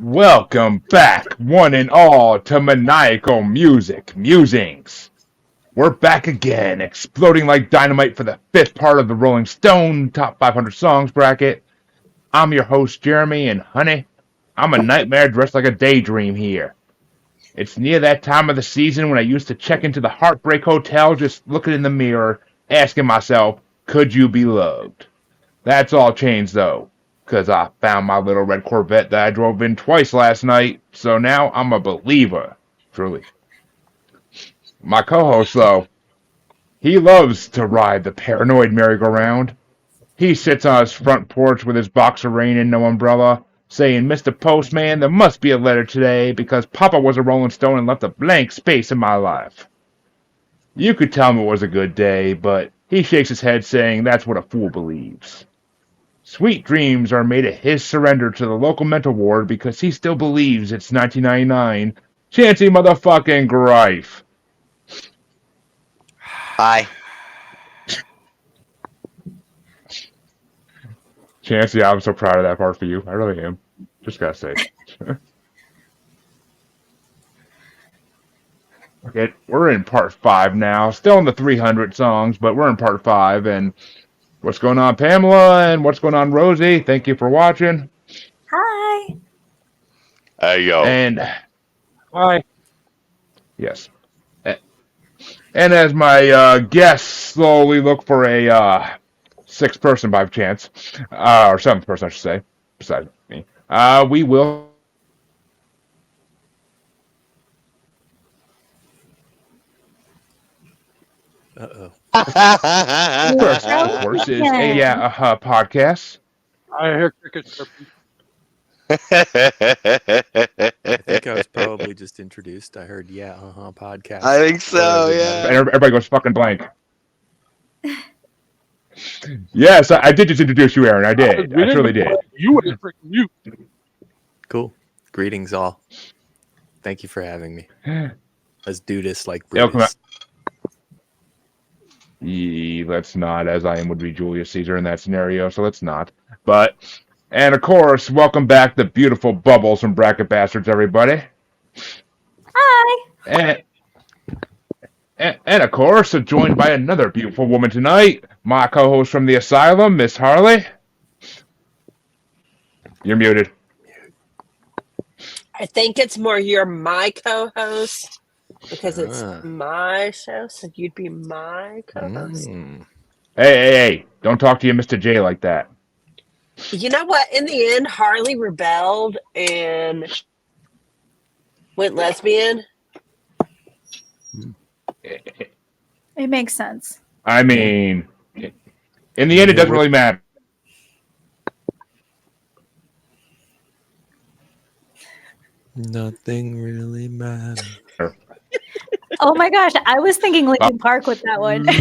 Welcome back, one and all, to Maniacal Music Musings. We're back again, exploding like dynamite for the fifth part of the Rolling Stone Top 500 Songs bracket. I'm your host, Jeremy, and honey, I'm a nightmare dressed like a daydream here. It's near that time of the season when I used to check into the Heartbreak Hotel just looking in the mirror, asking myself, could you be loved? That's all changed, though, because I found my little red Corvette that I drove in twice last night, so now I'm a believer, truly. My co-host, though, he loves to ride the paranoid merry-go-round. He sits on his front porch with his box of rain and no umbrella, saying, Mr. Postman, there must be a letter today because Papa was a Rolling Stone and left a blank space in my life. You could tell him it was a good day, but he shakes his head saying that's what a fool believes. Sweet dreams are made of his surrender to the local mental ward because he still believes it's 1999. Chancey motherfucking Greif. Hi. Chancey, I'm so proud of that part for you. I really am. Just gotta say. Okay, we're in part 5 now. Still in the 300 songs, but we're in part 5. And what's going on, Pamela? And what's going on, Rosie? Thank you for watching. Hi. Hey, yo. And hi. Yes. And as my guests slowly look for a sixth person by chance, or seventh person, I should say, besides me, we will. Uh-oh. Of course, is a podcast. I hear crickets chirping. I think I was probably just introduced. I heard, podcast. I think so, yeah. And everybody goes fucking blank. Yes, I did just introduce you, Aaron. I did. I truly did. You were freaking mute. Cool. Greetings, all. Thank you for having me. Let's do this like Welcome Brutus. Let's not, as I am would be Julius Caesar in that scenario, so let's not. But, and of course, welcome back the beautiful Bubbles from Bracket Bastards, everybody. Hi. And of course, joined by another beautiful woman tonight, my co-host from the Asylum, Miss Harley. You're muted. I think it's more you're my co-host because it's my show, so you'd be my co-host. Hey, don't talk to you, Mr. J, like that. You know what? In the end, Harley rebelled and went lesbian. It makes sense. I mean, in the end, it doesn't really matter. Nothing really matters. Oh my gosh, I was thinking Linkin Park with that one. But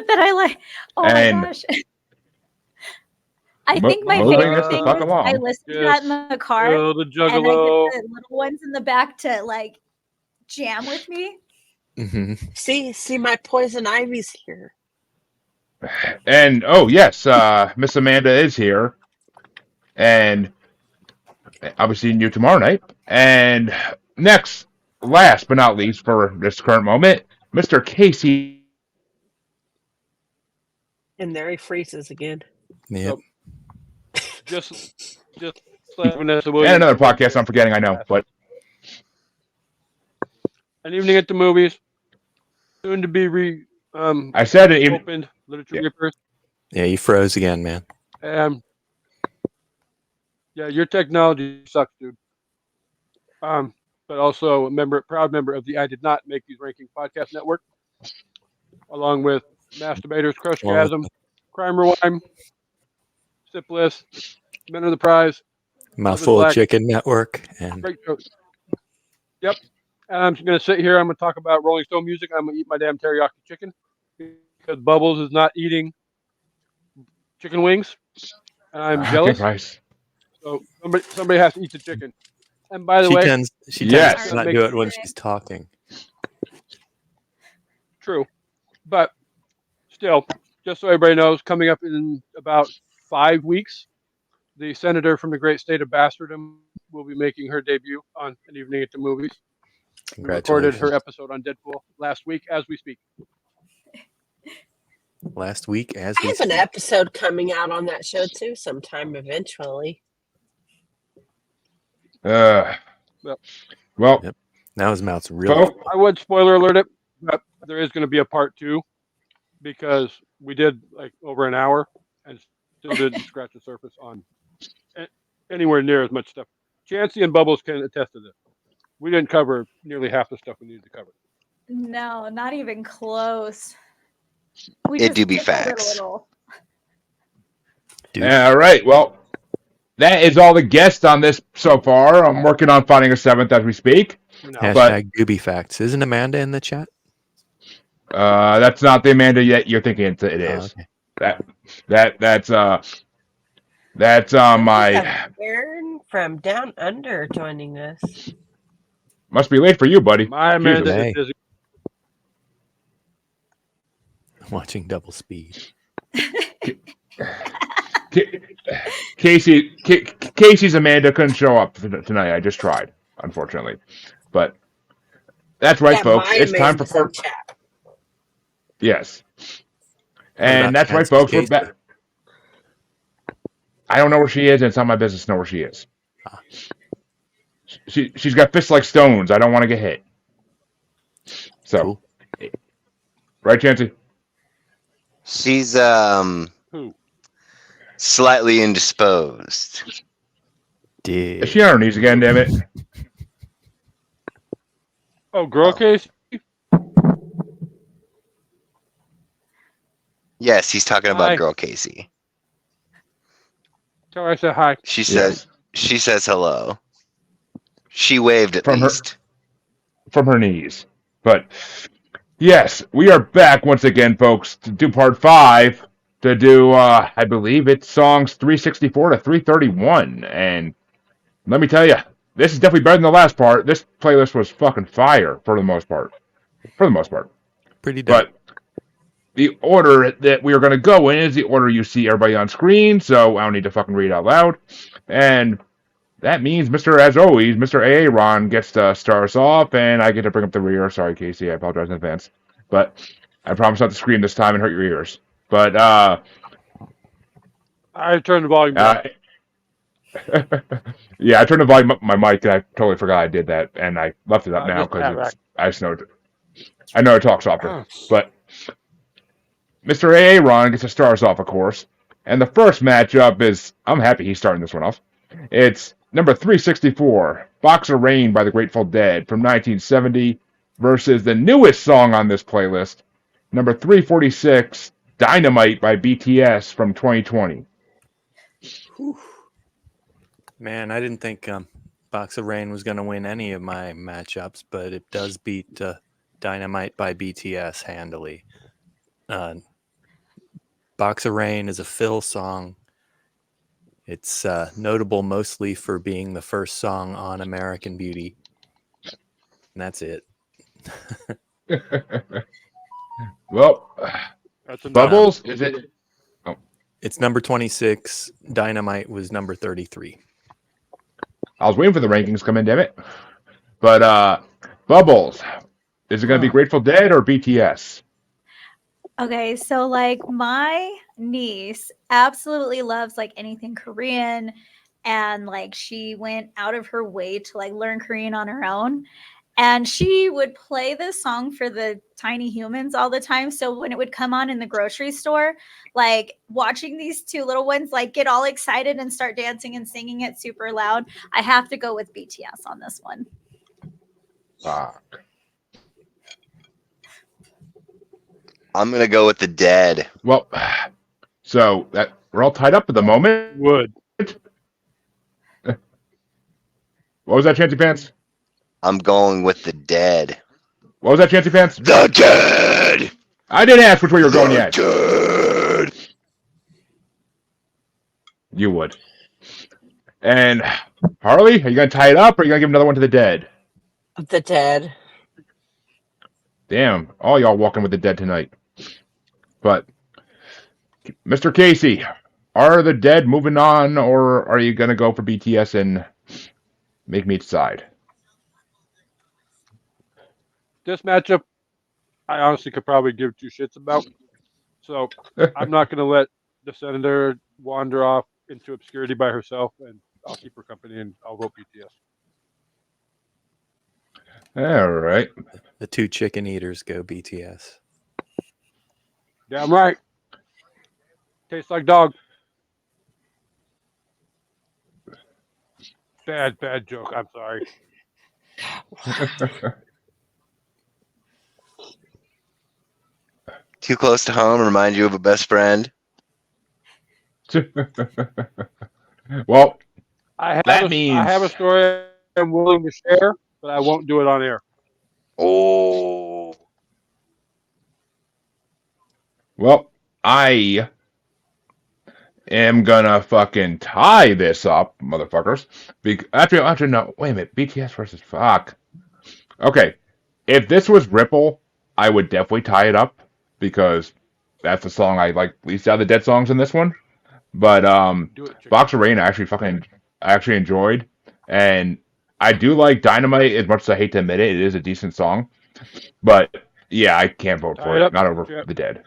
then my gosh. I think my favorite thing is I listened to that in the car and I get the little ones in the back to like jam with me. Mm-hmm. See, my Poison Ivy's here. And yes, Miss Amanda is here, and I'll be seeing you tomorrow night. And next, last but not least, for this current moment, Mr. Kasey. And there he freezes again. Yep. Just like Vanessa And Williams. another podcast I'm forgetting, I know, but An Evening at the Movies. Soon to be I said it. opened. Literature Reapers. Yeah, you froze again, man. Yeah, your technology sucks, dude. But also a proud member of the I Did Not Make These Rankings podcast network, along with Masturbators, Crushgasm, Crime Rewind, Syphilis, Men of the Prize, Mouthful of Chicken Network, and great show. Yep. And I'm just going to sit here. I'm going to talk about Rolling Stone music. I'm going to eat my damn teriyaki chicken because Bubbles is not eating chicken wings, and I'm jealous. Price. So somebody has to eat the chicken. And by the way, she tends to not do it when she's talking. True, but still, just so everybody knows, coming up in about 5 weeks, the senator from the great state of Bastardom will be making her debut on An Evening at the Movies. We recorded her episode on Deadpool last week as we speak. I have an episode coming out on that show too sometime eventually. Well, yep. Now his mouth's really. I would spoiler alert it, but there is going to be a part 2 because we did like over an hour and still didn't scratch the surface on anywhere near as much stuff. Chancey and Bubbles can attest to this. We didn't cover nearly half the stuff we needed to cover. No, not even close. It do be facts. All right. Well, that is all the guests on this so far. I'm working on finding a 7th as we speak. No. Hashtag Gooby Facts. Isn't Amanda in the chat? That's not the Amanda yet you're thinking it is. Okay. That's my Aaron from Down Under joining us. Must be late for you, buddy. My Amanda is busy. Watching double speed. Kasey's Amanda couldn't show up tonight. I just tried, unfortunately. But that's right, folks. It's time for part. Yes. And that's right, folks. We're back. I don't know where she is, and it's not my business to know where she is. She's got fists like stones. I don't want to get hit. So, cool. Right, Chancey? She's slightly indisposed. Is she on her knees again? Damn it! Oh, girl case. Yes, he's talking about girl Kasey. Tell her I said hi. She says hello. She waved at least. From her knees. But yes, we are back once again, folks, to do part 5. To do, I believe it's songs 364 to 331. And let me tell you, this is definitely better than the last part. This playlist was fucking fire for the most part. Pretty dope. But the order that we are going to go in is the order you see everybody on screen, so I don't need to fucking read out loud. And that means, as always, Mr. A.A. Ron gets to start us off, and I get to bring up the rear. Sorry, Kasey, I apologize in advance. But I promise not to scream this time and hurt your ears. But, I turned the volume down. Yeah, I turned the volume up on my mic, and I totally forgot I did that, and I left it up now because I just know I know it talks softer. But Mr. A.A. Ron gets to start us off, of course. And the first matchup is, I'm happy he's starting this one off. It's number 364, Box of Rain by the Grateful Dead from 1970 versus the newest song on this playlist, number 346, Dynamite by BTS from 2020. Whew. Man, I didn't think Box of Rain was going to win any of my matchups, but it does beat Dynamite by BTS handily. Box of Rain is a Phil song. It's notable mostly for being the first song on American Beauty. And that's it. Well, Bubbles, is it? Oh. It's number 26. Dynamite was number 33. I was waiting for the rankings to come in, damn it. But Bubbles, is it going to be Grateful Dead or BTS? Okay, so like my niece absolutely loves like anything Korean, and like she went out of her way to like learn Korean on her own. And she would play this song for the tiny humans all the time. So when it would come on in the grocery store, like watching these two little ones like get all excited and start dancing and singing it super loud, I have to go with BTS on this one. I'm gonna go with the Dead. Well, so that we're all tied up at the moment. Would. What was that, Chancy Pants? I'm going with the Dead. What was that, Chancy Pants? The Dead. I didn't ask which way you were going The yet. Dead. You would. And Harley, are you going to tie it up, or are you going to give another one to the Dead? The Dead. Damn, all y'all walking with the Dead tonight. But, Mr. Kasey, are the Dead moving on, or are you going to go for BTS and make me decide? This matchup, I honestly could probably give two shits about. So I'm not going to let the Senator wander off into obscurity by herself, and I'll keep her company, and I'll vote BTS. All right. The two chicken eaters go BTS. Damn right. Tastes like dog. Bad joke. I'm sorry. Too close to home. Remind you of a best friend. Well, I that means have a story I'm willing to share, but I won't do it on air. Oh. Well, I am gonna fucking tie this up, motherfuckers. Actually, no. Wait a minute. BTS versus fuck. Okay, if this was Ripple, I would definitely tie it up because that's the song I like least out of the Dead songs in this one. But Do it, chicken. Box of Rain, I actually enjoyed, and I do like Dynamite as much as I hate to admit it. It is a decent song, but yeah, I can't vote Tie for it it. up, Not over Chip. the Dead.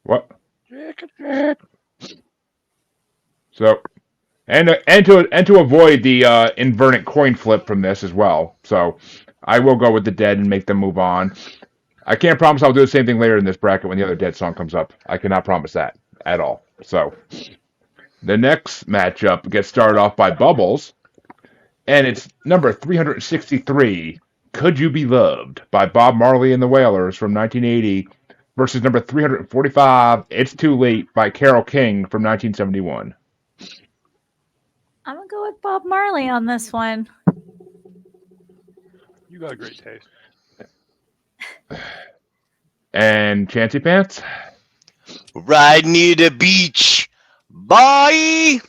What? Chicken. So, and to avoid the inverted coin flip from this as well. So, I will go with the Dead and make them move on. I can't promise I'll do the same thing later in this bracket when the other Dead song comes up. I cannot promise that at all. So, the next matchup gets started off by Bubbles, and it's number 363, Could You Be Loved, by Bob Marley and the Wailers from 1980, versus number 345, It's Too Late, by Carole King from 1971. I'm gonna go with Bob Marley on this one. You got a great taste. And Chancy Pants? Right near the beach. Bye.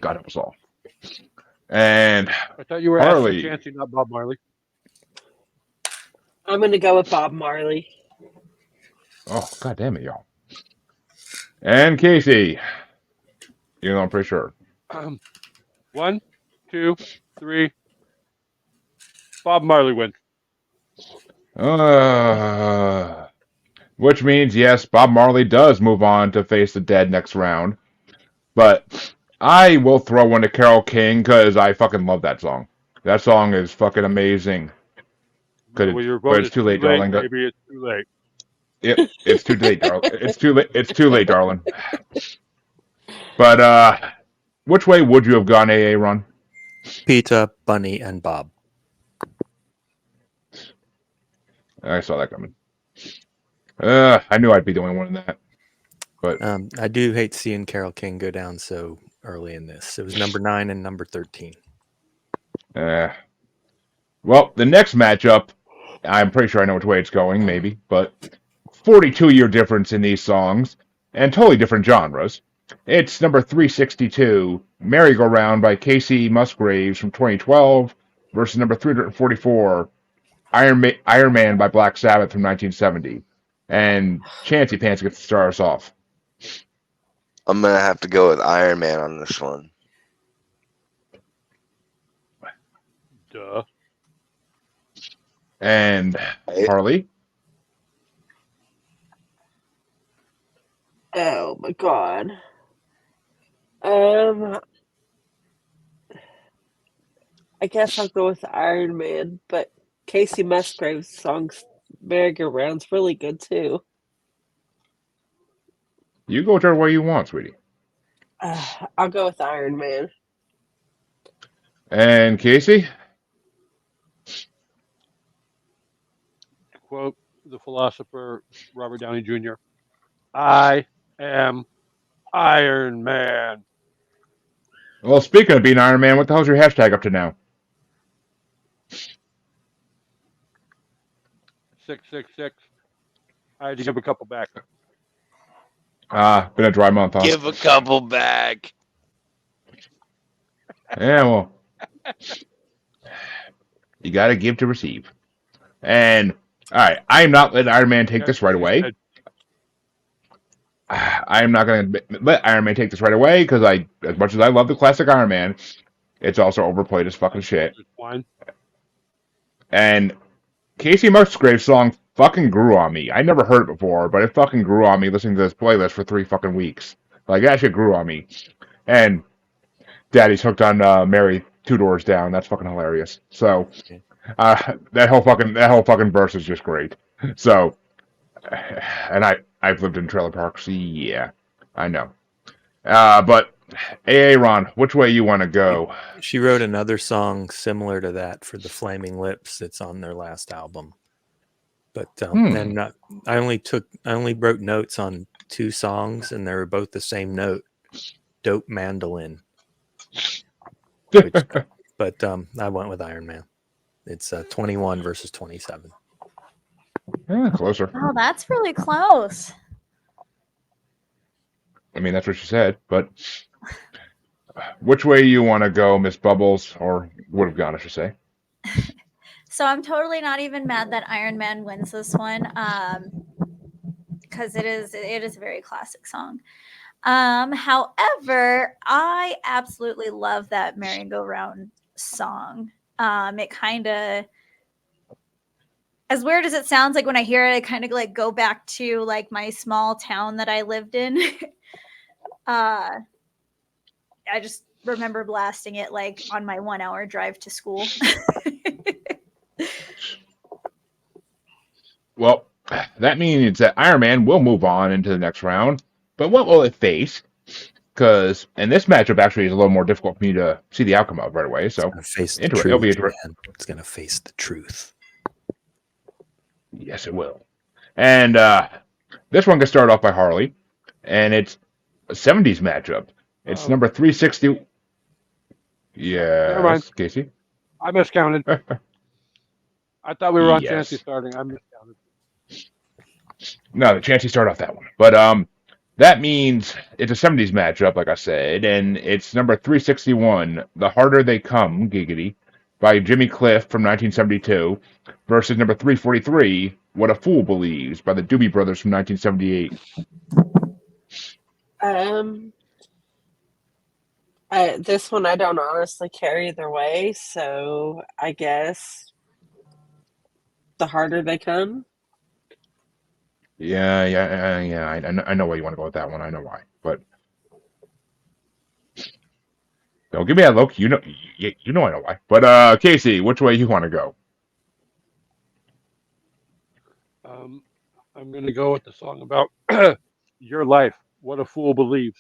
God help us all. And I thought you were Harley. asking Chancey, not Bob Marley. I'm going to go with Bob Marley. Oh, God damn it, y'all. And Kasey. You know, I'm pretty sure. 1, 2, 3. Bob Marley wins. Which means, yes, Bob Marley does move on to face the Dead next round. But I will throw one to Carole King because I fucking love that song. That song is fucking amazing. Well, your But vote it's is too late, darling. Maybe it's too late. It's too late, darling. It's too late, darling. But which way would you have gone, AA Run? Peter, Bunny, and Bob. I saw that coming. I knew I'd be the only one in that. But I do hate seeing Carole King go down so early in this. It was number 9 and number 13. well, the next matchup, I'm pretty sure I know which way it's going, maybe, but 42-year difference in these songs and totally different genres. It's number 362, Merry-Go-Round by Casey Musgraves from 2012 versus number 344, Iron Man by Black Sabbath from 1970. And Chancy Pants gets to start us off. I'm gonna have to go with Iron Man on this one. Duh. And Harley? Oh my god. I guess I'll go with Iron Man, but Casey Musgrave's song Merry-Go-Round's really good too. You go whichever way you want, sweetie. I'll go with Iron Man. And Casey? quote the philosopher Robert Downey Jr., I am Iron Man. Well, speaking of being Iron Man, what the hell's your hashtag up to now? 666. I had to give a couple back. Been a dry month, huh? Give a couple back. Yeah, well, you got to give to receive. And all right, I am not letting Iron Man take this right She away. said, I am not going to let Iron Man take this right away because as much as I love the classic Iron Man, it's also overplayed as fucking shit. Wine. And Kasey Musgrave's song fucking grew on me. I never heard it before, but it fucking grew on me listening to this playlist for 3 fucking weeks. Like, that shit grew on me. And Daddy's hooked on Mary 2 Doors Down. That's fucking hilarious. So, that whole fucking verse is just great. So, and I've lived in trailer parks. Yeah, I know. But Ron, which way you want to go? She wrote another song similar to that for the Flaming Lips. It's on their last album. But and I only wrote notes on 2 songs, and they were both the same note. Dope mandolin. But I went with Iron Man. It's 21 versus 27. Yeah, closer. Oh, that's really close. I mean, that's what she said. But which way you want to go, Miss Bubbles, or would have gone, I should say? So I'm totally not even mad that Iron Man wins this one, because it is a very classic song. However, I absolutely love that merry-go-round song. It kind of, as weird as it sounds, like when I hear it, I kind of like go back to like my small town that I lived in. I just remember blasting it like on my 1-hour drive to school. Well, that means that Iron Man will move on into the next round. But what will it face? Because, and this matchup actually is a little more difficult for me to see the outcome of right away. So, Face the it'll truth, be interesting. man. It's gonna face the truth. Yes, it will. And this one gets started off by Harley, and it's a 70s matchup. It's number 360. Never mind. Yes, Kasey. I miscounted. I thought we were on Yes. Chancey starting. I miscounted. No, the Chancey started off that one. But that means it's a 70s matchup, like I said, and it's number 361, The Harder They Come, Giggity, by Jimmy Cliff from 1972, versus number 343, What a Fool Believes, by the Doobie Brothers from 1978. This one I don't honestly care either way, so I guess The Harder They Come. Yeah. I know why you want to go with that one. I know why, but don't give me that look. You know I know why. But Kasey, which way you want to go? I'm going to go with the song about your life. What a Fool Believes.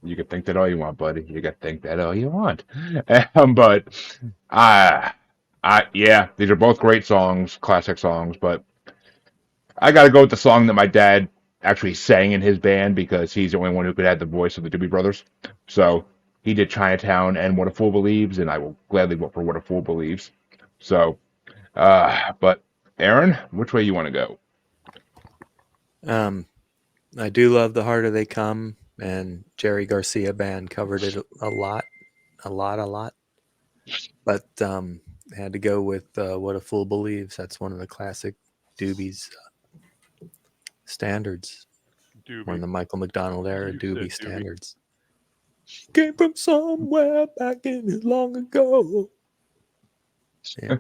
You can think that all you want, buddy. You can think that all you want. But yeah, these are both great songs, classic songs. But I got to go with the song that my dad actually sang in his band because he's the only one who could have the voice of the Doobie Brothers. So he did Chinatown and What a Fool Believes, and I will gladly vote for What a Fool Believes. So, but Aaron, which way you want to go? I do love The Harder They Come, and Jerry Garcia Band covered it a lot. But had to go with What a Fool Believes. That's one of the classic Doobies standards. One of the Michael McDonald era Doobie standards. Came from somewhere back in long ago. Yeah.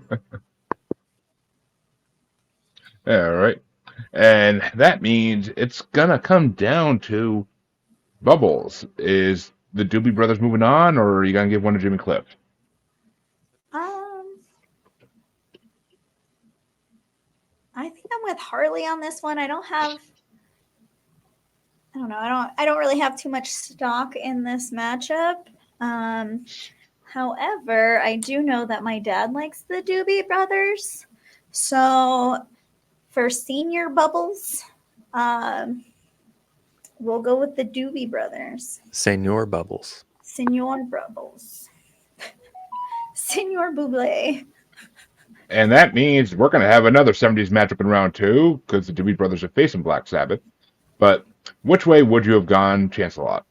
All right. And that means it's going to come down to Bubbles. Is the Doobie Brothers moving on, or are you going to give one to Jimmy Cliff? I think I'm with Harley on this one. I don't really have too much stock in this matchup. However, I do know that my dad likes the Doobie Brothers. So for senior bubbles, we'll go with the Doobie Brothers. Senor Bubbles. Senor Bubbles. Senor Buble. And that means we're going to have another 70s matchup in round 2 because the Doobie Brothers are facing Black Sabbath. But which way would you have gone, Chance-a-Lot?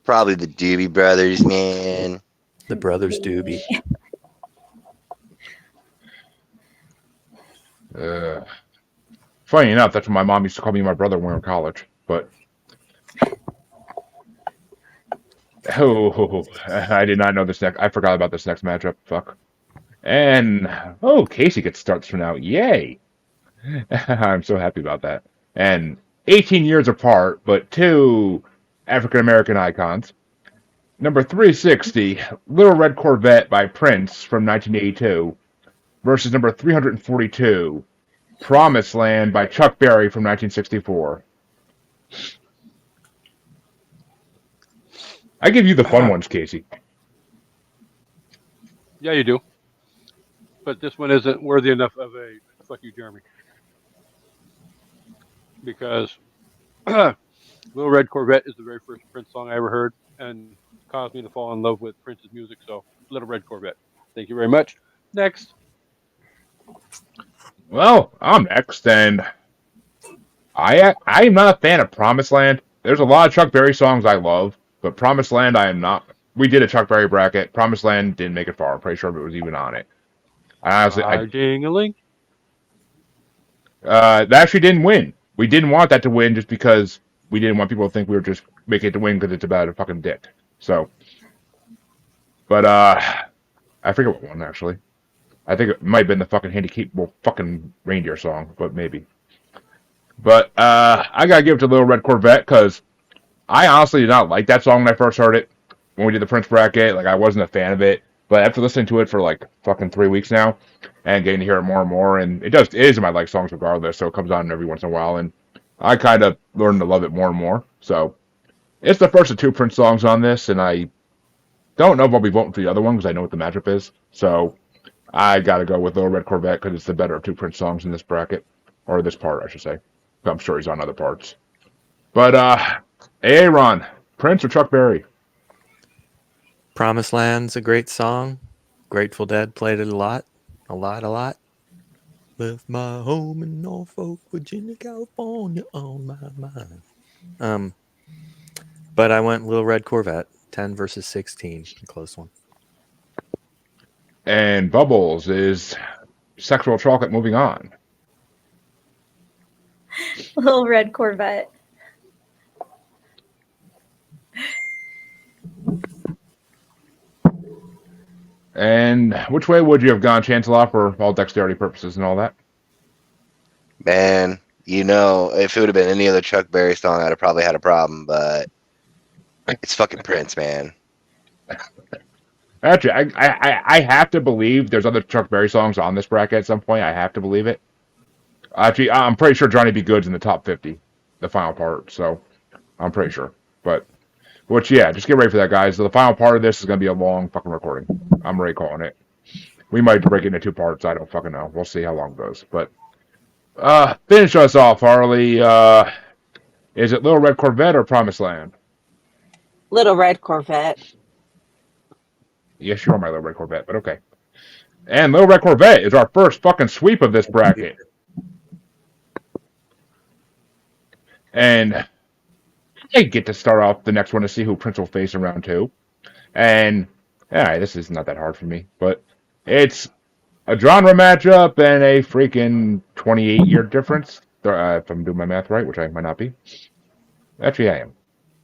Probably the Doobie Brothers, man. The Brothers Doobie. Funny enough, that's what my mom used to call me and my brother when we were in college. But I did not know this next. I forgot about this next matchup. Fuck. And Kasey gets starts for now. Yay! I'm so happy about that. And 18 years apart, but two African American icons. Number 360, Little Red Corvette by Prince from 1982, versus number 342, Promised Land by Chuck Berry from 1964. I give you the fun ones, Kasey. Yeah, you do. But this one isn't worthy enough of a fuck you, Jeremy. Because Little Red Corvette is the very first Prince song I ever heard and caused me to fall in love with Prince's music. So, Little Red Corvette. Thank you very much. Next. Well, I'm next, and I am not a fan of Promised Land. There's a lot of Chuck Berry songs I love, but Promised Land I am not. We did a Chuck Berry bracket. Promised Land didn't make it far. I'm pretty sure if it was even on it. Ding-a-ling. That actually didn't win. We didn't want that to win just because we didn't want people to think we were just making it to win because it's about a fucking dick. So, but I forget what one actually. I think it might have been the fucking reindeer song, but maybe. But I gotta give it to Little Red Corvette because I honestly did not like that song when I first heard it. When we did the Prince bracket, like I wasn't a fan of it. But after listening to it for like fucking 3 weeks now, and getting to hear it more and more, and it is in my like songs regardless, so it comes on every once in a while, and I kind of learned to love it more and more. So it's the first of 2 Prince songs on this, and I don't know if I'll be voting for the other one because I know what the matchup is. So I gotta go with Little Red Corvette because it's the better of 2 Prince songs in this bracket, or this part, I should say. I'm sure he's on other parts. But Aaron, Prince or Chuck Berry? Promised Land's a great song. Grateful Dead played it a lot. Left my home in Norfolk, Virginia, California on my mind. But I went Little Red Corvette, 10 versus 16, a close one. And Bubbles is Sexual Chocolate Moving On. Little Red Corvette. And which way would you have gone, Chancellor, for all dexterity purposes and all that? Man, if it would have been any other Chuck Berry song, I'd have probably had a problem, but it's fucking Prince, man. Actually, I have to believe there's other Chuck Berry songs on this bracket at some point. I have to believe it. Actually, I'm pretty sure Johnny B. Good's in the top 50, the final part, so I'm pretty sure. But, just get ready for that, guys. So the final part of this is going to be a long fucking recording. I'm already calling it. We might break it into 2 parts. I don't fucking know. We'll see how long it goes. But, finish us off, Harley. Is it Little Red Corvette or Promised Land? Little Red Corvette. Yes, you are my Little Red Corvette, but okay. And Little Red Corvette is our first fucking sweep of this bracket. And I get to start off the next one to see who Prince will face in round 2. And, this is not that hard for me, but it's a genre matchup and a freaking 28-year difference, if I'm doing my math right, which I might not be. Actually, I am.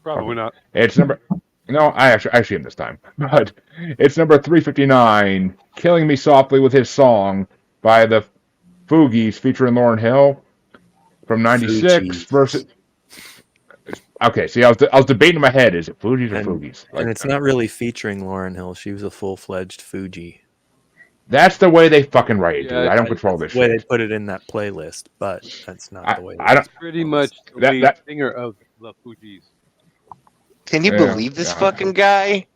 Probably not. It's number... No, I actually am this time. But it's number 359, Killing Me Softly with His Song by the Fugees featuring Lauryn Hill from 96 versus... Okay, see, I was debating in my head, is it Fugees or Fugees? And it's not really featuring Lauryn Hill. She was a full-fledged Fuji. That's the way they fucking write it, dude. I don't control this shit. The way they put it in that playlist, but that's not the way it's pretty much the lead singer of the Fugees. Can you believe this fucking guy?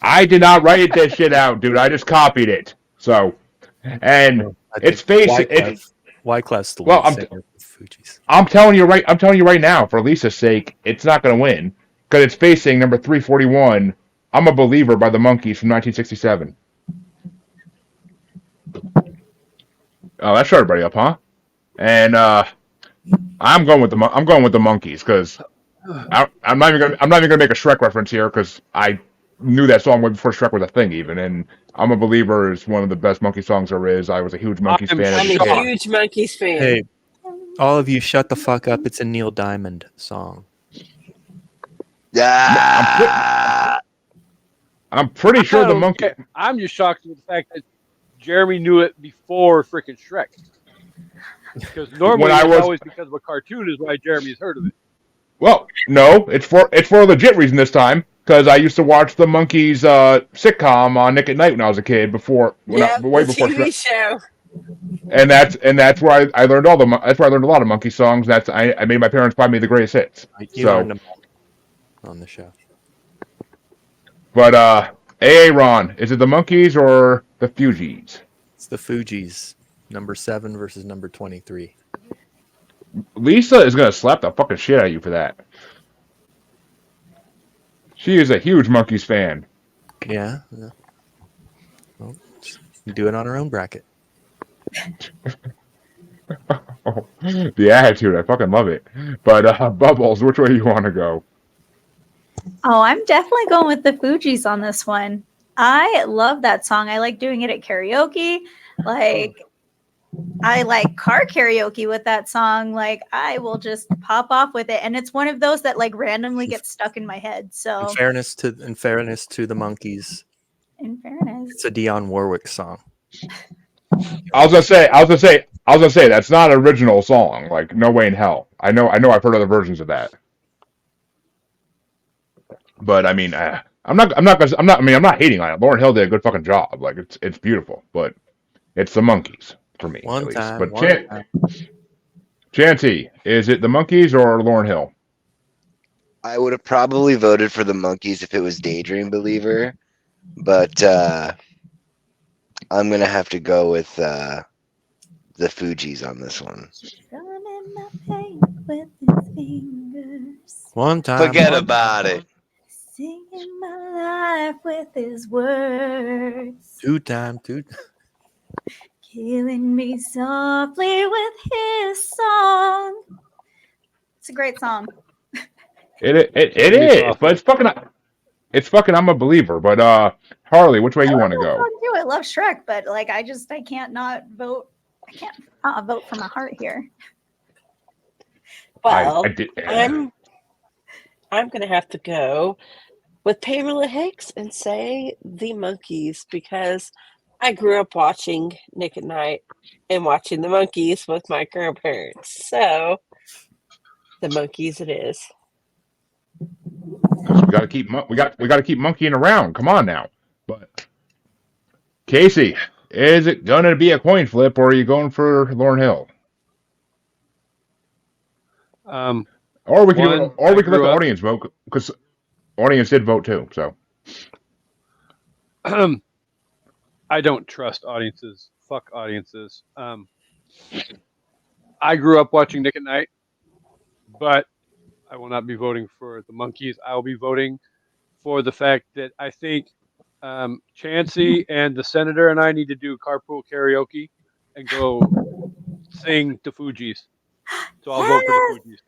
I did not write that shit out, dude. I just copied it. So, And I it's think facing it's Wyclef's the well, lead singer of Fugees. I'm telling you right now, for Lisa's sake, it's not going to win because it's facing number 341. I'm a Believer by the Monkees from 1967. Oh, that shut everybody up, huh? And I'm going with the Monkees because I'm not even gonna make a Shrek reference here because I knew that song way before Shrek was a thing even. And I'm a Believer is one of the best Monkey songs there is. I was a huge Monkees I'm fan as I'm a a kid. shocked. huge Monkeys fan. Hey, all of you, shut the fuck up! It's a Neil Diamond song. Yeah. I'm pretty sure I the don't Monkey. care. I'm just shocked with the fact that Jeremy knew it before freaking Shrek. Because normally I it's was always because of a cartoon is why Jeremy's heard of it. Well, no, it's for a legit reason this time because I used to watch the Monkees sitcom on Nick at Night when I was a kid Yep, the way before TV Shrek. show. And that's where I learned that's where I learned a lot of Monkey songs. I made my parents buy me the greatest hits. You learned them all on the show. But Ron, is it the Monkees or the Fugees? It's the Fugees, number 7 versus number 23. Lisa is gonna slap the fucking shit out of you for that. She is a huge Monkees fan. Yeah. Well, do it on her own bracket. Oh, the attitude, I fucking love it. But Bubbles, which way you want to go? Oh, I'm definitely going with the Fugees on this one. I love that song. I like doing it at karaoke. Like, I like car karaoke with that song. Like, I will just pop off with it, and it's one of those that like randomly gets stuck in my head. So, In fairness to the Monkees, in fairness, it's a Dionne Warwick song. I was gonna say that's not an original song. Like, no way in hell. I know. I've heard other versions of that. But I mean, I'm not hating on it. Lauryn Hill did a good fucking job. Like, it's beautiful, but it's the Monkees for me at least. But Chancey, is it the Monkees or Lauryn Hill? I would have probably voted for the Monkees if it was Daydream Believer, but I'm gonna have to go with the Fugees on this one. running my paint with his fingers, One time. Forget about it. singing my life with his words, Two time. killing me softly with his song. It's a great song. It is, but it's fucking. I'm a Believer. But Harley, which way you want to go? Too. I love Shrek, but like I can't not vote. I can't not vote from my heart here. Well, I did. I'm gonna have to go with Pamela Hicks and say the Monkees because I grew up watching Nick at Night and watching the Monkees with my grandparents. So the Monkees it is. We got to keep monkeying around. Come on now. But Kasey, is it gonna be a coin flip, or are you going for Lauryn Hill? Or we can let the audience vote because audience did vote too. So I don't trust audiences. Fuck audiences. I grew up watching Nick at Night, but I will not be voting for the Monkees. I will be voting for the fact that I think Chancey and the Senator and I need to do carpool karaoke and go sing the Fugees. So I'll vote for the Fugees.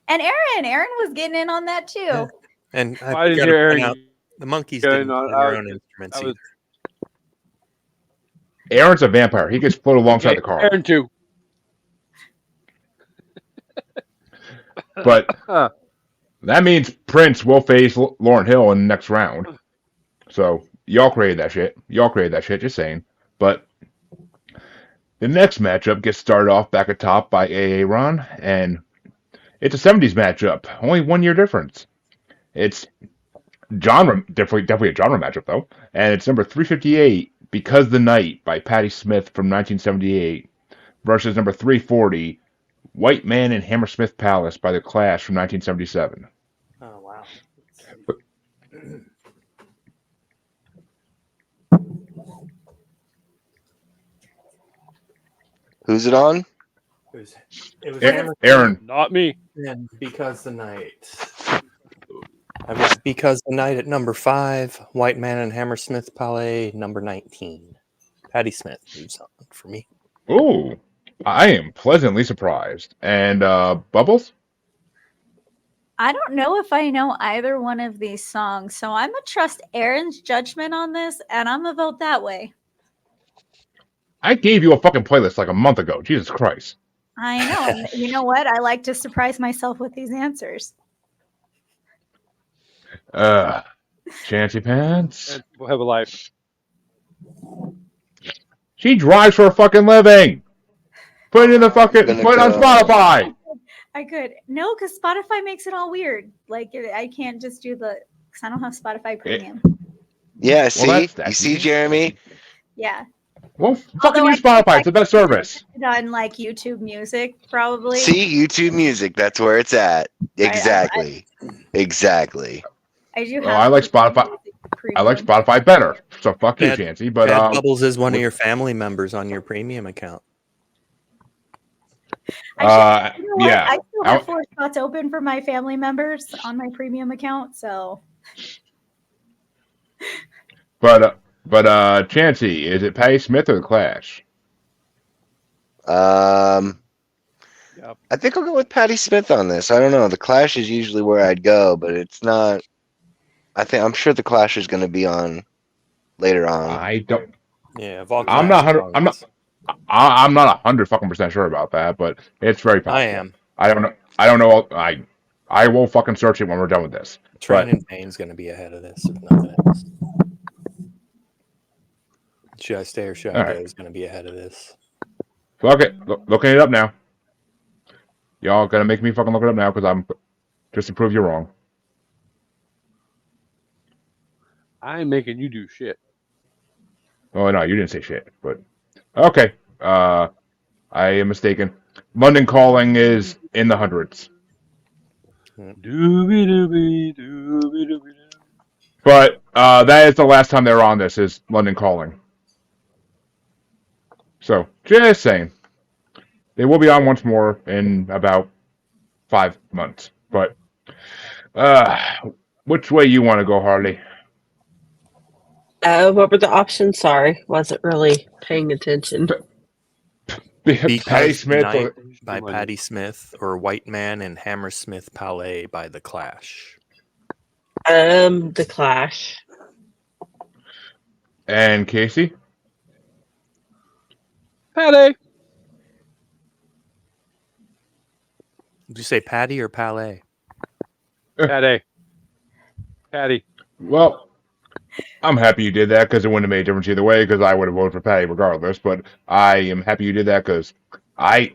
And Aaron was getting in on that too. Yeah. And I didn't hear Aaron. The Monkees didn't play their own instruments either. Aaron's a vampire. He gets float alongside the car. Aaron too. But that means Prince will face Lauryn Hill in the next round. So y'all created that shit. Just saying. But the next matchup gets started off back atop by Ron, and it's a 70s matchup. Only 1 year difference. It's definitely a genre matchup though, and it's number 358, Because the Night by Patti Smith from 1978 versus number 340, White Man in Hammersmith Palace by The Clash from 1977. Oh wow. Who's it on? It was Aaron. Not me. and Because the Night. I've got Because the Night at number 5, White Man and Hammersmith Palais number 19. Patti Smith moves on for me. Ooh, I am pleasantly surprised. And Bubbles? I don't know if I know either one of these songs, so I'm gonna trust Aaron's judgment on this, and I'm gonna vote that way. I gave you a fucking playlist like a month ago. Jesus Christ. I know, and you know what? I like to surprise myself with these answers. Chancy Pants. And people have a life. She drives for a fucking living. Put it in the fucking. gonna Put it on go- Spotify. I could no, because Spotify makes it all weird. Like I can't just do the because I don't have Spotify Premium. Yeah, see? that's You see, easy. Jeremy? Yeah, Well, fucking Although use I- Spotify. It's the best service. on like YouTube Music probably. See, YouTube Music. That's where it's at. Exactly. Exactly. I do have. Oh, I like Spotify. Music I like Premium. Spotify better. So fuck you, Bad- Chancy. But Bad Bubbles is one of your family members on your premium account. You know what? yeah. I still have 4 spots open for my family members on my premium account. So But Chancy, is it Patti Smith or the Clash? Yep. I think I'll go with Patti Smith on this. I don't know. The Clash is usually where I'd go, but it's not. I'm sure the Clash is going to be on later on. I don't. Yeah, of all I'm not Clash 100. I'm not. songs, I'm not 100% sure about that, but it's very possible. I am. I don't know. I don't know. I will fucking search it when we're done with this. Train But in Vain's going to be ahead of this, if nothing else. Should I Stay or Should I All Go right. is going to be ahead of this. fuck it. Looking it up now. Y'all gonna make me fucking look it up now because I'm just to prove you wrong. I'm making you do shit. Oh no, you didn't say shit. But okay. I am mistaken. London Calling is in the hundreds. Doobie doobie doobie doobie doo. But that is the last time they were on this, is London Calling. So, just saying. They will be on once more in about 5 months. But, which way you want to go, Harley? What were the options? Sorry, wasn't really paying attention. Patti Because Smith. Night by Patti Smith or White Man and Hammersmith Palais by The Clash. The Clash. And Kasey? Patty. Did you say Patty or Palais? Patty. Patty. Well, I'm happy you did that because it wouldn't have made a difference either way because I would have voted for Patty regardless. But I am happy you did that because I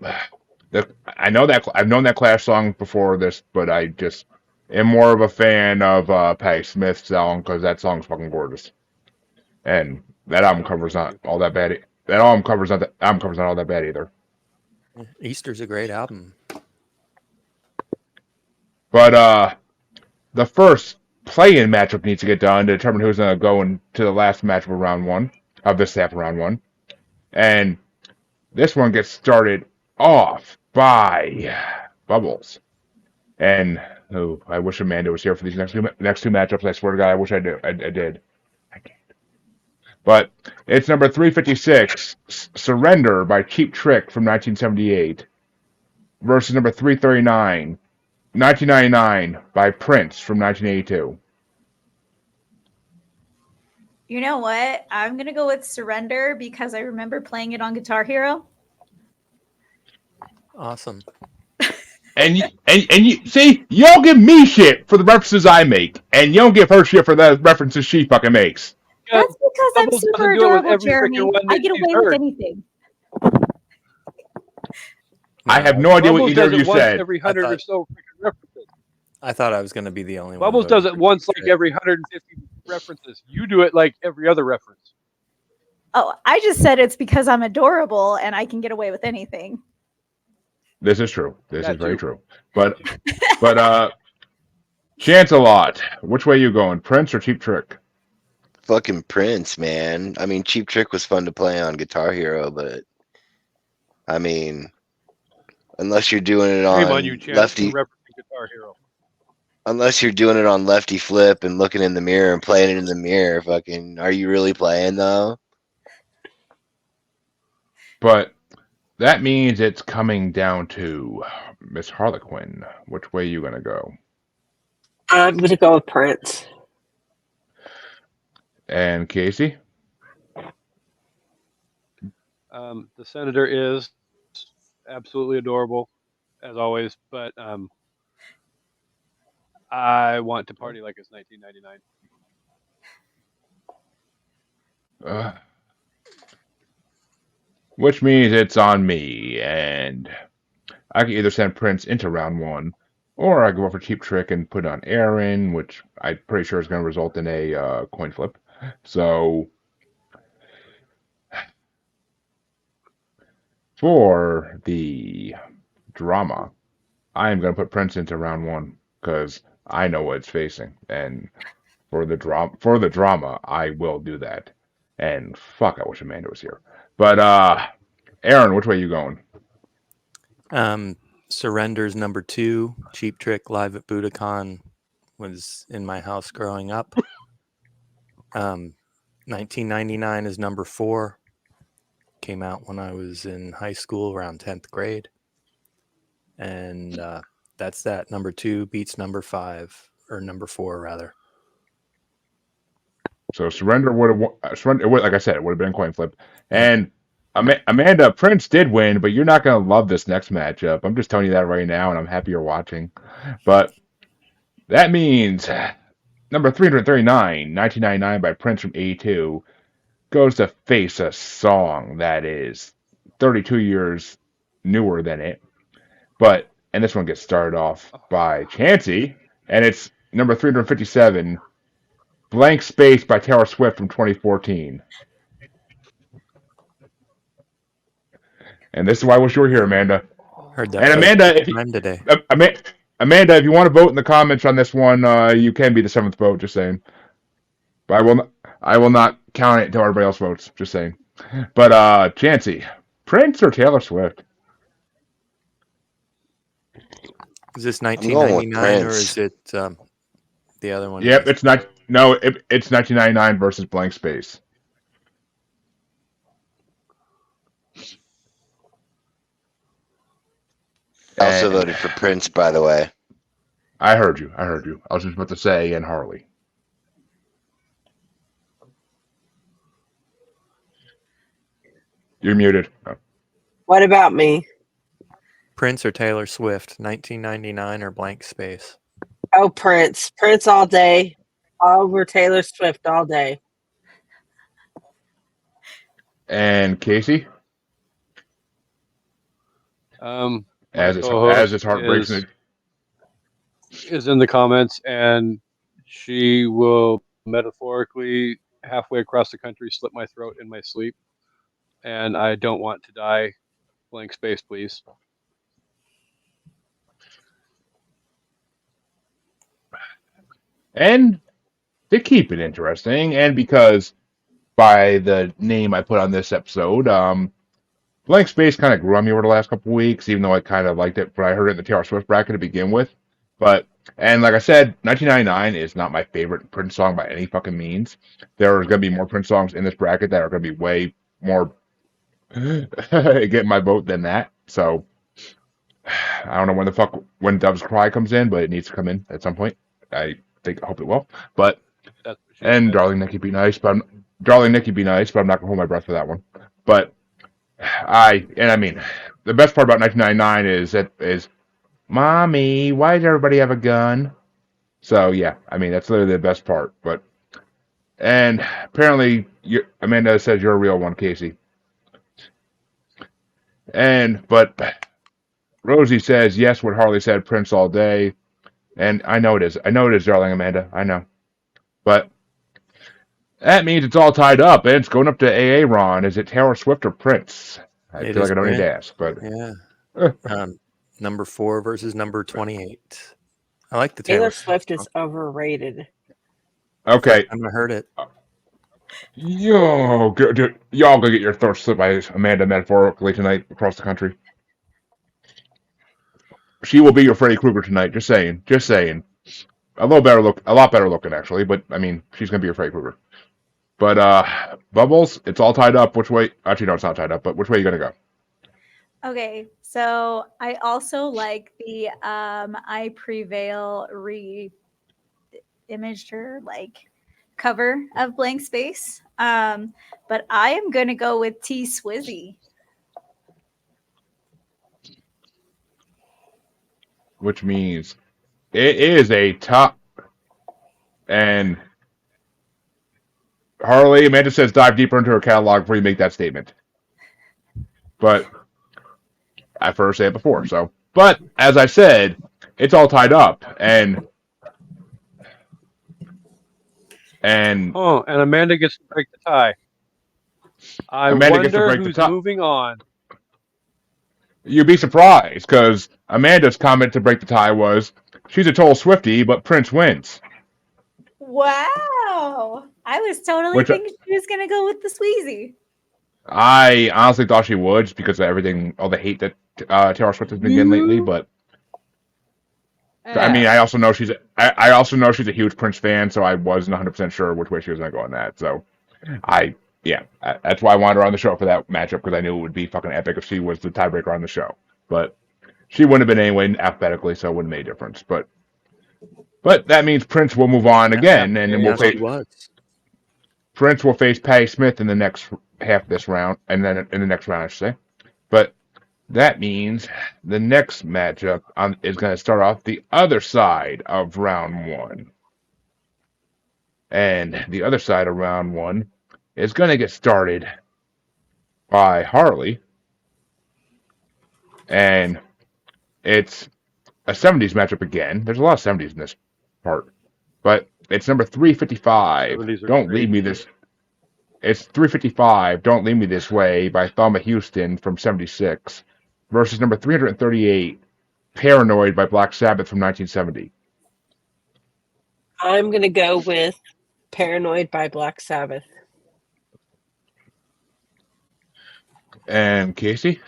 know that I've known that Clash song before this, but I just am more of a fan of Patti Smith's song because that song's fucking gorgeous, and that album cover's not all that bad. That album cover's not all that bad either. Easter's a great album. But the first play-in matchup needs to get done to determine who's going to go into the last matchup of round 1 of this half of round 1, and this one gets started off by Bubbles. And I wish Amanda was here for these next two matchups. I swear to God, I wish I did. I did. I can't. But it's number 356, Surrender by Cheap Trick from 1978, versus number 339, 1999 by Prince from 1982. you know what? I'm gonna go with Surrender because I remember playing it on Guitar Hero. Awesome. And you see, you don't give me shit for the references I make, and you don't give her shit for the references she fucking makes. That's because I'm Bubbles super doesn't do it with adorable, every Jeremy. freaking one I that get she's away with heard. anything. I have no idea what Bubbles either does of you it once said. every 100 or thought- so freaking references. I thought I was going to be the only one. Bubbles voting does it for once Cheap like Trick. every 150 references. You do it like every other reference. Oh, I just said it's because I'm adorable and I can get away with anything. This is true. This That is very too. true. But Chance-a-Lot, which way you going, Prince or Cheap Trick? Fucking Prince, man. I mean, Cheap Trick was fun to play on Guitar Hero, but I mean, unless you're doing it Shame on you, on Chance. You lefty, represent Guitar Hero. unless you're doing it on lefty flip and looking in the mirror and playing it in the mirror. Fucking, are you really playing though? But that means it's coming down to Miss Harlequin. Which way you gonna go? I'm gonna go with Prince. And Kasey? The senator is absolutely adorable, as always, but I want to party like it's 1999. Which means it's on me, and I can either send Prince into round one, or I go for Cheap Trick and put on Aaron, which I'm pretty sure is going to result in a coin flip. So for the drama, I am going to put Prince into round one because I know what it's facing, and for the drama, I will do that. And fuck, I wish Amanda was here. But Aaron, which way you going? Surrender's number 2. Cheap Trick live at Budokan was in my house growing up. 1999 is number 4. Came out when I was in high school around 10th grade. And that's that. Number 2 beats number 5, or number 4 rather. So Surrender would have Surrender. Like I said, it would have been a coin flip. And Amanda, Prince did win, but you're not going to love this next matchup. I'm just telling you that right now, and I'm happy you're watching. But that means number 339, 1999 by Prince from 82, goes to face a song that is 32 years newer than it. And this one gets started off by Chansey, and it's number 357, Blank Space by Taylor Swift from 2014. And this is why I wish you were here, Amanda. Heard that And for Amanda, the first time today. Amanda, if you want to vote in the comments on this one, you can be the 7th vote. Just saying. But I will not count it until everybody else votes. Just saying. But Chansey, Prince or Taylor Swift? Is this I'm going with 1999 or Prince. is it the other one? Yep, it's not. No, it's 1999 versus Blank Space. I also voted for Prince, by the way. I heard you. I was just about to say, and Harley. You're muted. Oh. What about me? Prince or Taylor Swift, 1999 or Blank Space? Oh, Prince. Prince all day. Over Taylor Swift all day. And Kasey? As its heart breaks is in the comments, and she will metaphorically halfway across the country slit my throat in my sleep, and I don't want to die. Blank space, please. And to keep it interesting, and because by the name I put on this episode, Blank Space kind of grew on me over the last couple of weeks, even though I kind of liked it, but I heard it in the Taylor Swift bracket to begin with. And like I said, 1999 is not my favorite Prince song by any fucking means. There's going to be more Prince songs in this bracket that are going to be way more getting my vote than that. So I don't know when Doves Cry comes in, but it needs to come in at some point. I hope it will. But and Darling Nikki Be Nice, but I'm not going to hold my breath for that one. But I mean, the best part about 1999 is Mommy, why does everybody have a gun? So yeah, I mean that's literally the best part. And apparently Amanda says you're a real one, Kasey. But Rosie says yes. What Harley said, Prince all day. And I know it is, darling Amanda. I know. But that means it's all tied up, and it's going up to AA Ron. Is it Taylor Swift or Prince? I feel like I don't need to ask, but yeah. Number 4 versus number 28. I like the Taylor Swift is overrated. Okay. I heard it. Yo, y'all go get your throats slit by Amanda metaphorically tonight across the country. She will be your Freddy Krueger tonight. Just saying. Just saying. A lot better looking actually. But I mean, she's gonna be your Freddy Krueger. But Bubbles, it's all tied up. Which way? Actually, no, it's not tied up. But which way are you gonna go? Okay, so I also like the I Prevail re-imaged her like cover of Blank Space. But I am gonna go with T Swizzy. Which means it is a top. And Harley, Amanda says dive deeper into her catalog before you make that statement. But I've heard her say it before. So, but as I said, it's all tied up, and Oh, and Amanda gets to break the tie. I Amanda gets to wonder break the who's tie. moving on. You'd be surprised because Amanda's comment to break the tie was, "She's a total Swiftie, but Prince wins." Wow. I was totally Which thinking she was gonna go with the Sweezy. I honestly thought she would, just because of everything, all the hate that Taylor Swift has been getting lately. But I mean, I also know she's a huge Prince fan, so I wasn't 100% sure which way she was gonna go on that. So that's why I wanted her on the show for that matchup, because I knew it would be fucking epic if she was the tiebreaker on the show. But she wouldn't have been anyway alphabetically, so it wouldn't have made a difference. But that means Prince will move on again, and then Yeah, she was. Prince will face Patty Smith in the next half of this round, and then in the next round, I should say. But that means the next matchup is going to start off the other side of round one. And the other side of round one is going to get started by Harley. And it's a 70s matchup again. There's a lot of 70s in this part. But it's number 355. 70s are Don't great. leave me this. It's 355. Don't Leave Me This Way by Thelma Houston from 76 versus number 338, Paranoid by Black Sabbath from 1970. I'm going to go with Paranoid by Black Sabbath. And Kasey?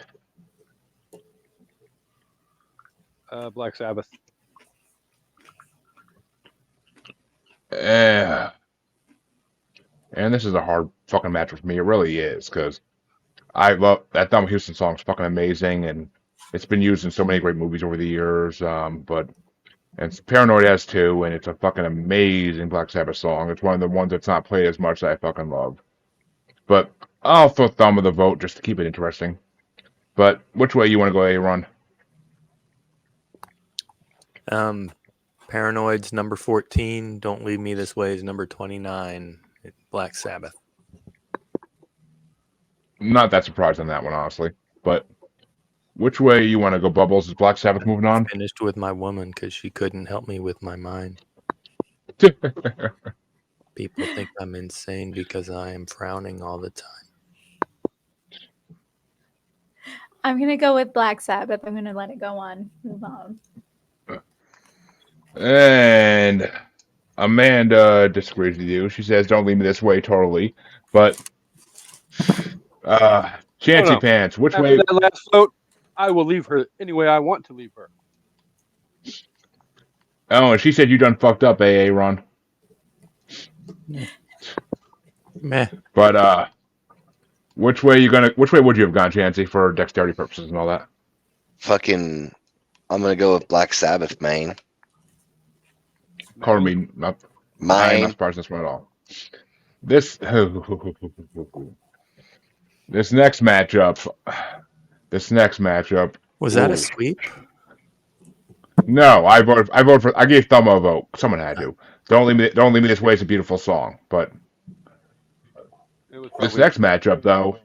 Black Sabbath. And this is a hard fucking match for me. It really is, because I love that Thelma Houston song. Is fucking amazing, and it's been used in so many great movies over the years. But and Paranoid has too, and it's a fucking amazing Black Sabbath song. It's one of the ones that's not played as much that I fucking love. But I'll throw Thelma the vote just to keep it interesting. But which way you want to go, Aaron? Paranoid's number 14. Don't Leave Me This Way is number 29. Black Sabbath. Not that surprised on that one, honestly. But which way you want to go, Bubbles? Is Black Sabbath moving on? Finished with my woman because she couldn't help me with my mind. People think I'm insane because I am frowning all the time. I'm gonna go with Black Sabbath. I'm gonna let it go on. Move on. And Amanda disagrees with you. She says, "Don't leave me this way." Totally, but Chancy Pants, which After way? that last vote, I will leave her any way I want to leave her. Oh, and she said you done fucked up, Ron. Meh. But which way would you have gone, Chancy, for dexterity purposes and all that? Fucking, I'm gonna go with Black Sabbath, man. Color me not. I am Mine. not surprised this one at all. This next matchup. Was that ooh. a sweep? No, I voted for. I gave Thelma a vote. Someone had to. Don't leave me this way is a beautiful song, but It was this probably next matchup though.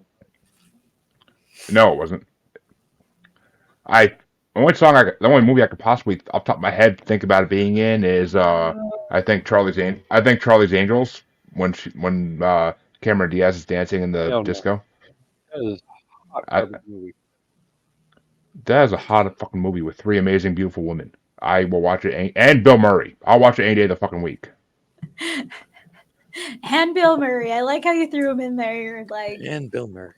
No, it wasn't. The only movie I could possibly, off the top of my head, think about it being in is I think Charlie's Angels, when Cameron Diaz is dancing in the Hell no. disco. That is a hot I- garbage movie. That is a hot fucking movie with three amazing, beautiful women. I will watch it, and Bill Murray. I'll watch it any day of the fucking week. And Bill Murray. I like how you threw him in there. You're like, And Bill Murray.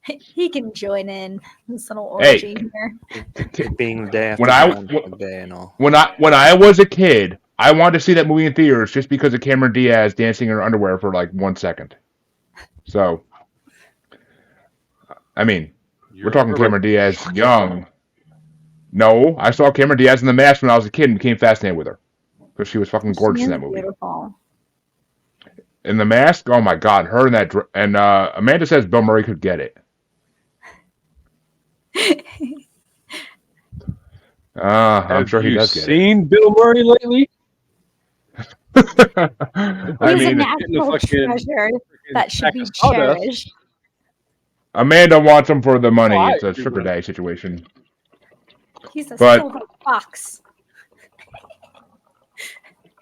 he can join in this little Hey. orgy here. It being the day after When I Groundhog Day and all. when I was a kid, I wanted to see that movie in theaters just because of Cameron Diaz dancing in her underwear for like 1 second. So, I mean, we're talking Cameron Diaz young. No, I saw Cameron Diaz in The Mask when I was a kid and became fascinated with her because she was fucking gorgeous in that movie. Beautiful. In The Mask, oh my god, her and that and Amanda says Bill Murray could get it. I'm sure he does get it. Have you seen Bill Murray lately? I He's a mean, national treasure that should be cherished. Amanda wants him for the money. Oh, It's a sugar daddy situation. He's a But- silver fox.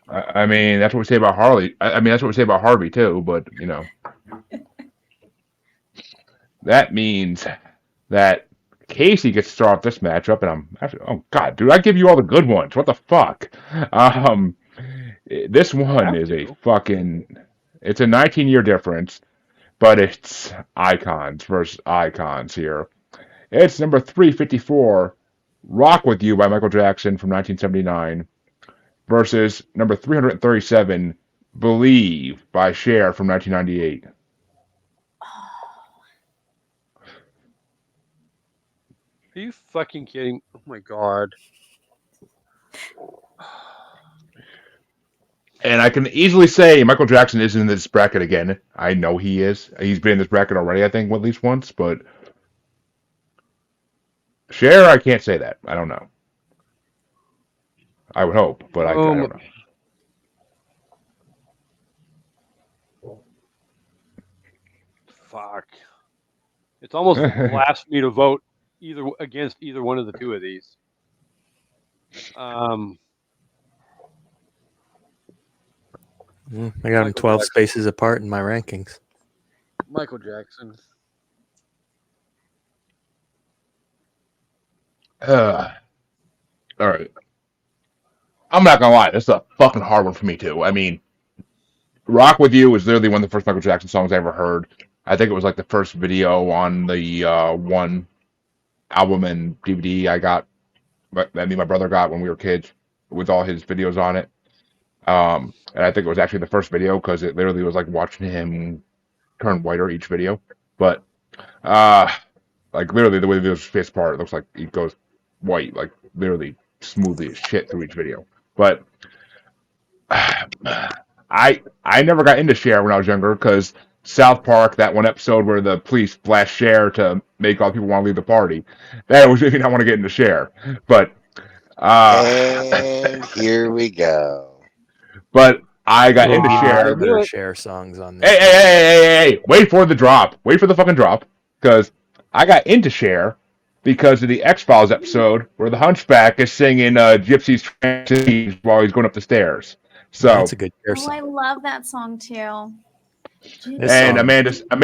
I mean, that's what we say about Harley. I mean, that's what we say about Harvey too. But you know, that means that Kasey gets to start off this matchup, and I'm actually, oh god, dude, I give you all the good ones. What the fuck? This one is a fucking. It's a 19-year difference, but it's icons versus icons here. It's number 354, "Rock with You" by Michael Jackson from 1979. Versus number 337, "Believe" by Cher from 1998. Are you fucking kidding? Oh my god. And I can easily say Michael Jackson is in this bracket again. I know he is. He's been in this bracket already, I think, at least once, but Cher, I can't say that. I don't know. I would hope, but I don't know. Fuck. It's almost blasphemy to vote against either one of the two of these. I got them 12 spaces apart in my rankings. Michael Jackson. All right. I'm not gonna lie, this is a fucking hard one for me too. I mean, "Rock with You" was literally one of the first Michael Jackson songs I ever heard. I think it was like the first video on the one album and DVD I got, that me and my brother got when we were kids, with all his videos on it. And I think it was actually the first video because it literally was like watching him turn whiter each video. But like literally the way the video's spaced apart, it looks like he goes white, like literally smoothly as shit through each video. But I never got into Cher when I was younger because South Park, that one episode where the police blast Cher to make all the people want to leave the party, that was making me not want to get into Cher. But and here we go. But I got into Cher. Cher. Other Cher songs on this. Hey! Wait for the drop. Wait for the fucking drop. Because I got into Cher because of the X-Files episode where the Hunchback is singing Gypsy's Trance while he's going up the stairs. So that's a good Cher Oh, song. I love that song too. This and song-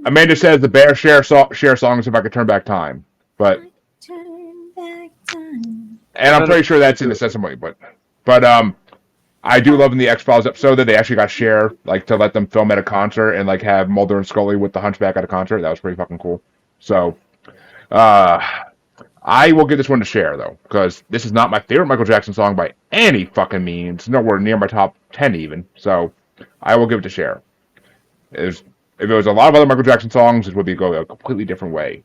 Amanda says the Bear Cher song is "If I Could Turn Back Time," but Turn back time. and I'm pretty sure that's in the Sesame, but I do love in the X-Files episode that they actually got Cher like to let them film at a concert and like have Mulder and Scully with the Hunchback at a concert. That was pretty fucking cool. So I will give this one to Cher though, because this is not my favorite Michael Jackson song by any fucking means. Nowhere near my top 10 even. So I will give it to Cher. If it was a lot of other Michael Jackson songs, it would be go a completely different way.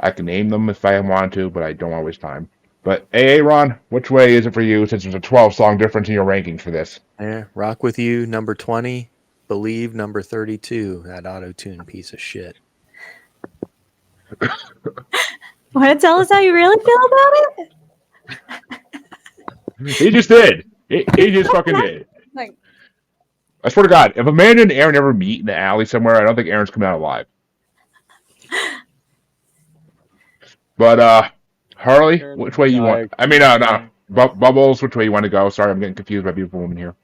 I can name them if I wanted to, but I don't want to waste time. But Ron, which way is it for you since there's a 12-song difference in your rankings for this? Yeah, "Rock with You" number 20, "Believe" number 32. That auto-tune piece of shit. Want to tell us how you really feel about it? He just did. He just fucking did. Like, I swear to God, if Amanda and Aaron ever meet in the alley somewhere, I don't think Aaron's coming out alive. But Harley, which way you want? I mean, no. Bubbles, which way you want to go? Sorry, I'm getting confused by beautiful woman here.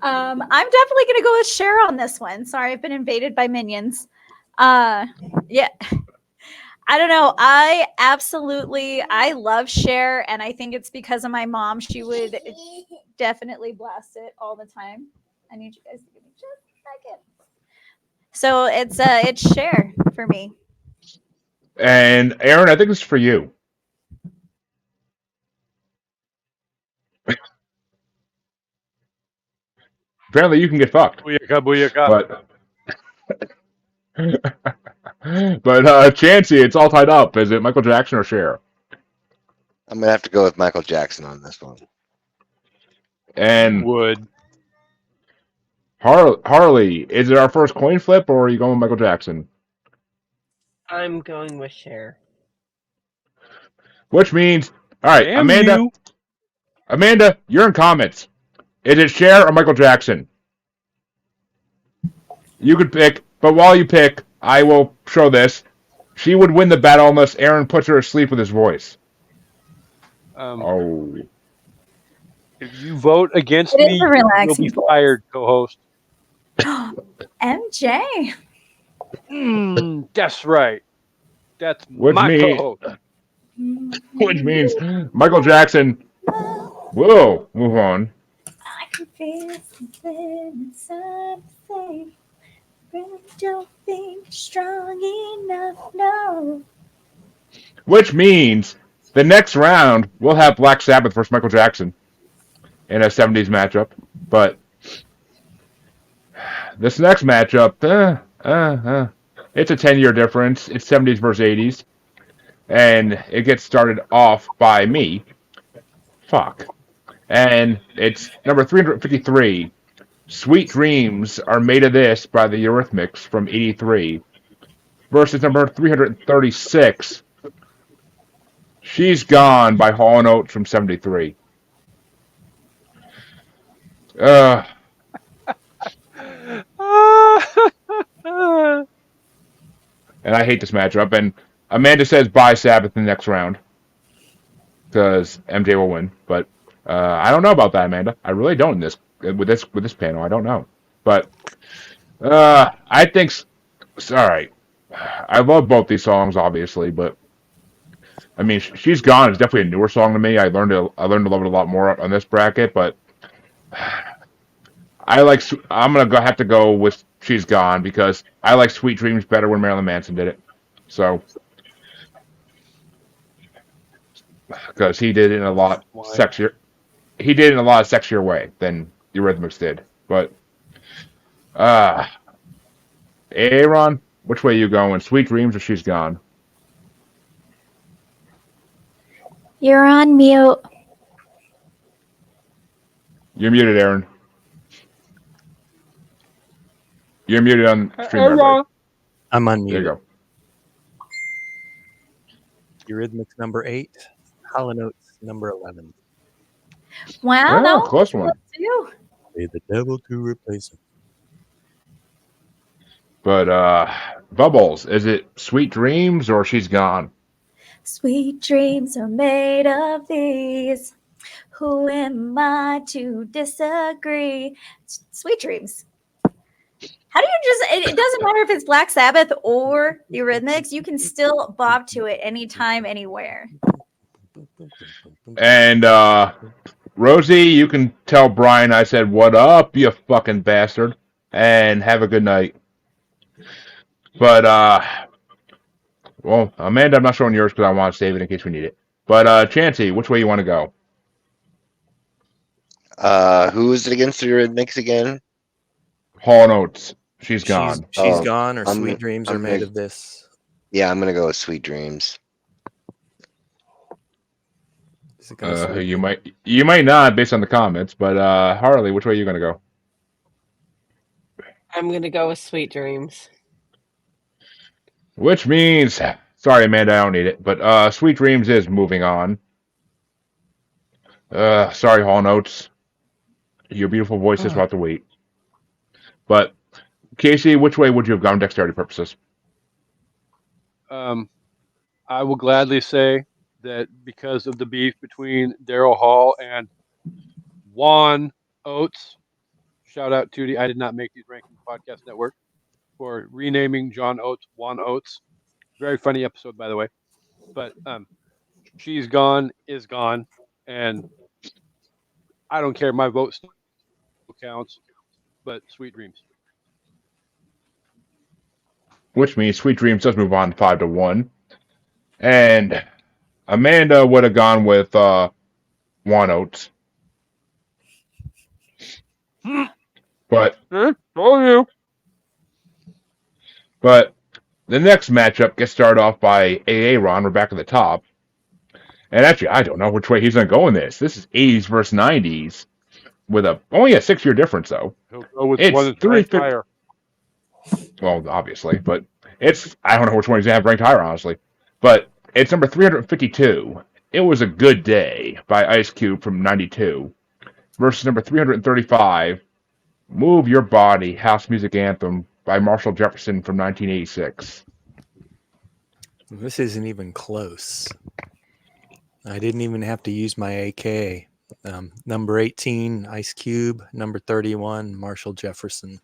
I'm definitely gonna go with Cher on this one. Sorry, I've been invaded by minions. Yeah. I don't know. I love Cher, and I think it's because of my mom. She would definitely blast it all the time. I need you guys to give me just a second. So it's Cher for me. And Aaron, I think this is for you. Apparently, you can get fucked, Booyaka, booyaka. but Chancey, it's all tied up. Is it Michael Jackson or Cher? I'm gonna have to go with Michael Jackson on this one. And Would. Harley, is it our first coin flip, or are you going with Michael Jackson? I'm going with Cher. Which means, all right, Damn you. Amanda, you're in comments. Is it Cher or Michael Jackson? You could pick, but while you pick, I will show this. She would win the battle unless Aaron puts her to sleep with his voice. Oh. If you vote against It is me, a you will relaxing be voice. fired, co-host. MJ. That's right. That's Which my means, co-host. which means Michael Jackson. Whoa, move on. I can feel something inside me. Really don't think strong enough, no. Which means the next round we'll have Black Sabbath versus Michael Jackson in a 70s matchup. But this next matchup, it's a 10-year difference. It's 70s versus 80s. And it gets started off by me. Fuck. And it's number 353. Sweet Dreams Are Made of This by the Eurythmics from 83 versus number 336. She's Gone by Hall & Oates from 73. Uh, and I hate this matchup. And Amanda says bye Sabbath in the next round because MJ will win. But I don't know about that, Amanda. I really don't in this with this panel. I don't know. But I think all right. I love both these songs, obviously, but I mean, She's Gone is definitely a newer song to me. I learned to love it a lot more on this bracket, but I'm gonna have to go with She's Gone because I like Sweet Dreams better when Marilyn Manson did it. So because he did it in a lot sexier, he did it in a lot of sexier way than the Eurythmics did. But Aaron, which way you going? Sweet Dreams or She's Gone? You're on mute. You're muted, Aaron. You're muted on stream. Everybody. I'm unmuted. There you go. Eurythmics number 8, Hall & Oates number 11. Wow, Oh, that was close one. too. Pay the devil to replace him. But Bubbles, is it Sweet Dreams or She's Gone? Sweet dreams are made of these. Who am I to disagree? Sweet dreams. How do you just? It doesn't matter if it's Black Sabbath or the Eurythmics. You can still bob to it anytime, anywhere. And Rosie, you can tell Brian I said, "What up, you fucking bastard," and have a good night. But well, Amanda, I'm not showing yours because I want to save it in case we need it. But Chancey, which way you want to go? Who is it against the Eurythmics again? Hall & Oates. She's Gone. She's Gone or I'm Sweet gonna- Dreams I'm Are Made gonna- of This. Yeah, I'm gonna go with Sweet Dreams. Is it gonna sway You might not based on the comments, but Harley, which way are you gonna go? I'm going to go with Sweet Dreams. Which means, sorry, Amanda, I don't need it. But Sweet Dreams is moving on. Sorry, Hall Notes. Your beautiful voice is about to wait. But Kasey, which way would you have gone dexterity purposes? I will gladly say that because of the beef between Daryl Hall and Juan Oates, shout out to I did not make these rankings podcast network for renaming John Oates Juan Oates. Very funny episode, by the way. But She's Gone is gone, and I don't care. My vote still counts, but Sweet Dreams. Which means Sweet Dreams does move on 5-1. And Amanda would have gone with Juan Oates. But Told you. But the next matchup gets started off by AA Ron. We're back at the top. And actually, I don't know which way he's going to go in this. This is 80s versus 90s with only a 6-year difference, though. He'll go with It's one that's ranked 350 higher. Well, obviously, but I don't know which one he's going to have ranked higher, honestly. But it's number 352. It Was a Good Day by Ice Cube from 92 versus number 335, Move Your Body, House Music Anthem by Marshall Jefferson from 1986. This isn't even close. I didn't even have to use my AK. Number 18, Ice Cube. Number 31, Marshall Jefferson.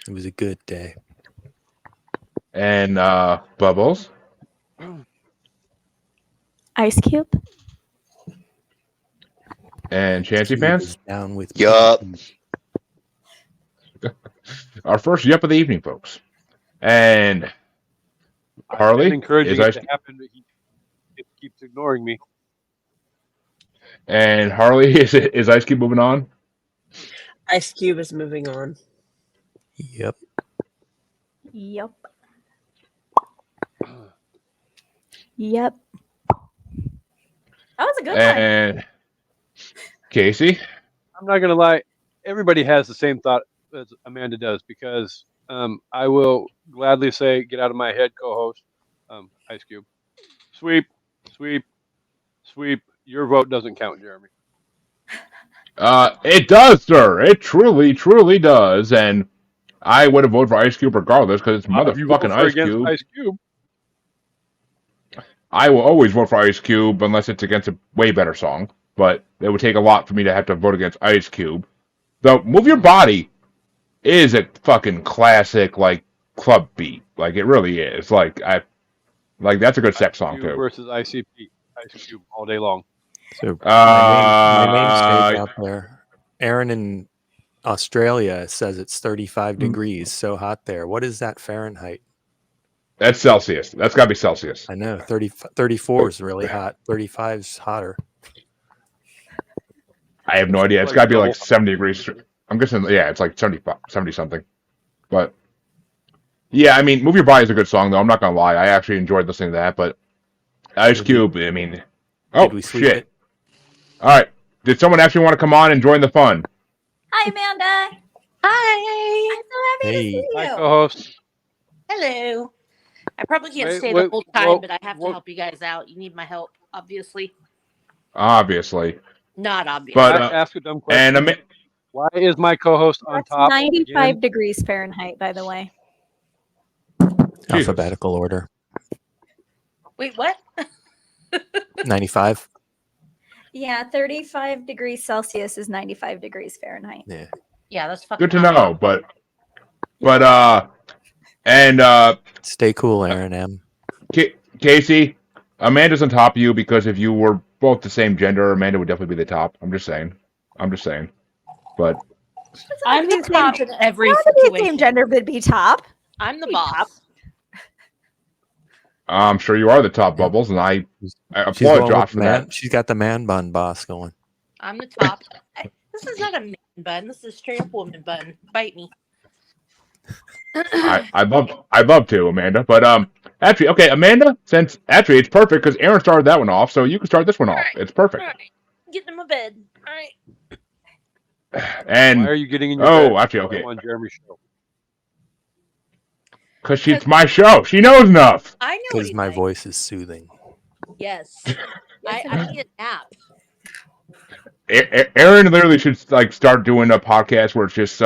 It was a good day. And Bubbles? Ice Cube. And Chancy Cube fans? is down with Yup. Our first yup of the evening, folks. And Harley? I'm encouraging is it Ice, to happen, but it keeps ignoring me. and Harley, is Ice Cube moving on? Ice Cube is moving on. Yep. Yep. Yep. That was a good one. And Kasey? I'm not gonna lie. Everybody has the same thought as Amanda does, because I will gladly say, get out of my head, co-host, Ice Cube. Sweep, sweep, sweep. Your vote doesn't count, Jeremy. It does, sir. It truly, truly does. And I would have voted for Ice Cube regardless because it's If you vote motherfucking for Ice against Cube. Ice Cube, I will always vote for Ice Cube unless it's against a way better song. But it would take a lot for me to have to vote against Ice Cube. Though, Move Your Body is a fucking classic, like, club beat. Like, it really is. Like, that's a good sex song, Cube too. versus ICP, Ice Cube all day long. So my name stays Uh, out there. Aaron in Australia says it's 35 degrees, so hot there. What is that Fahrenheit? That's Celsius. That's got to be Celsius. I know 34 is really hot. 35 is hotter. I have no idea. It's got to be like 70 degrees. I'm guessing, yeah, it's like 70 something. But, yeah, I mean, Move Your Body is a good song, though. I'm not going to lie. I actually enjoyed listening to that. But Ice Cube, I mean, oh, we sweep shit. it? All right. Did someone actually want to come on and join the fun? Hi, Amanda. Hi. I'm so happy to Hey. see Hi, you. co-host. Hello. I probably can't Wait, stay wait, the whole time, well, but I have to well- help you guys out. You need my help, obviously. Obviously. Not obvious. But, I ask a dumb question. and Why is my co-host on That's top? 95 again? degrees Fahrenheit, by the way. Jesus. Alphabetical order. Wait, what? 95. Yeah, 35 degrees Celsius is 95 degrees Fahrenheit. Yeah. Yeah, that's fucking good to hot. know. And Stay cool, Aaron M. Kasey, Amanda's on top of you because if you were both the same gender, Amanda would definitely be the top. I'm just saying. But I'm the top in every How the same situation. gender would be top? I'm the Be boss. top. I'm sure you are the top, Bubbles, and I She's applaud going with Josh for man. that. She's got the man bun boss going. I'm the top. This is not a man bun. This is a straight up woman bun. Bite me. I'd love to, Amanda. But actually, okay, Amanda, since actually it's perfect because Aaron started that one off, so you can start this one off. Alright. It's perfect. All right. Get in my bed. All right. And Why are you getting in your bed? actually, okay, I'm on Jeremy's show. because she's my show. She knows enough. I know Because my anything. voice is soothing. Yes. I need a nap. Aaron literally should like start doing a podcast where it's just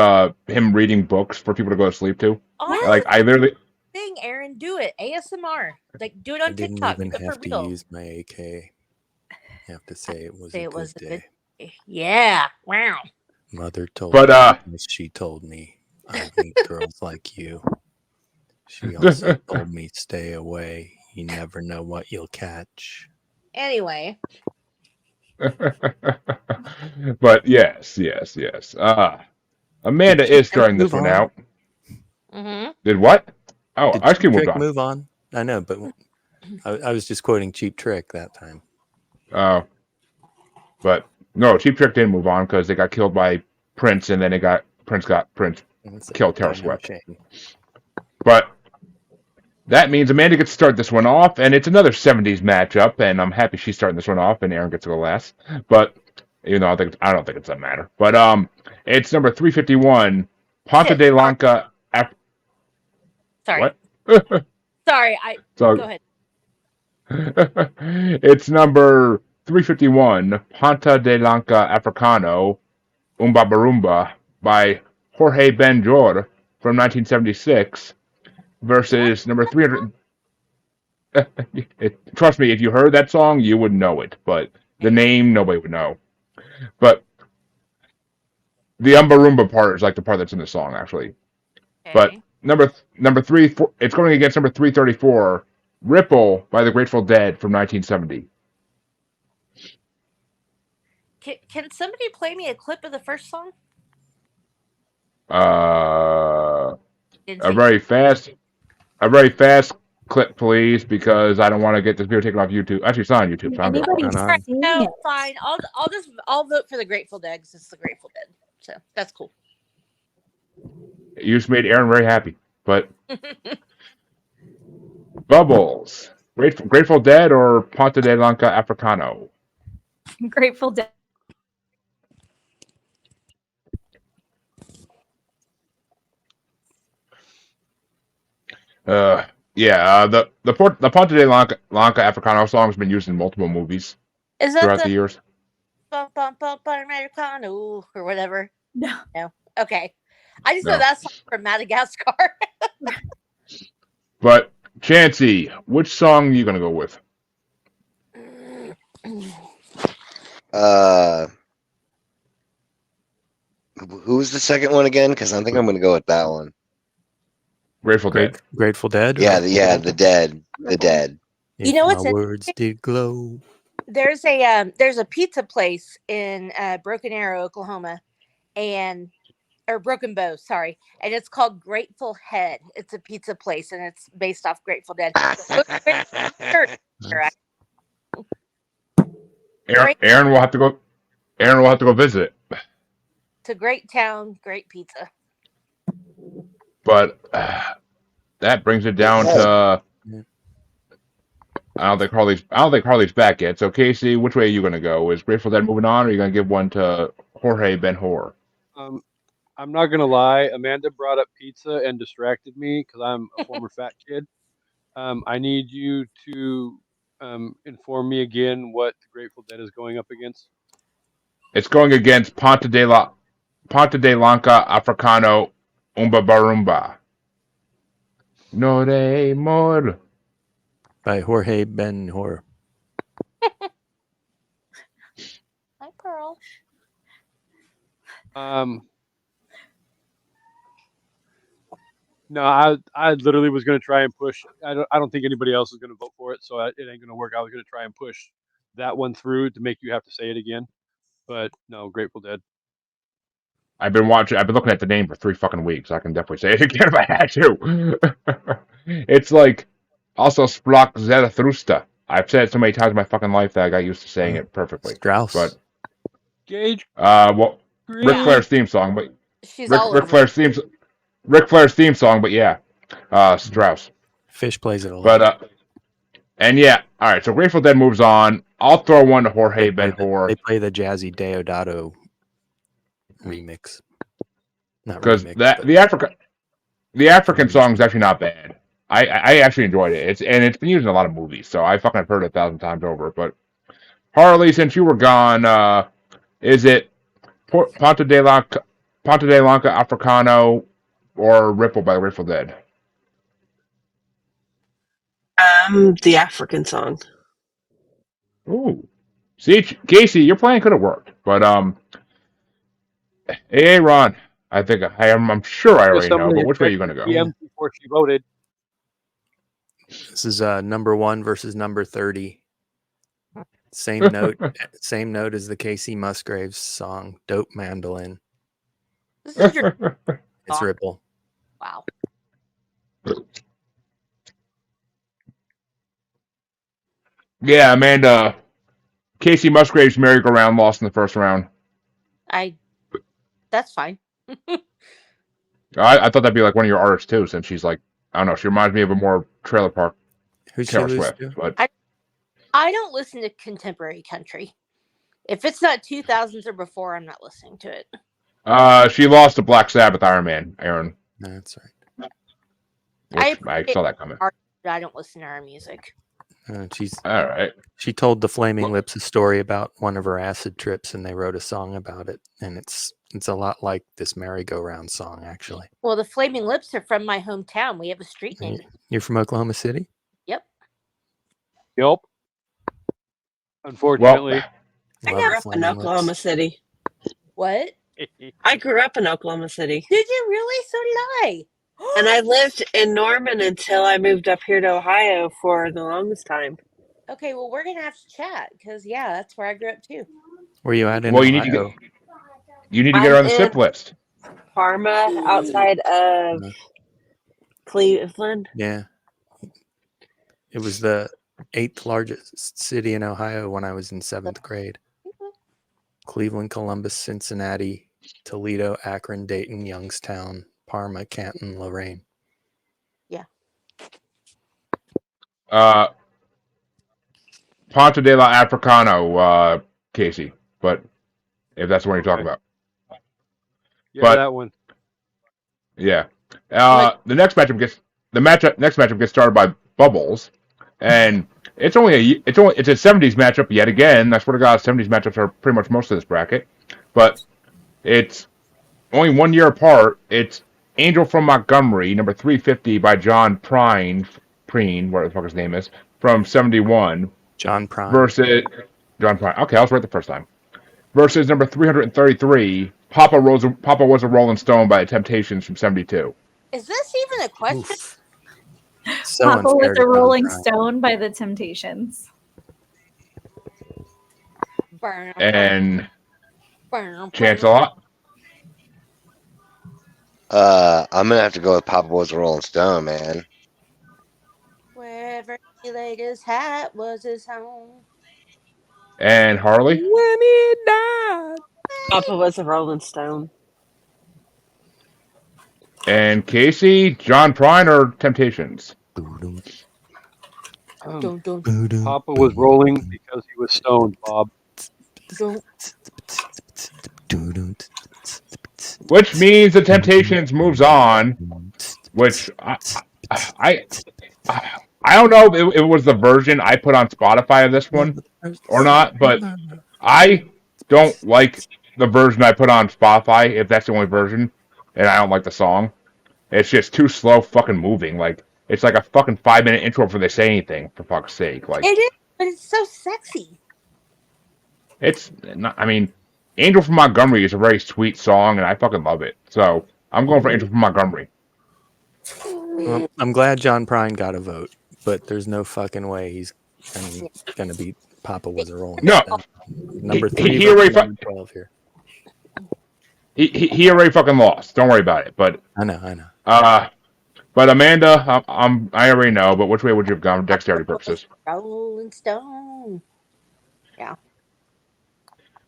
him reading books for people to go to sleep to. Oh, Like I literally, thing, Aaron. Do it. ASMR. Like, do it I on didn't TikTok. even Do it have for to real. use my AK. I have to say it was Say a it good was a day. good Yeah. Wow. Mother told But, me, as she told me, I need girls like you. She also told me, stay away. You never know what you'll catch. Anyway, But yes. Amanda Did Cheap is Trick starting this move one on? out. mm-hmm. Did what? Oh, Did Ice Cheap Cube moved Trick on. move on? I know, but I was just quoting Cheap Trick that time. Oh, but no, Cheap Trick didn't move on because they got killed by Prince, and then Prince That's a killed Taylor damn Swift. shame. But that means Amanda gets to start this one off, and it's another 70s matchup, and I'm happy she's starting this one off, and Aaron gets to go last. But even though I don't think it's that matter. But it's number 351, Ponta de Lanca. Sorry. What? Sorry. So, Go ahead. it's number 351, Ponta de Lanca Africano, Umba Barumba by Jorge Ben-Jor from 1976 versus number 300. Trust me, if you heard that song, you would know it, but the name nobody would know. But the Umbarumba part is like the part that's in the song, actually. Okay. But number 3, it's going against number 334, Ripple by the Grateful Dead from 1970. Can somebody play me a clip of the first song? A very fast clip, please, because I don't want to get this video taken off YouTube. Actually, it's not on YouTube. So I'm Anybody good. Right, sing no, it? fine. I'll vote for the Grateful Dead because it's the Grateful Dead. So that's cool. You just made Aaron very happy. But Bubbles, Grateful Dead or Ponta de Lanca Africano? Grateful Dead. The Ponta de Lanca Africano song has been used in multiple movies Is that throughout the years. bum bum bum bum Americano or whatever? No. No. Okay. I just No. know that song from Madagascar. But Chancey, which song are you gonna go with? Who's the second one again? Because I think I'm going to go with that one. Grateful Dead. Grateful Dead? Yeah, the Dead. The Dead. If You know what's my words did glow. There's a pizza place in Broken Arrow, Oklahoma, or Broken Bow, sorry, and it's called Grateful Head. It's a pizza place, and it's based off Grateful Dead. Aaron will have to go. Aaron will have to go visit. It's a great town, great pizza. But that brings it down to. I don't think Harley's back yet. So Kasey, which way are you gonna go? Is Grateful Dead moving on, or are you gonna give one to Jorge Ben-Hor? I'm not gonna lie. Amanda brought up pizza and distracted me because I'm a former fat kid. I need you to inform me again what the Grateful Dead is going up against. It's going against Ponta de Lanca Africano Umba Barumba. No de more. By Jorge Ben-Hor. Hi, Pearl. No, I literally was going to try and push. I don't think anybody else is going to vote for it, so it ain't going to work. I was going to try and push that one through to make you have to say it again, but no, Grateful Dead. I've been looking at the name for 3 fucking weeks. I can definitely say it again if I had to. It's like also Sprach Zarathustra. I've said it so many times in my fucking life that I got used to saying it perfectly. Strauss. But Gage. Ric Flair's theme song, but She's all over. Ric Flair's theme song, but yeah, Strauss. Fish plays it a lot. But and yeah, all right. So Grateful Dead moves on. I'll throw one to Jorge Ben-Hor. They play the jazzy Deodato remix. Not because remix, the African song is actually not bad. I actually enjoyed it. It's been used in a lot of movies, so I fucking have heard it 1,000 times over. But Harley, since you were gone, is it Ponta de Lanca Africano or Ripple by the Grateful Dead? The African song. Ooh, see, Kasey, your plan could have worked, but hey, Ron, I'm sure I already know, but which way are you gonna go? PM before she voted. This is number 1 versus number 30. Same note as the Casey Musgraves song, "Dope Mandolin." This is your It's song. Ripple. Wow. Yeah, Amanda. Casey Musgraves merry-go-round lost in the first round. That's fine. I thought that'd be like one of your artists too, since she's like, I don't know, she reminds me of a more trailer park Who'd she Taylor lose Swift. to? But I don't listen to contemporary country. If it's not 2000s or before, I'm not listening to it. she lost to Black Sabbath Iron Man, Aaron. That's right. Which I saw that coming. I don't listen to her music. All right. She told the Flaming Lips a story about one of her acid trips, and they wrote a song about it. And it's a lot like this merry-go-round song, actually. Well, the Flaming Lips are from my hometown. We have a street name. You're from Oklahoma City? Yep. Yep. Unfortunately. I grew up in Oklahoma City. What? I grew up in Oklahoma City. Did you really? So did I. And I lived in Norman until I moved up here to Ohio for the longest time. Okay, well, we're going to have to chat because, yeah, that's where I grew up too. Where you at in Well, Ohio? you need to get her on the SIP list. Parma, outside of Cleveland. Yeah. It was the 8th largest city in Ohio when I was in 7th grade. Cleveland, Columbus, Cincinnati, Toledo, Akron, Dayton, Youngstown, Parma, Canton, Lorain. Yeah. Ponte de la Africano, Casey. But if that's the one you're talking about. Yeah, But- that one. Yeah. The next matchup gets started by Bubbles, and it's a 70s matchup yet again. I swear to God, 70s matchups are pretty much most of this bracket, but it's only 1 year apart. It's Angel from Montgomery, number 350 by John Prine, whatever the fuck his name is, from 71. John Prine. Versus John Prine. Okay, I was right the first time. Versus number 333, Papa Was a Rolling Stone by the Temptations from 72. Is this even a question? Oof. So Papa unfair was to a John Rolling Prine. Stone by the Temptations. Burn, And burn, Chance a lot. I'm gonna have to go with Papa Was a Rolling Stone, man. Wherever he laid his hat was his home. And Harley. When he died. Papa Was a Rolling Stone. And Casey, John Prine, or Temptations? Dun, dun, Papa was rolling because he was stoned, Bob. dun. Which means the Temptations moves on. Which I don't know if it was the version I put on Spotify of this one or not, but I don't like the version I put on Spotify if that's the only version, and I don't like the song. It's just too slow fucking moving. Like, it's like a fucking 5-minute intro before they say anything, for fuck's sake. Like, It is, but it's so sexy. it's not, I mean, Angel from Montgomery is a very sweet song, and I fucking love it. So, I'm going for Angel from Montgomery. Well, I'm glad John Prine got a vote, but there's no fucking way he's gonna beat Papa Was a Rolling No. Stone. Number He 3 already versus number 12 here. He already fucking lost. Don't worry about it. But I know. but Amanda, I already know. But which way would you have gone for dexterity purposes? Rolling Stone.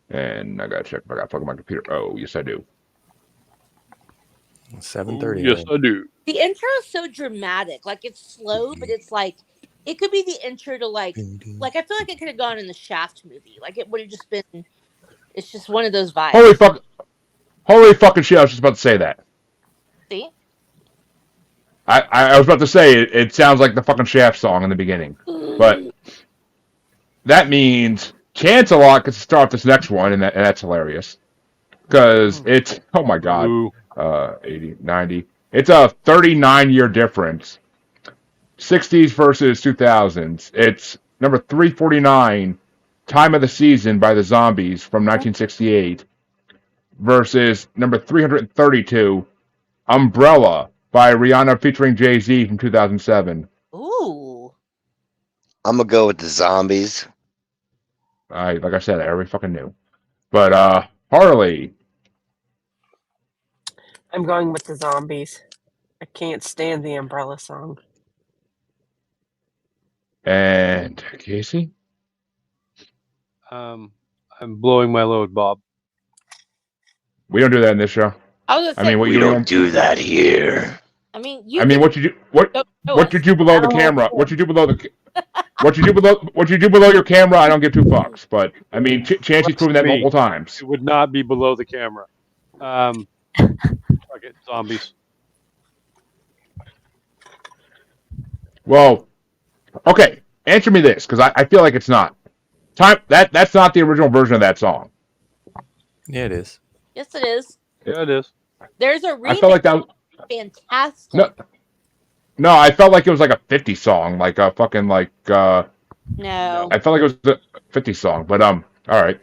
And I gotta check if I got fucking my computer. Oh, yes I do. 7:30. Yes, I do. The intro is so dramatic. Like, it's slow, but it's like, it could be the intro to like I feel like it could have gone in the Shaft movie. Like, it would have just been, it's just one of those vibes. Holy fucking shit! I was just about to say that. See? I was about to say it sounds like the fucking Shaft song in the beginning, but that means Chance a lot gets to start this next one, and that's hilarious because it's oh my god, Ooh. 80, 90. It's a 39-year difference. 60s versus 2000s. It's number 349, Time of the Season by the Zombies from 1968 versus number 332, Umbrella by Rihanna featuring Jay-Z from 2007. Ooh. I'm gonna go with the Zombies. Like I said, I already fucking knew. But Harley I'm going with the Zombies. I can't stand the Umbrella song. and Kasey. I'm blowing my load, Bob. We don't do that in this show. I was gonna I say, mean, what We you don't do that here. I mean, I you mean, can what you do? What show what us. you do below the Oh, camera? yeah. What you do below the? What you do below your camera? I don't give two fucks. But I mean, Chancey's proven that Me. multiple times. It would not be below the camera. Fuck it, Zombies. Well, okay. Answer me this, because I feel like it's not. That's not the original version of that song. Yeah, it is. Yes, it is. Yeah, it is. There's a I remake. felt like that. Fantastic. No, I felt like it was like a 50 song, like a fucking like. No. I felt like it was a 50 song, but all right.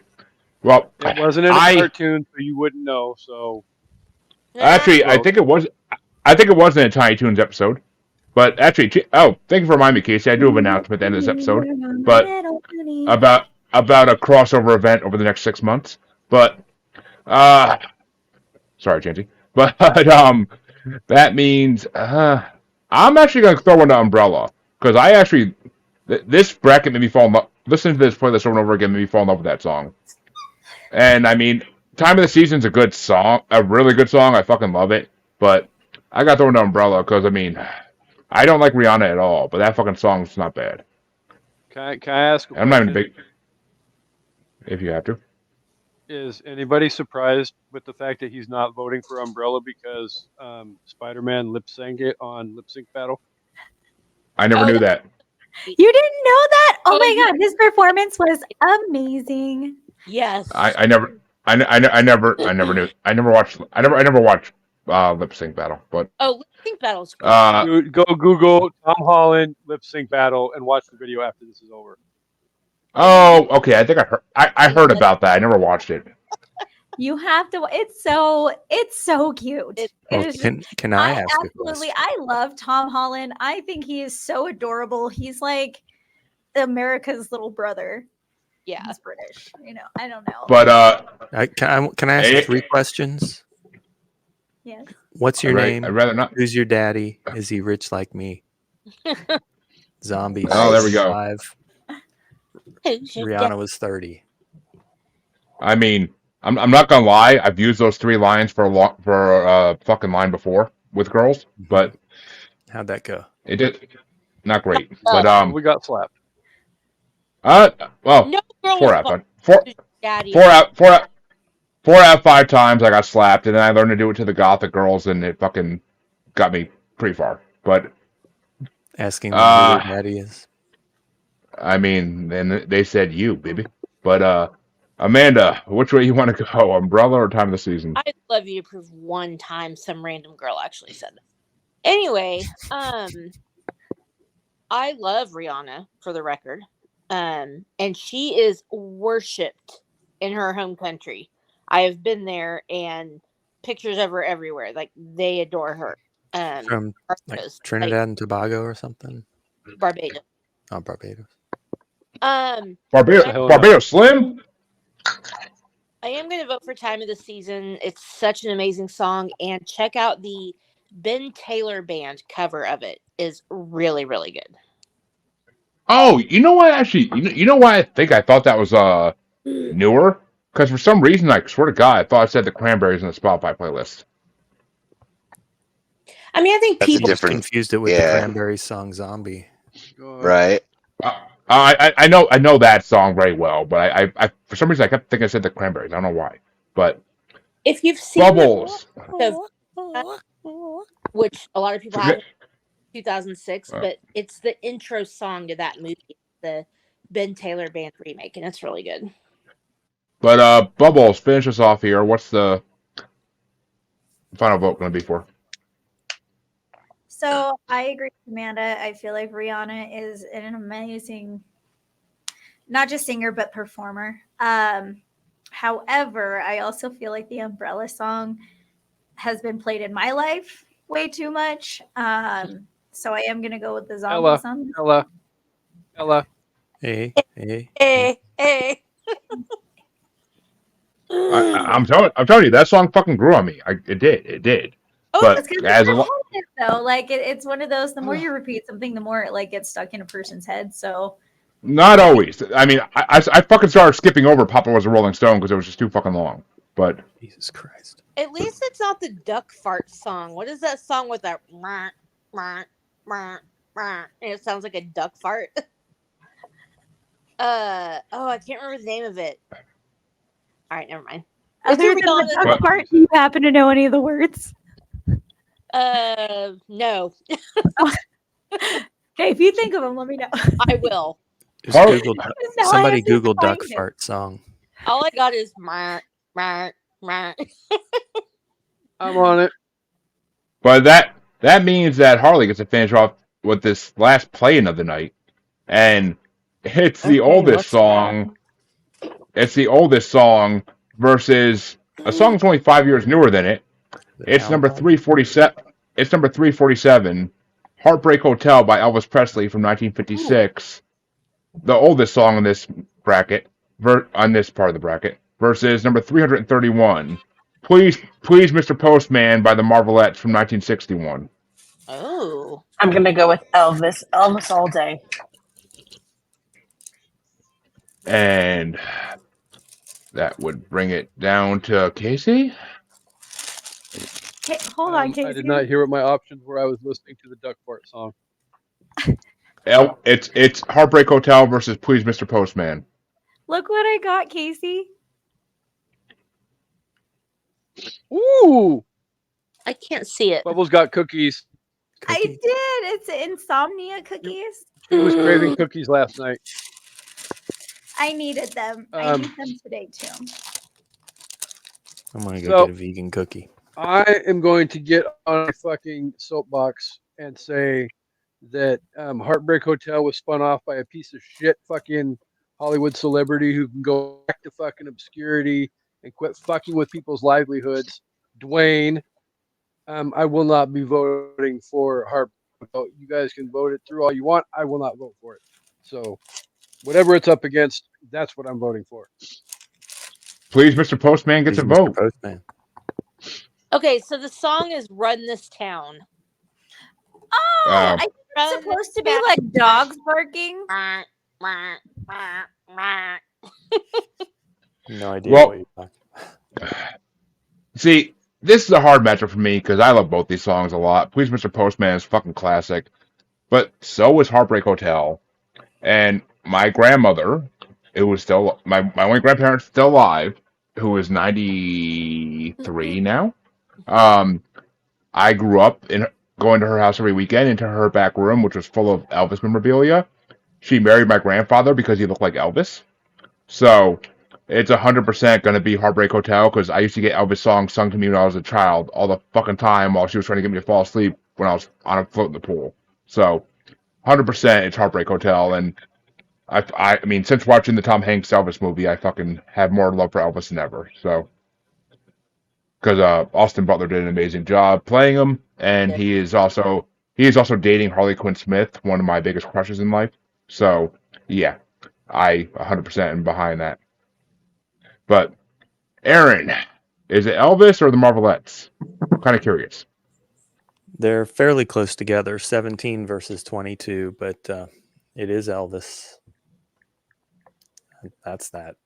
Well, It wasn't in a cartoon, so you wouldn't know. So actually, I Well- think it was. I think it was in a Tiny Toons episode. But actually, thank you for reminding me, Kasey. I do have an announcement at the end of this episode, but about a crossover event over the next 6 months. But sorry, Chancey. But that means I'm actually going to throw in the Umbrella because I actually this bracket made me fall in love. Listening to this, play this over and over again, made me fall in love with that song. And I mean, Time of the Season's a good song, a really good song. I fucking love it. But I got to throw in the Umbrella because I mean, I don't like Rihanna at all, but that fucking song's not bad. can I ask? I'm not even big. If you have to. Is anybody surprised with the fact that he's not voting for Umbrella because Spider-Man lip sang it on Lip Sync Battle? I never knew that. You didn't know that? Oh Oh, my you- god, his performance was amazing. Yes. I never knew. I never watched Lip Sync Battle, but Oh, lip sync battles. Dude, go Google Tom Holland lip sync battle and watch the video after this is over. oh, okay. I think I heard about that. I never watched it. You have to. It's so cute. It- It Well, is can I ask a absolutely. question? I love Tom Holland. I think he is so adorable. He's like America's little brother. Yeah. He's British. I don't know. But Can I ask Eh. 3 questions? yes. What's your name? I'd rather not. Who's your daddy? Is he rich like me? Zombies. Oh, there we go. 5. Who's your Rihanna was 30. I mean, I'm not gonna lie. I've used those 3 lines for a fucking line before with girls, but How'd that go? it did not great. But We got slapped. well, No girl 4 was out born of 5. to daddy. 4 out of 5 times I got slapped, and then I learned to do it to the gothic girls, and it fucking got me pretty far. But Asking them who your daddy is. I mean, then they said you, baby. But Amanda, which way you want to go, Umbrella or Time of the Season? I'd love you to prove one time some random girl actually said that. Anyway, I love Rihanna for the record. And she is worshipped in her home country. I have been there and pictures of her everywhere. Like they adore her. From like Barbados, Trinidad and Tobago or something? Barbados. Oh, Barbados. Barbados Slim? I am going to vote for Time of the Season. It's such an amazing song. And check out the Ben Taylor Band cover of it. Is really, really good. Oh, you know what? Actually, you know why I thought that was newer? Because for some reason, I swear to God, I thought I said the Cranberries in the Spotify playlist. I mean, I think That's a people Just different- confused it with the yeah. Cranberries song Zombie. Right. I know that song very well, but I for some reason I kept thinking I said the Cranberries. I don't know why, but if you've seen Bubbles. which a lot of people have Forget- 2006, but it's the intro song to that movie, the Ben Taylor Band remake, and it's really good. But Bubbles, finish us off here. What's the final vote going to be for? So I agree with Amanda. I feel like Rihanna is an amazing, not just singer, but performer. However, I also feel like the Umbrella song has been played in my life way too much. So I am going to go with the Zombie song. Ella. Hey. Hey. I'm telling you, that song fucking grew on me. It did. Oh, But It's because as it's a a lo- hit, though. Like it's one of those. The more you repeat something, the more it like gets stuck in a person's head. So not always. I mean, I fucking started skipping over Papa Was a Rolling Stone because it was just too fucking long. But Jesus Christ. At least it's not the duck fart song. What is that song with that? And it sounds like a duck fart. I can't remember the name of it. All right, never mind. other Let's than move the on. duck part, do you happen to know any of the words? No, Okay, if you think of them, let me know. I will. Just Har- Google. Now I Somebody have to Google find duck it. fart song. All I got is I'm on it. But that means that Harley gets to finish off with this last play-in of the night, and it's the Okay, oldest let's song. It's the oldest song versus a song that's only 5 years newer than it. It's number 347. It's number 347. Heartbreak Hotel by Elvis Presley from 1956. The oldest song in this bracket, on this part of the bracket, versus number 331. Please, Mr. Postman by the Marvelettes from 1961. Oh. I'm gonna go with Elvis. Elvis all day. And that would bring it down to Kasey. Hey, hold on, Casey. I did not hear what my options were. I was listening to the duck fart song. It's Heartbreak Hotel versus Please Mr. Postman. Look what I got, Casey. Ooh, I can't see it. Bubbles got cookies. I did. It's insomnia cookies. She was craving cookies last night. I needed them. I need them today too. I'm gonna go get a vegan cookie. I am going to get on a fucking soapbox and say that Heartbreak Hotel was spun off by a piece of shit fucking Hollywood celebrity who can go back to fucking obscurity and quit fucking with people's livelihoods. Dwayne, I will not be voting for Heartbreak Hotel. You guys can vote it through all you want. I will not vote for it. So whatever it's up against, that's what I'm voting for. Please, Mr. Postman gets a vote. Postman. Okay, so the song is "Run This Town." Oh, I think it's supposed to be like dogs barking. No idea Well, what you're talking about. See, this is a hard matchup for me because I love both these songs a lot. Please, Mr. Postman is fucking classic, but so is Heartbreak Hotel. And my grandmother, who was still my only grandparent's still alive, who is 93 now. I grew up in going to her house every weekend into her back room, which was full of Elvis memorabilia. She married my grandfather because he looked like Elvis. So it's 100% going to be Heartbreak Hotel because I used to get Elvis songs sung to me when I was a child all the fucking time while she was trying to get me to fall asleep when I was on a float in the pool. So 100% it's Heartbreak Hotel. And I mean, since watching the Tom Hanks Elvis movie, I fucking have more love for Elvis than ever. So, because Austin Butler did an amazing job playing him, and he is also dating Harley Quinn Smith, one of my biggest crushes in life. So, yeah, I 100% am behind that. But Aaron, is it Elvis or the Marvelettes? I'm kind of curious. They're fairly close together, 17 versus 22, but it is Elvis. That's that.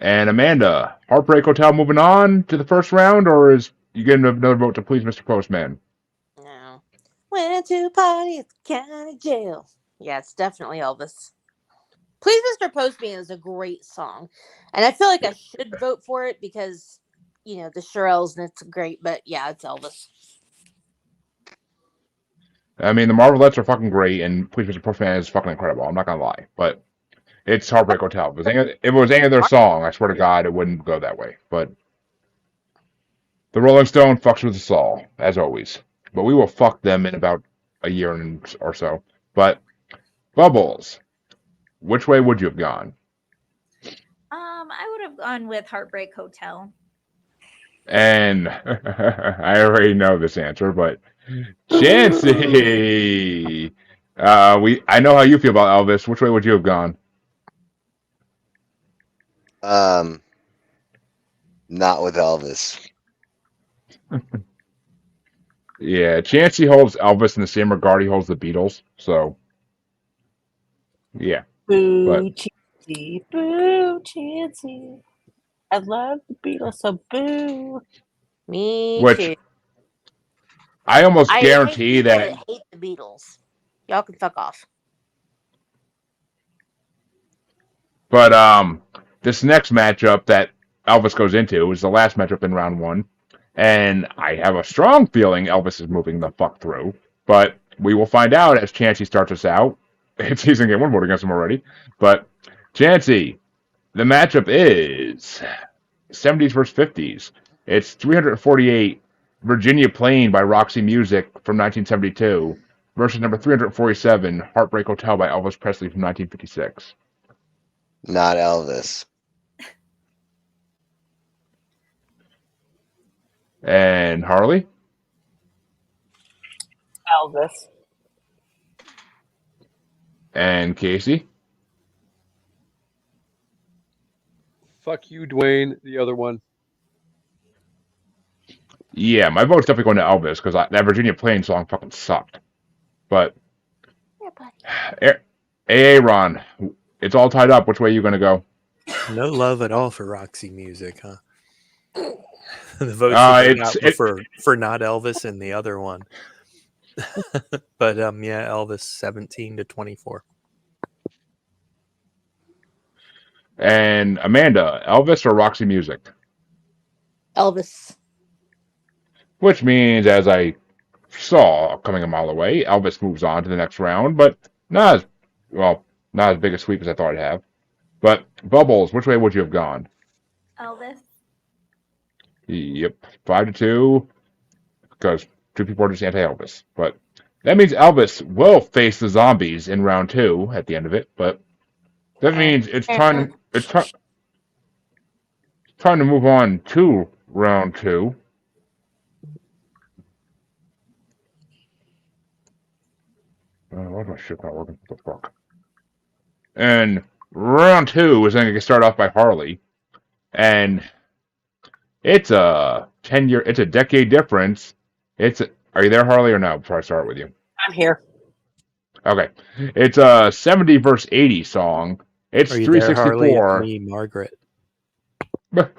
And Amanda, Heartbreak Hotel moving on to the first round, or is you getting another vote to Please Mr. Postman? No. Went to party at the county jail. Yeah, it's definitely Elvis. Please, Mr. Postman is a great song. And I feel like I should vote for it because, you know, the Shirelles and it's great. But yeah, it's Elvis. I mean, the Marvelettes are fucking great, and Please Mr. Postman is fucking incredible. I'm not going to lie. But it's Heartbreak Hotel. If it was any other song, I swear to God, it wouldn't go that way. But the Rolling Stone fucks with us all, as always. But we will fuck them in about a year or so. But Bubbles, which way would you have gone? I would have gone with Heartbreak Hotel. And I already know this answer, but Chancy, I know how you feel about Elvis. Which way would you have gone? Not with Elvis. Yeah, Chancey holds Elvis in the same regard he holds the Beatles. So, yeah. But Boo, Chansey. Boo, Chansey. I love the Beatles, so boo. Me which too. I almost I hate guarantee people that. that hate the Beatles. Y'all can fuck off. But this next matchup that Elvis goes into is the last matchup in round one, and I have a strong feeling Elvis is moving the fuck through. But we will find out as Chancey starts us out. If he's gonna get one vote against him already. But Chancey, the matchup is 70s versus 50s. It's 348 Virginia Plain by Roxy Music from 1972 versus number 347 Heartbreak Hotel by Elvis Presley from 1956. Not Elvis. And Harley Elvis. and Kasey. Fuck you, Dwayne. The other one. Yeah, my vote's definitely going to Elvis because that Virginia Plain song fucking sucked. But Yeah, buddy. Aaron, it's all tied up. Which way are you going to go? No love at all for Roxy Music, huh? The votes that got for not Elvis and the other one. But yeah, Elvis 17-24. And Amanda, Elvis or Roxy Music? Elvis. Which means, as I saw coming a mile away, Elvis moves on to the next round, but not as big a sweep as I thought it'd have. But Bubbles, which way would you have gone? Elvis. Yep, 5-2, because two people are just anti-Elvis. But that means Elvis will face the zombies in round two at the end of it. But that means it's time to move on to round two. Why my shit not working? What the fuck? And round two is going to start off by Harley, and it's a decade difference. Are you there, Harley, or no? Before I start with you, I'm here. okay. It's a 70 versus 80 song. It's Are you there, Harley? It's 364. me, Margaret. But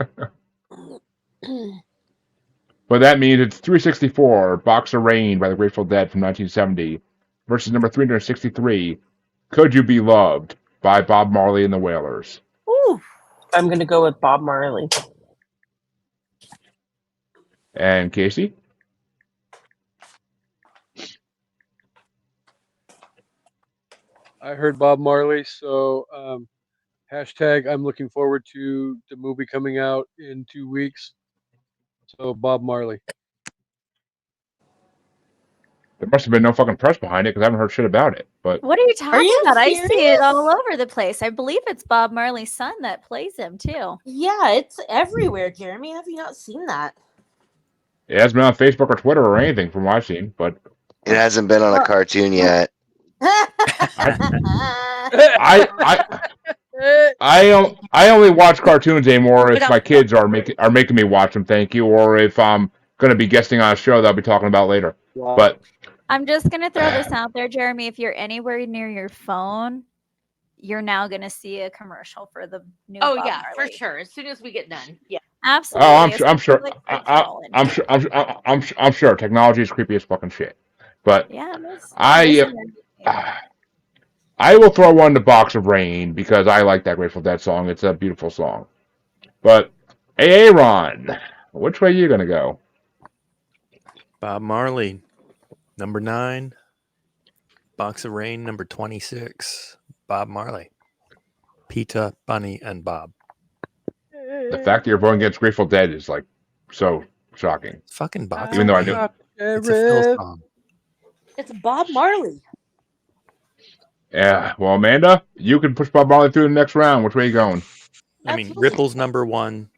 that means it's 364, Box of Rain by the Grateful Dead from 1970 versus number 363, Could You Be Loved by Bob Marley and the Wailers. Ooh. I'm going to go with Bob Marley. And Kasey? I heard Bob Marley, so hashtag I'm looking forward to the movie coming out in 2 weeks. So Bob Marley. There must have been no fucking press behind it because I haven't heard shit about it. But What are you talking you about? I see serious? it all over the place. I believe it's Bob Marley's son that plays him too. Yeah, it's everywhere, Jeremy. Have you not seen that? it hasn't been on Facebook or Twitter or anything from what I've seen. But It hasn't been on a cartoon yet. I only watch cartoons anymore if my kids are making me watch them. Thank you, or if I'm going to be guesting on a show that I'll be talking about later. But I'm just gonna throw this out there, Jeremy. If you're anywhere near your phone, you're now gonna see a commercial for the new. Oh Bob yeah, Marley. for sure. As soon as we get done. Yeah. Absolutely. oh, I'm sure. especially like I'm sure. Technology is creepy as fucking shit. But yeah, I will throw one to Box of Rain because I like that Grateful Dead song. It's a beautiful song. But Aaron, which way are you gonna go? Bob Marley, number 9. Box of Rain, number 26. Bob Marley. Peta, Bunny, and Bob. The fact that you're voting against Grateful Dead is like so shocking. It's fucking Box Even of though I Rain. knew It's a Phil song. It's Bob Marley. Yeah, well, Amanda, you can push Bob Marley through the next round. Which way are you going? I mean, Ripple's number 1.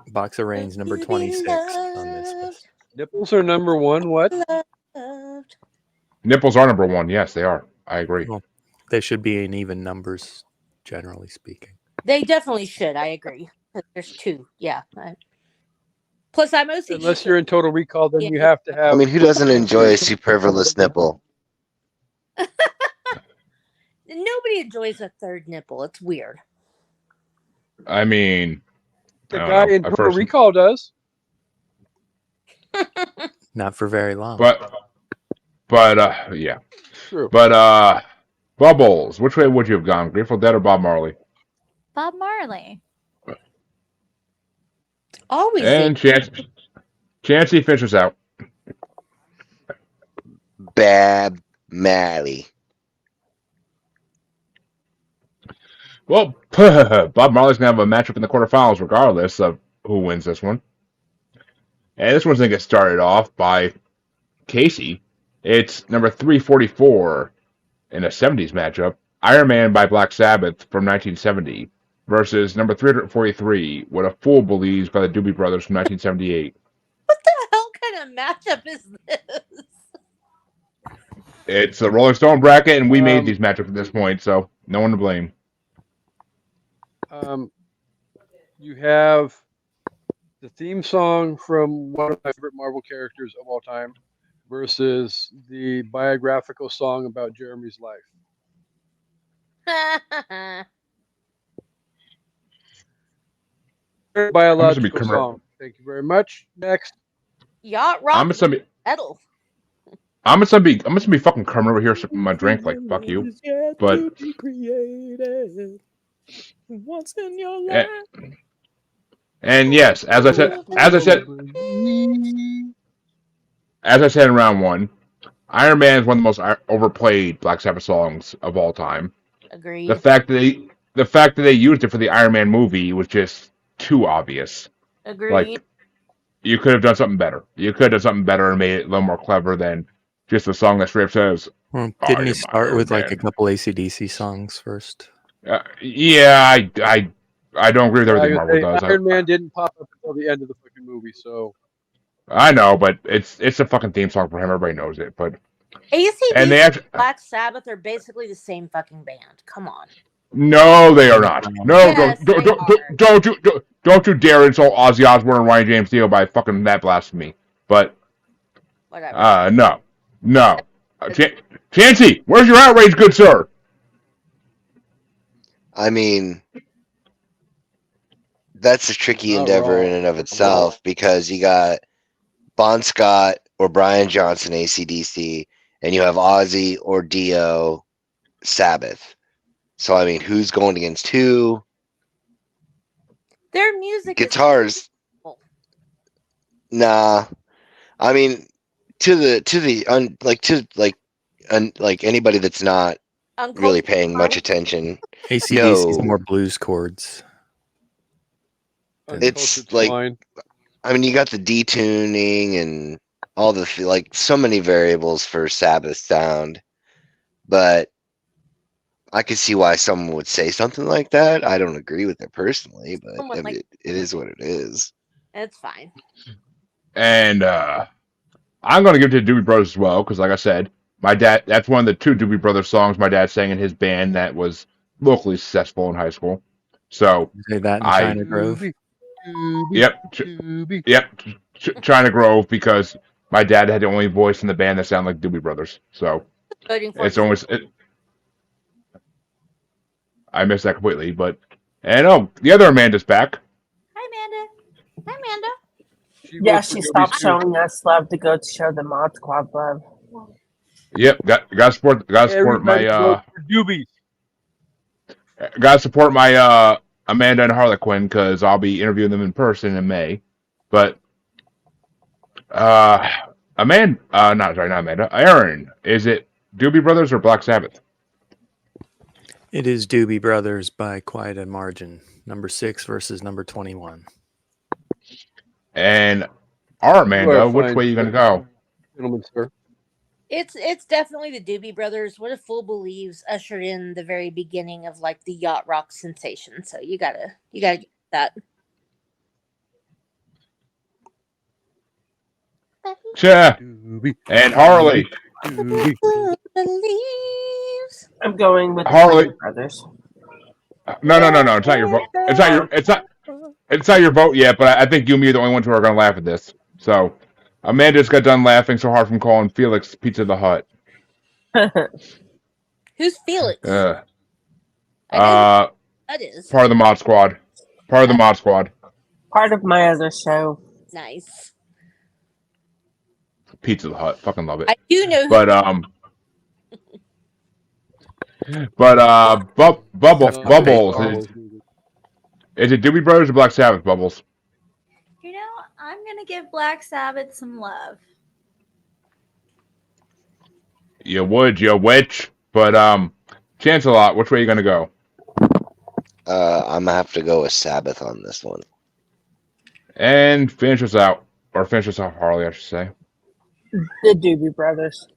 Box of Rain's number 26 on this list. Nipples are number one. What? Nipples are number 1. Yes, they are. I agree. Well, they should be in even numbers, generally speaking. They definitely should. I agree. 'Cause there's two. Yeah. Plus, I'm OCD. Unless you're in Total Recall, then Yeah, you have to I have. mean, who doesn't enjoy a superfluous nipple? Nobody enjoys a third nipple. It's weird. I mean, The I don't guy know. in At Total first- Recall does. Not for very long. Yeah. True. But Bubbles, which way would you have gone? Grateful Dead or Bob Marley? Bob Marley. Always. And Chancey finishes out. Bab Marley. Well, Bob Marley's gonna have a matchup in the quarterfinals, regardless of who wins this one. And this one's gonna get started off by Kasey. It's number 344 in a 70s matchup. Iron Man by Black Sabbath from 1970 versus number 343, What a Fool Believes by the Doobie Brothers from 1978. What the hell kind of matchup is this? It's a Rolling Stone bracket, and we made these matchups at this point, so no one to blame. You have the theme song from one of my favorite Marvel characters of all time versus the biographical song about Jeremy's life. Biological song. Thank you very much. Next. Yacht rock metal. I'm gonna be fucking Kermit over here sipping my drink like fuck you. But what's in your life? And yes, as I said in round one, Iron Man is one of the most overplayed Black Sabbath songs of all time. Agreed. The fact that they used it for the Iron Man movie was just too obvious. Agreed. Like, you could have done something better. You could have done something better and made it a little more clever than just a song that straight up says. Well, didn't he start with like a couple AC/DC songs first? Yeah, I don't agree with everything Marvel does. Iron Man didn't pop up until the end of the fucking movie, so. I know, but it's a fucking theme song for him. Everybody knows it. But AC/DC and and Black Sabbath are basically the same fucking band. Come on. No, they are not. No, yes, don't you dare insult Ozzy Osbourne and Ryan James Dio by fucking that blasphemy. But whatever. No. Chancey, where's your outrage, good sir? I mean, that's a tricky endeavor in and of itself because you got Bon Scott or Brian Johnson, AC/DC, and you have Ozzy or Dio, Sabbath. So, I mean, who's going against who? Their music guitars. Nah. I mean, like anybody that's not really paying much attention. AC/DC is more blues chords. It's like, I mean, you got the detuning and all the so many variables for Sabbath sound, but I could see why someone would say something like that. I don't agree with it personally, but it is what it is. It's fine. And I'm going to give it to the Doobie Brothers as well, because like I said, my dad, that's one of the two Doobie Brothers songs my dad sang in his band that was locally successful in high school. So say that in China Grove. China Grove, because my dad had the only voice in the band that sounded like Doobie Brothers. So it's almost I missed that completely, but the other Amanda's back. Hi, Amanda. Yeah, she stopped showing us love to go to show the Mod Squad love. Yep, got support my doobies. Got to support my Amanda and Harlequin, because I'll be interviewing them in person in May. But not Amanda. Aaron, is it Doobie Brothers or Black Sabbath? It is Doobie Brothers by quite a margin. Number 6 versus number 21. And our Amanda, which way are you going to go? Gentlemen, sir. It's definitely the Doobie Brothers. What a Fool Believes ushered in the very beginning of like the yacht rock sensation. So you gotta get that. Yeah. And Harley. I'm going with Harley. the Brothers. No. It's not your vote. It's not your vote yet. But I think you and me are the only ones who are going to laugh at this. So Amanda just got done laughing so hard from calling Felix Pizza the Hut. Who's Felix? Uh, I know who that is. part of the mod squad. Part of the mod squad. Part of my other show. Nice. Pizza the Hut. Fucking love it. I do know who. Bubbles. Is it Doobie Brothers or Black Sabbath, Bubbles? You know, I'm gonna give Black Sabbath some love. You would, you witch. But Chance-a-Lot, which way are you gonna go? I'm gonna have to go with Sabbath on this one. And finish us out. Or finish us off, Harley, I should say. The Doobie Brothers.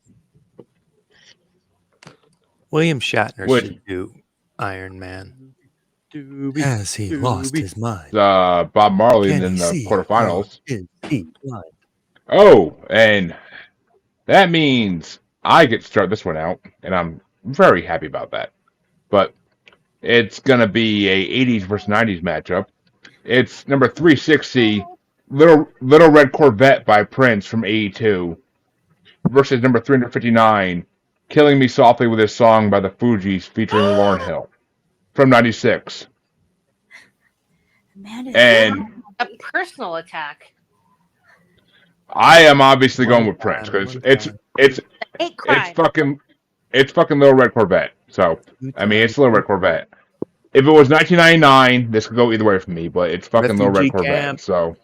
William Shatner Would- should do Iron Man. Doobie, Has he lost doobie. his mind? Bob Marley Can in he the see? quarterfinals. Or is he blind? Oh, and that means I get to start this one out, and I'm very happy about that. But it's going to be a 80s versus 90s matchup. It's number 360, Little Red Corvette by Prince from 82 versus number 359, Killing Me Softly with His Song by the Fugees featuring Lauryn Hill from 96. Amanda, And A personal attack. I am obviously going with Prince because it's Hate crime. it's fucking Little Red Corvette. So I mean, it's Little Red Corvette. If it was 1999, this could go either way for me, but it's fucking Little Red Refugee Corvette. camp. So,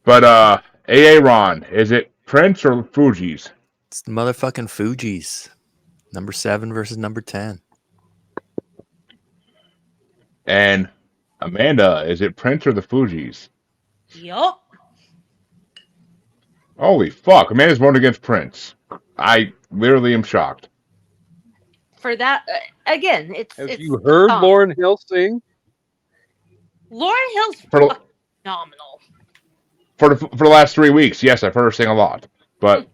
but AA Ron, is it Prince or Fugees? It's the motherfucking Fugees. Number 7 versus number 10. And Amanda, is it Prince or the Fugees? Yup. Holy fuck, Amanda's voting against Prince. I literally am shocked. For that, again, it's. Have it's you heard song. Lauryn Hill sing? Lauryn Hill's For- fucking phenomenal. For the last 3 weeks, yes, I've heard her sing a lot. But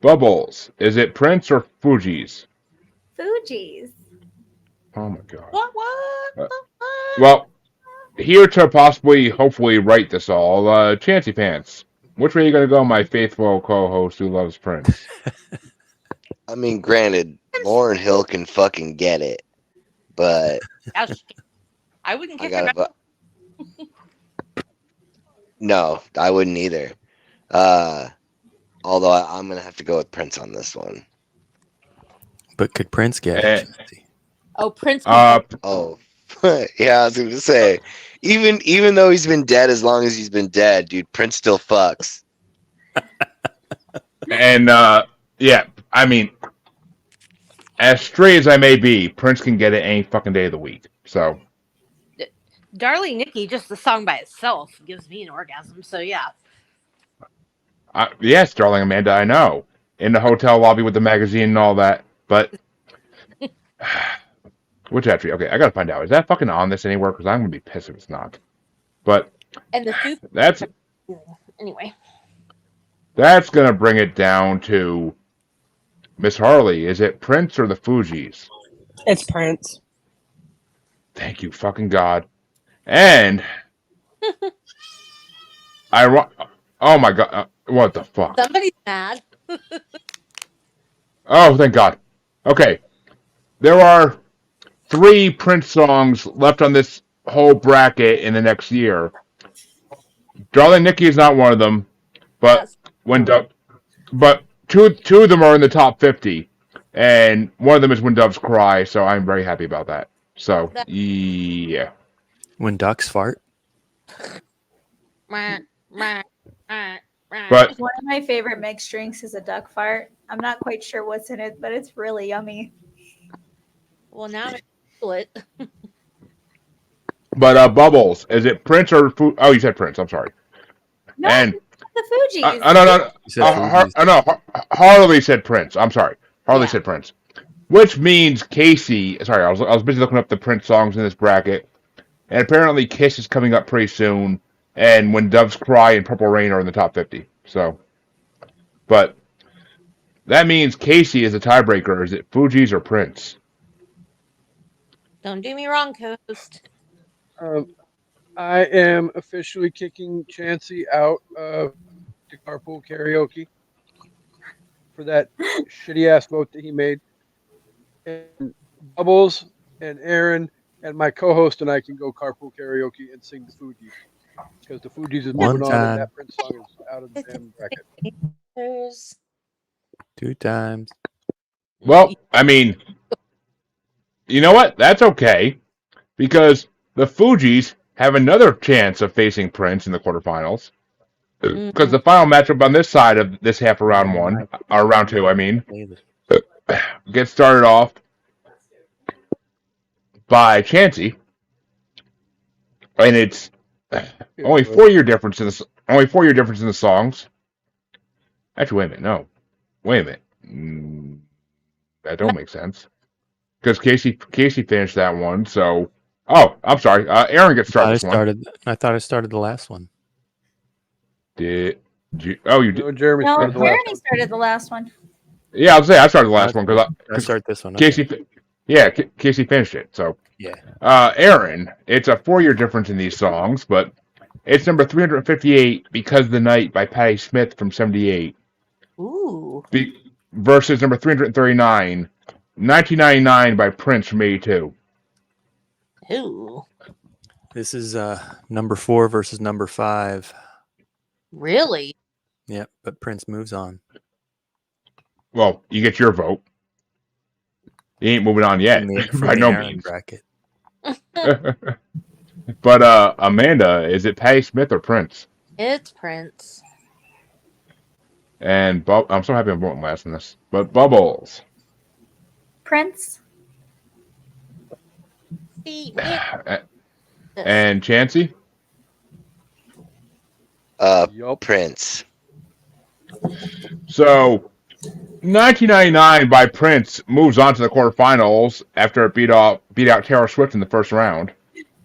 Bubbles, is it Prince or Fugees? Fugees. Oh my god. What? Well, here to possibly, hopefully, right this all, Chancy Pants. Which way are you going to go, my faithful co-host who loves Prince? I mean, granted, Lauryn Hill can fucking get it, but I wouldn't I kick her gotta. No, I wouldn't either. Although I'm gonna have to go with Prince on this one. But could Prince get Eh. it? Oh, Prince. Oh, yeah, I was gonna say, even though he's been dead as long as he's been dead, dude, Prince still fucks. And, yeah, I mean, as straight as I may be, Prince can get it any fucking day of the week. So, Darling Nikki, just the song by itself gives me an orgasm. So yeah. yes, darling Amanda, I know. In the hotel lobby with the magazine and all that. But, which actually, okay, I gotta find out. Is that fucking on this anywhere? Because I'm gonna be pissed if it's not. But, And the soup. that's Anyway. gonna bring it down to Miss Harley. Is it Prince or the Fugees? It's Prince. Thank you, fucking God. And oh my God, what the fuck? Somebody's mad. Oh, thank God. Okay, there are 3 Prince songs left on this whole bracket in the next year. Darling Nikki is not one of them, but but two of them are in the top 50, and one of them is When Doves Cry. So I'm very happy about that. So yeah. When ducks fart? But One of my favorite mixed drinks is a duck fart. I'm not quite sure what's in it, but it's really yummy. Well, now I feel it. Bubbles, is it Prince or oh, you said Prince. I'm sorry. No, And the Fugees. no. You said Fugees. No, Harley said Prince. I'm sorry. Harley Yeah. said Prince. Which means Kasey. Sorry, I was busy looking up the Prince songs in this bracket, and apparently Kiss is coming up pretty soon, and When Doves Cry and Purple Rain are in the top 50. So, but That means Kasey is a tiebreaker. Is it Fugees or Prince? Don't do me wrong, Coast. I am officially kicking Chansey out of the carpool karaoke for that shitty ass vote that he made. And Bubbles and Aaron and my co-host and I can go carpool karaoke and sing the Fugees because the Fugees is One moving on and time. that Prince song is out of the damn bracket. There's 2 times. Well, I mean, you know what? That's okay because the Fugees have another chance of facing Prince in the quarterfinals. Because the final matchup on this side of this half of round one, or round two, I mean, gets started off by Chansey, and it's only 4-year difference in the songs. Actually, wait a minute, no, wait a minute, that don't make sense because Kasey finished that one. So, I'm sorry, Aaron gets started this one. I thought I started the last one. Did you? Oh, you did. No, Jeremy No, started the last Jeremy one. started the last one. Yeah, I was saying I started the last one I because start this one. Okay. Kasey finished it. So, Yeah. Aaron, it's a 4-year difference in these songs, but it's number 358 because the Night by Patti Smith from '78 ooh. versus number 339, 1999 by Prince from '82. Ooh. This is number 4 versus number 5. Really? Yep, but Prince moves on. Well, you get your vote. He ain't moving on yet, From by the no Aaron means. bracket. But Amanda, is it Patti Smith or Prince? It's Prince. And I'm so happy I'm voting last in this. But Bubbles. Prince. See, And Chansey? Yup. Prince. So, 1999 by Prince moves on to the quarterfinals after it beat out Taylor Swift in the first round.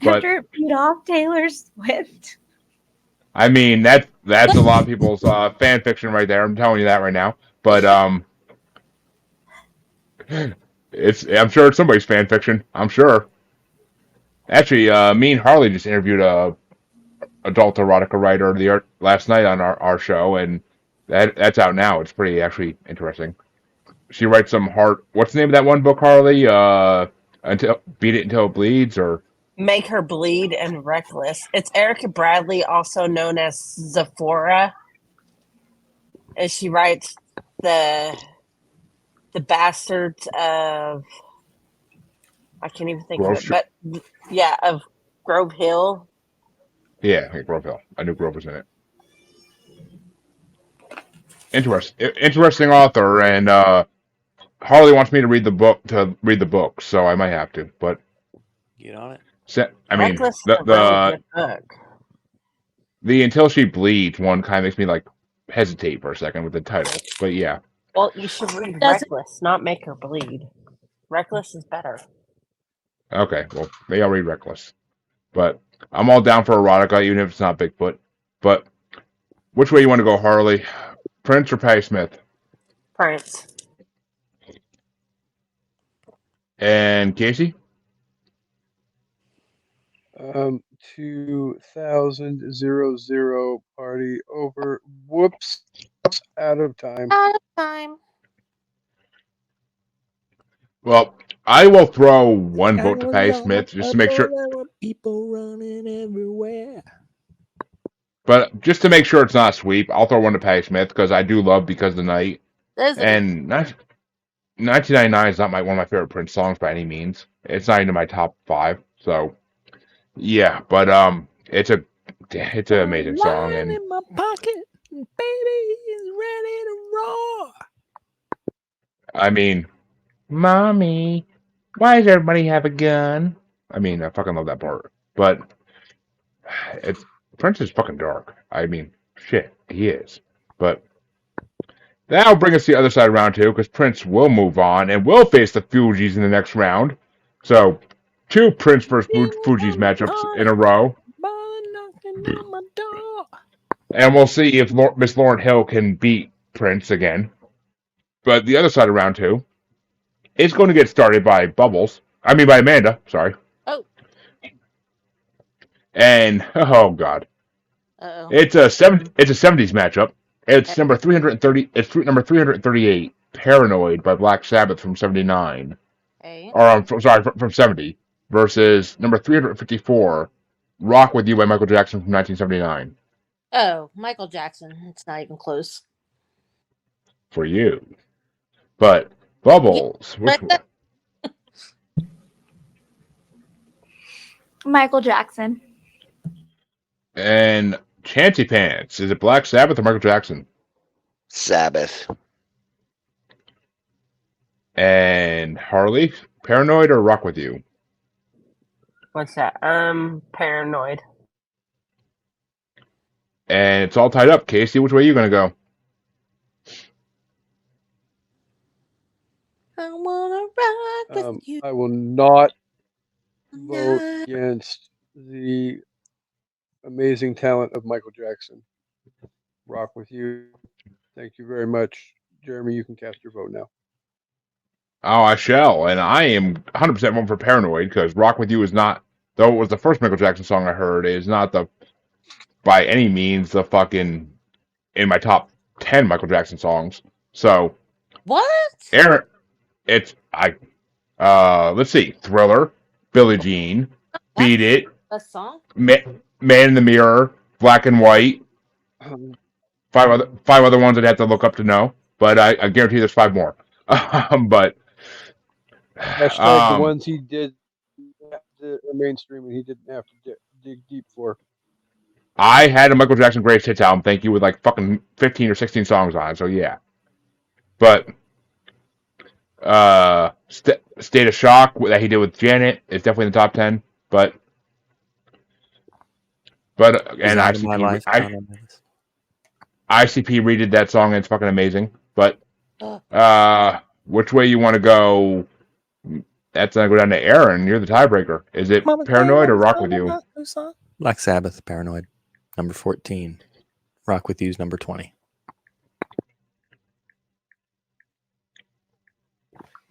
But After it beat off Taylor Swift. I mean that's a lot of people's fan fiction right there. I'm telling you that right now. But I'm sure it's somebody's fan fiction. I'm sure. Actually, me and Harley just interviewed a adult erotica writer last night on our show, and that's out now. It's pretty actually interesting. She writes some hard. What's the name of that one book, Harley? Beat It Until It Bleeds, or Make Her Bleed and Reckless. It's Erica Bradley, also known as Zephora, and she writes the bastards of, I can't even think of it, but yeah, of Grove Hill. Yeah, Grove Hill. I knew Grove was in it. Interesting author, and Harley wants me to read the book, so I might have to. But Get on it. I mean, Reckless is a really good book. The Until She Bleeds one kind of makes me like hesitate for a second with the title, but yeah. Well, you should read Does it- Reckless, not Make Her Bleed. Reckless is better. Okay, well, maybe I'll read Reckless. But I'm all down for erotica, even if it's not Bigfoot. But which way you want to go, Harley? Prince or Patti Smith? Prince. And Kasey? 2000 party over. Whoops. Out of time. out of time. Well, I will throw one vote to Patti Smith just to make sure. There were people running everywhere. But just to make sure it's not a sweep, I'll throw one to Patti Smith because I do love Because the Night. There's a And 1999 is not one of my favorite Prince songs by any means. It's not even my top 5. So, yeah. But it's an amazing song. Lying And in my pocket, and baby is ready to roar. I mean, Mommy, why does everybody have a gun? I mean, I fucking love that part. But Prince is fucking dark. I mean, shit, he is. But that'll bring us to the other side of round 2 because Prince will move on and will face the Fugees in the next round. So, 2 Prince versus Fugees matchups in a row. Mother knocking on my door. And we'll see if Miss Lauryn Hill can beat Prince again. But the other side of round two is going to get started by by Amanda. Sorry. Oh. And oh god, Uh-oh. it's a 70s matchup. It's number 330. It's number 338. Paranoid by Black Sabbath from 79. Hey. Or from 70 versus number 354. Rock with You by Michael Jackson from 1979. Oh, Michael Jackson. It's not even close. For you, but Bubbles. Which one? Michael Jackson. And Chancy Pants. Is it Black Sabbath or Michael Jackson? Sabbath. And Harley, Paranoid or Rock with You? What's that? Paranoid. And it's all tied up. Kasey, which way are you going to go? I wanna ride with you. I will not vote against the amazing talent of Michael Jackson. Rock with You. Thank you very much. Jeremy, you can cast your vote now. Oh, I shall. And I am 100% voting for Paranoid because Rock with You is not, though it was the first Michael Jackson song I heard, is not by any means the fucking in my top 10 Michael Jackson songs. So, What? Aaron, let's see, Thriller, Billie Jean, Beat It, A song? Man in the Mirror, Black and White, five other ones I'd have to look up to know, but I guarantee there's 5 more. But Hashtag the ones he did the mainstream and he didn't have to dig deep for. I had a Michael Jackson Greatest Hits album, thank you, with like fucking 15 or 16 songs on it, so yeah. But State of Shock that he did with Janet is definitely in the top 10. But and ICP redid that song and it's fucking amazing. But which way you want to go? That's gonna go down to Aaron. You're the tiebreaker. Is it Paranoid or Rock with You? Black Sabbath, Paranoid, number 14. Rock with You's number 20.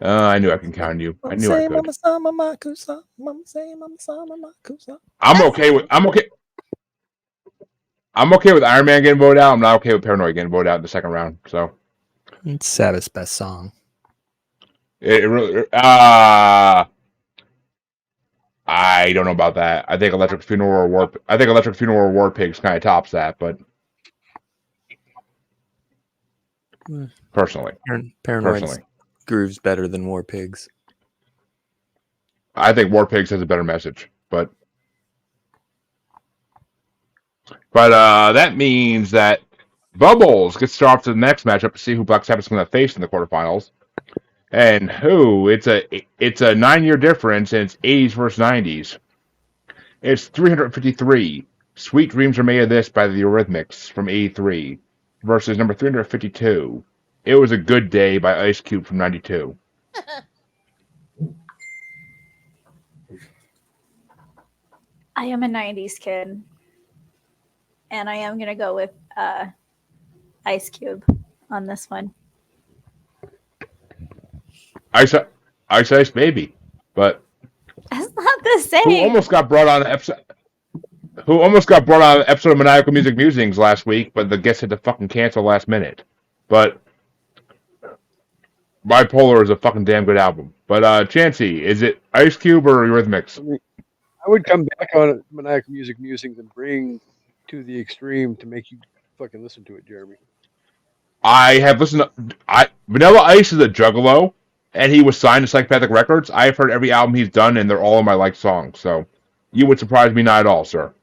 I knew I can count on you. I knew I could. I'm okay with Iron Man getting voted out. I'm not okay with Paranoid getting voted out in the second round. So it's Sabbath's best song. It really. I don't know about that. I think Electric Funeral or War Pigs kind of tops that, but personally, Paranoid grooves better than War Pigs. I think War Pigs has a better message, but that means that Bubbles gets to start off to the next matchup to see who Black Sabbath's going to face in the quarterfinals. And it's a 9-year difference, and it's 80s versus 90s. It's 353. Sweet Dreams Are Made of This by the Eurythmics from 83 versus number 352. It Was a Good Day by Ice Cube from 92. I am a 90s kid. And I am going to go with Ice Cube on this one. Ice Baby, but that's not the same. Who almost got brought on an episode of Maniacal Music Musings last week, but the guest had to fucking cancel last minute. But Bipolar is a fucking damn good album. But Chancey, is it Ice Cube or Eurythmics? I would come back on Maniacal Music Musings and bring To the Extreme to make you fucking listen to it, Jeremy. I have listened to Vanilla Ice is a juggalo, and he was signed to Psychopathic Records. I've heard every album he's done, and they're all of my liked songs. So you would surprise me not at all, sir.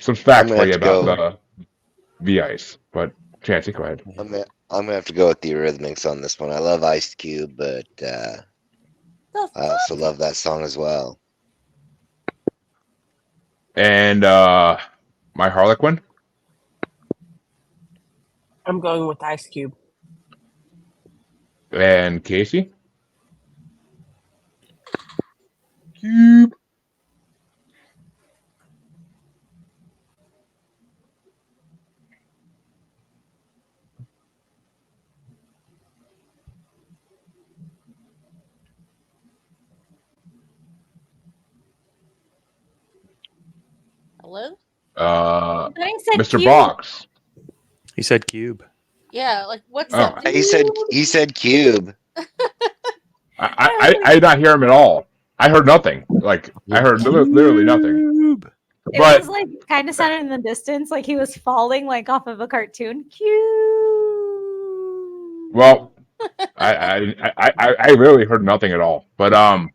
Some facts for you about the Ice, but Chancey, go ahead. I'm gonna have to go with the Eurythmics on this one. I love Ice Cube, but I also love that song as well. And my Harlequin? I'm going with Ice Cube. And Kasey? Cube. Hello? Then he said Mr. cube. Box. He said cube. Yeah, like what's Oh. that? He said cube. I did not hear him at all. I heard nothing. Like I heard literally nothing. Cube. It But was like kind of sounded in the distance, like he was falling like off of a cartoon. Cute. well, I really heard nothing at all. But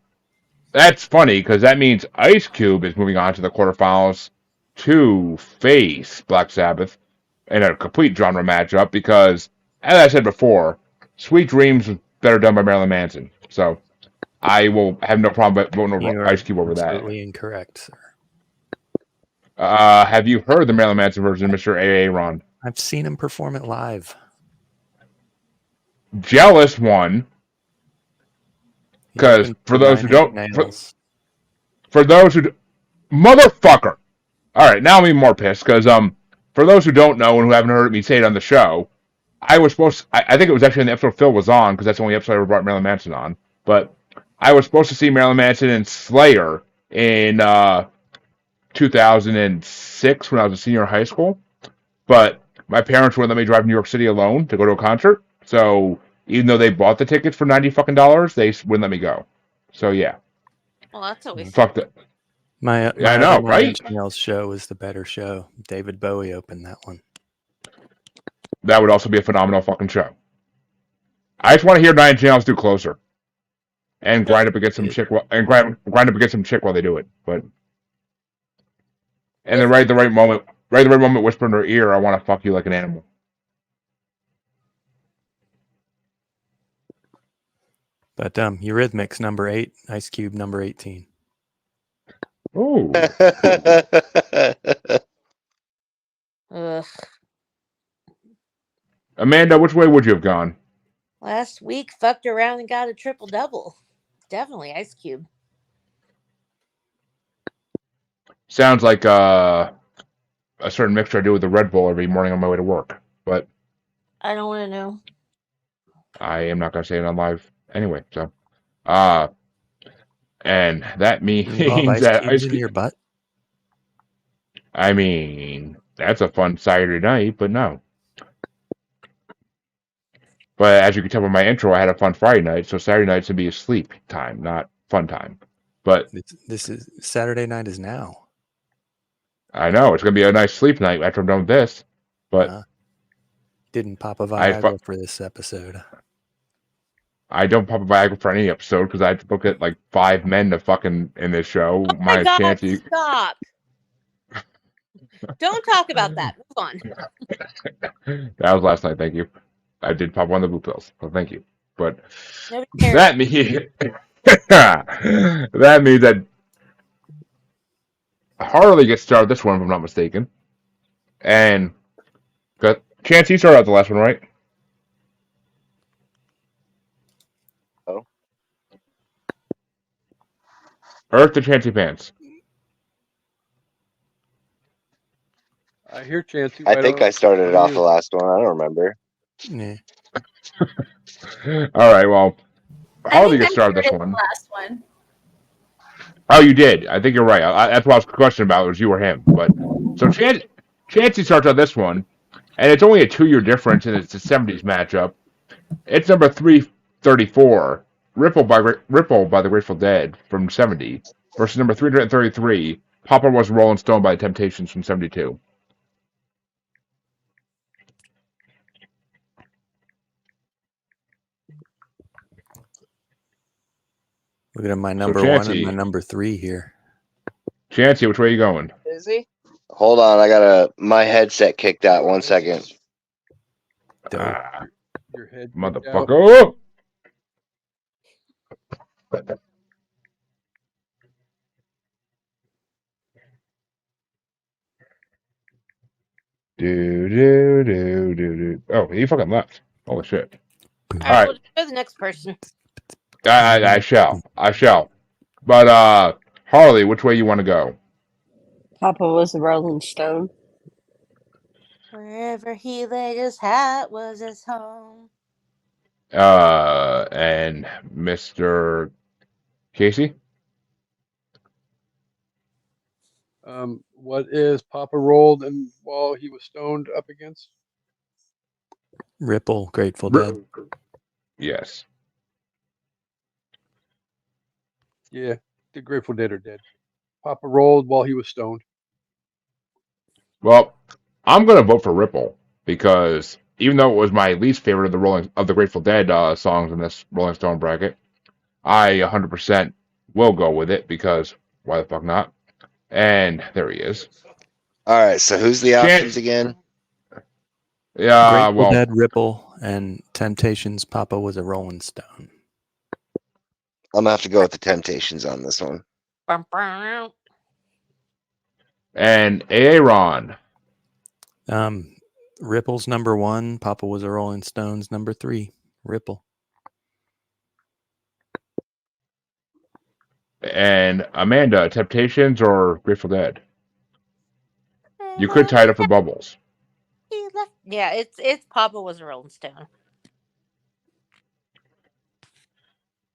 that's funny because that means Ice Cube is moving on to the quarterfinals to face Black Sabbath in a complete genre matchup because, as I said before, Sweet Dreams was better done by Marilyn Manson. So I will have no problem voting You over are Ice Cube over that. absolutely incorrect, sir. Have you heard the Marilyn Manson version of Mr. A.A. Ron? I've seen him perform it live. Jealous one. He 'Cause opened for those who Nine Inch don't- Nails. For those who, motherfucker. All right, now I'm even more pissed because for those who don't know and who haven't heard me say it on the show, I was supposed. I think it was actually in the episode Phil was on because that's the only episode I ever brought Marilyn Manson on. But I was supposed to see Marilyn Manson and Slayer in 2006 when I was a senior in high school. But my parents wouldn't let me drive to New York City alone to go to a concert. So even though they bought the tickets for $90 fucking, they wouldn't let me go. So yeah, Well, that's always fuck that. My Yeah, I know, other Nine right? Inch Nails show was the better show. David Bowie opened that one. That would also be a phenomenal fucking show. I just want to hear Nine Inch Nails do Closer, and grind up against some chick while they do it. But and then right at the right moment, whisper in her ear, "I want to fuck you like an animal." But Eurythmics number 8, Ice Cube number 18. Ooh, Ugh. Amanda, which way would you have gone? Last week, fucked around and got a triple double. Definitely Ice Cube. Sounds like a certain mixture I do with the Red Bull every morning on my way to work. But I don't want to know. I am not going to say it on live anyway. So, and that means Involve Ice that Cubes in your butt? I mean, that's a fun Saturday night, but no. But as you can tell by my intro, I had a fun Friday night, so Saturday night's gonna be a sleep time, not fun time. But This is Saturday night is now. I know it's gonna be a nice sleep night after I'm done with this. But Didn't pop a I Viagra for this episode. I don't pop a Viagra for any episode because I have to look at like 5 men to fucking in this show. Oh my God, Chancy. stop. Don't talk about that. Move on. That was last night. Thank you. I did pop one of the blue pills, so thank you. But Nobody cares. that means that means that Harley gets started this one, if I'm not mistaken. And Chance, you started out the last one, right? Oh. Earth to Chancy Pants. I hear Chancey. I think I started it off the last one. I don't remember. Yeah. All right, well, Harley I gets started this started one. the last one. Oh, you did. I think you're right. That's what I was questioning about. Was you or him? But so Chancey starts out this one, and it's only a 2-year difference, and it's a '70s matchup. It's number 334, Ripple by the Grateful Dead from '70 versus number 333, Papa Was Rolling Stone by the Temptations from '72. Look at my number Chancey, 1 and my number 3 here. Chancey, which way are you going? Is he? Hold on, I got my headset kicked out. 1 second. Dope. Your head. Motherfucker. Do. Oh, he fucking left. Holy shit. All All right, right. we'll go to the next person. I shall. But Harley, which way you want to go? Papa Was a Rolling Stone. Wherever he laid his hat was his home. And Mr. Kasey? What is Papa rolled and while he was stoned up against? Ripple, Grateful Dead. Yes. Yeah, the Grateful Dead are dead. Papa rolled while he was stoned. Well, I'm gonna vote for Ripple because even though it was my least favorite of the Grateful Dead songs in this Rolling Stone bracket, I 100% will go with it because why the fuck not? And there he is. All right, so who's the options again? Yeah, Grateful Dead, Ripple, and Temptations. Papa was a Rolling Stone. I'm gonna have to go with the Temptations on this one. and Aaron. Ripple's number 1. Papa was a Rolling Stones number 3. Ripple. And Amanda, Temptations or Grateful Dead? You could tie it up for Bubbles. Yeah, it's Papa was a Rolling Stone.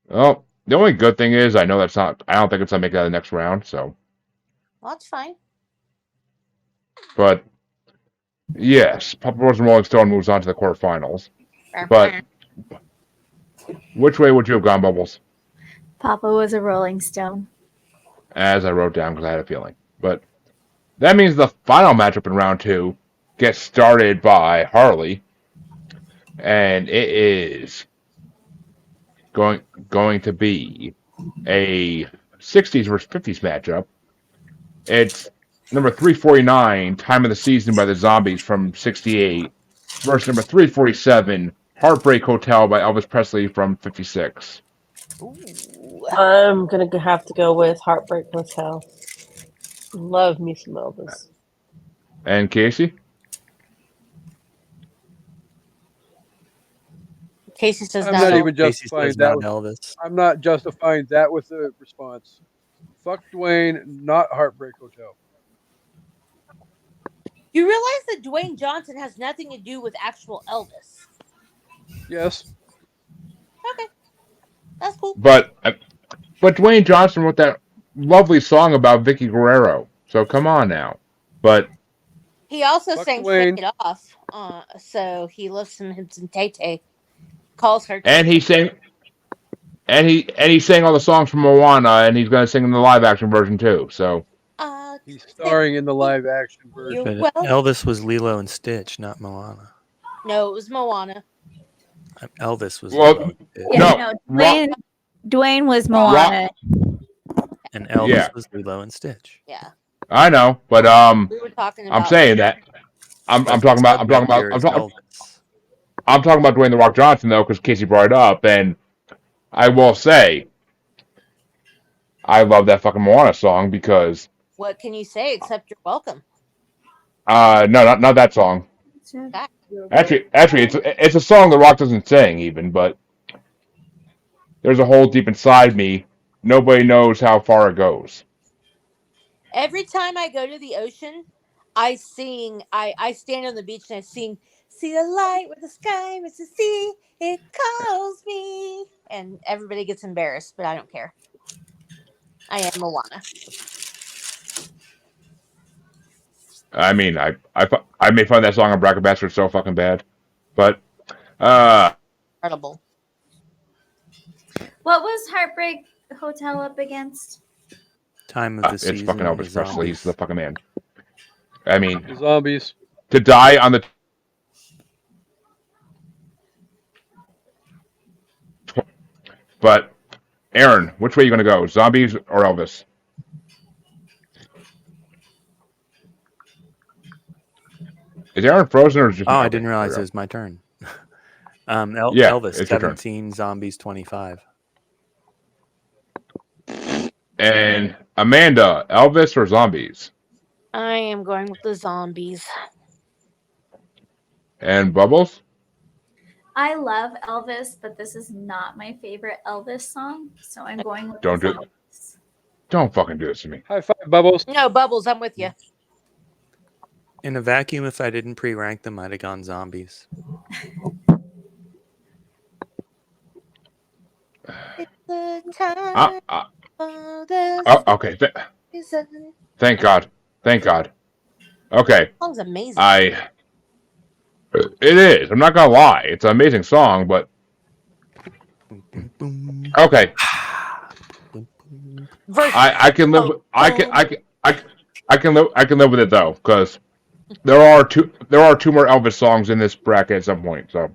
Well, the only good thing is I know that's not. I don't think it's gonna make it out of the next round. So, Well, that's fine. but yes, Papa was Rolling Stone moves on to the quarterfinals. But which way would you have gone, Bubbles? Papa was a Rolling Stone. As I wrote down because I had a feeling. But that means the final matchup in round 2 gets started by Harley, and it is going to be a 60s versus 50s matchup. It's number 349, Time of the Season by the Zombies from 68, versus number 347, Heartbreak Hotel by Elvis Presley from 56. I'm going to have to go with Heartbreak Hotel. Love me some Elvis. And Kasey? Kasey says I'm not not Elvis. even justifying that. Elvis. I'm not justifying that with a response. Fuck Dwayne, not Heartbreak Hotel. You realize that Dwayne Johnson has nothing to do with actual Elvis? Yes. Okay, that's cool. But Dwayne Johnson wrote that lovely song about Vicky Guerrero. So come on now. But he also Fuck sang Dwayne. "Shake It Off," so he loves some Tay Tay. Calls her. and he sang all the songs from Moana, and he's going to sing in the live action version too. So He's starring in the live action version. But Elvis was Lilo and Stitch, not Moana. No, it was Moana. Elvis was Well, Lilo and Stitch. Yeah, no, Dwayne was Moana. And Elvis Yeah. was Lilo and Stitch. Yeah. I know, but We were talking about. I'm saying that I'm talking about Dwayne the Rock Johnson though, because Kasey brought it up, and I will say I love that fucking Moana song because What can you say except you're welcome? no, not that song. Actually, it's a song the Rock doesn't sing even, but there's a hole deep inside me. Nobody knows how far it goes. Every time I go to the ocean, I sing. I stand on the beach and I sing. See the light where the sky meets the sea. It calls me, and everybody gets embarrassed, but I don't care. I am Moana. I mean, I made fun of that song on Bracket Bastard so fucking bad, but Incredible. What was Heartbreak Hotel up against? Time of the Season. It's fucking Elvis Presley. Zombies. He's the fucking man. I mean, The Zombies. to die on the but Aaron, which way are you gonna go? Zombies or Elvis? Is Aaron frozen or is it just I didn't realize it was my turn. Yeah, Elvis it's your turn. 17, Zombies 25. And Amanda, Elvis or Zombies? I am going with the Zombies. And Bubbles? I love Elvis, but this is not my favorite Elvis song, so I'm going with Don't the do it. Zombies. Don't fucking do this to me. High five, Bubbles. No, Bubbles, I'm with you. In a vacuum, if I didn't pre-rank them, I'd have gone Zombies. It's the time for the Okay. season. Thank God. Thank God. Okay. That song's amazing. It is. I'm not gonna lie. It's an amazing song, but okay. I can live. I can live with it though, because there are two more Elvis songs in this bracket at some point. So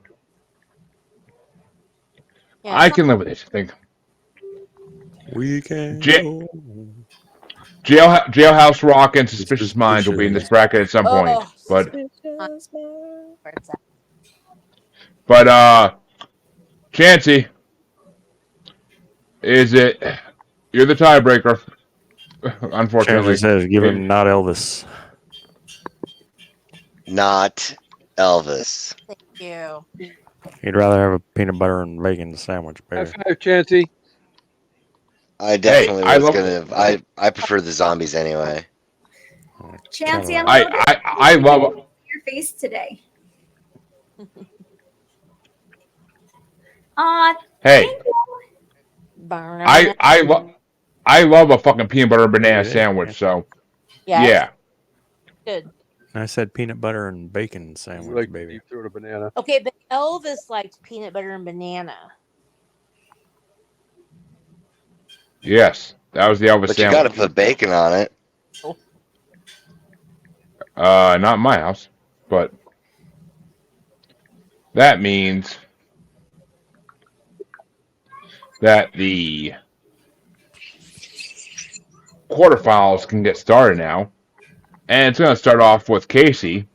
Yeah, I can live with it. I think We can J- go. Jailhouse Rock and Suspicious Minds will be in this bracket at some point. Oh, But where it's at. Chancey, is it? You're the tiebreaker. Unfortunately, Chances says give him not Elvis. Not Elvis. Thank you. He'd rather have a peanut butter and bacon sandwich. High Better. five, Chancey. I definitely I was love- gonna. I prefer the zombies anyway. Chancey, I'm I love. your face today. Hey, Thank you. I love a fucking peanut butter and banana sandwich. So Yes, yeah. good. I said peanut butter and bacon You sandwich, like baby. deep throat a banana. Okay, but Elvis liked peanut butter and banana. Yes, that was the Elvis But you got to sandwich. put bacon on it. Not in my house, but that means that the quarterfinals can get started now, and it's going to start off with Kasey.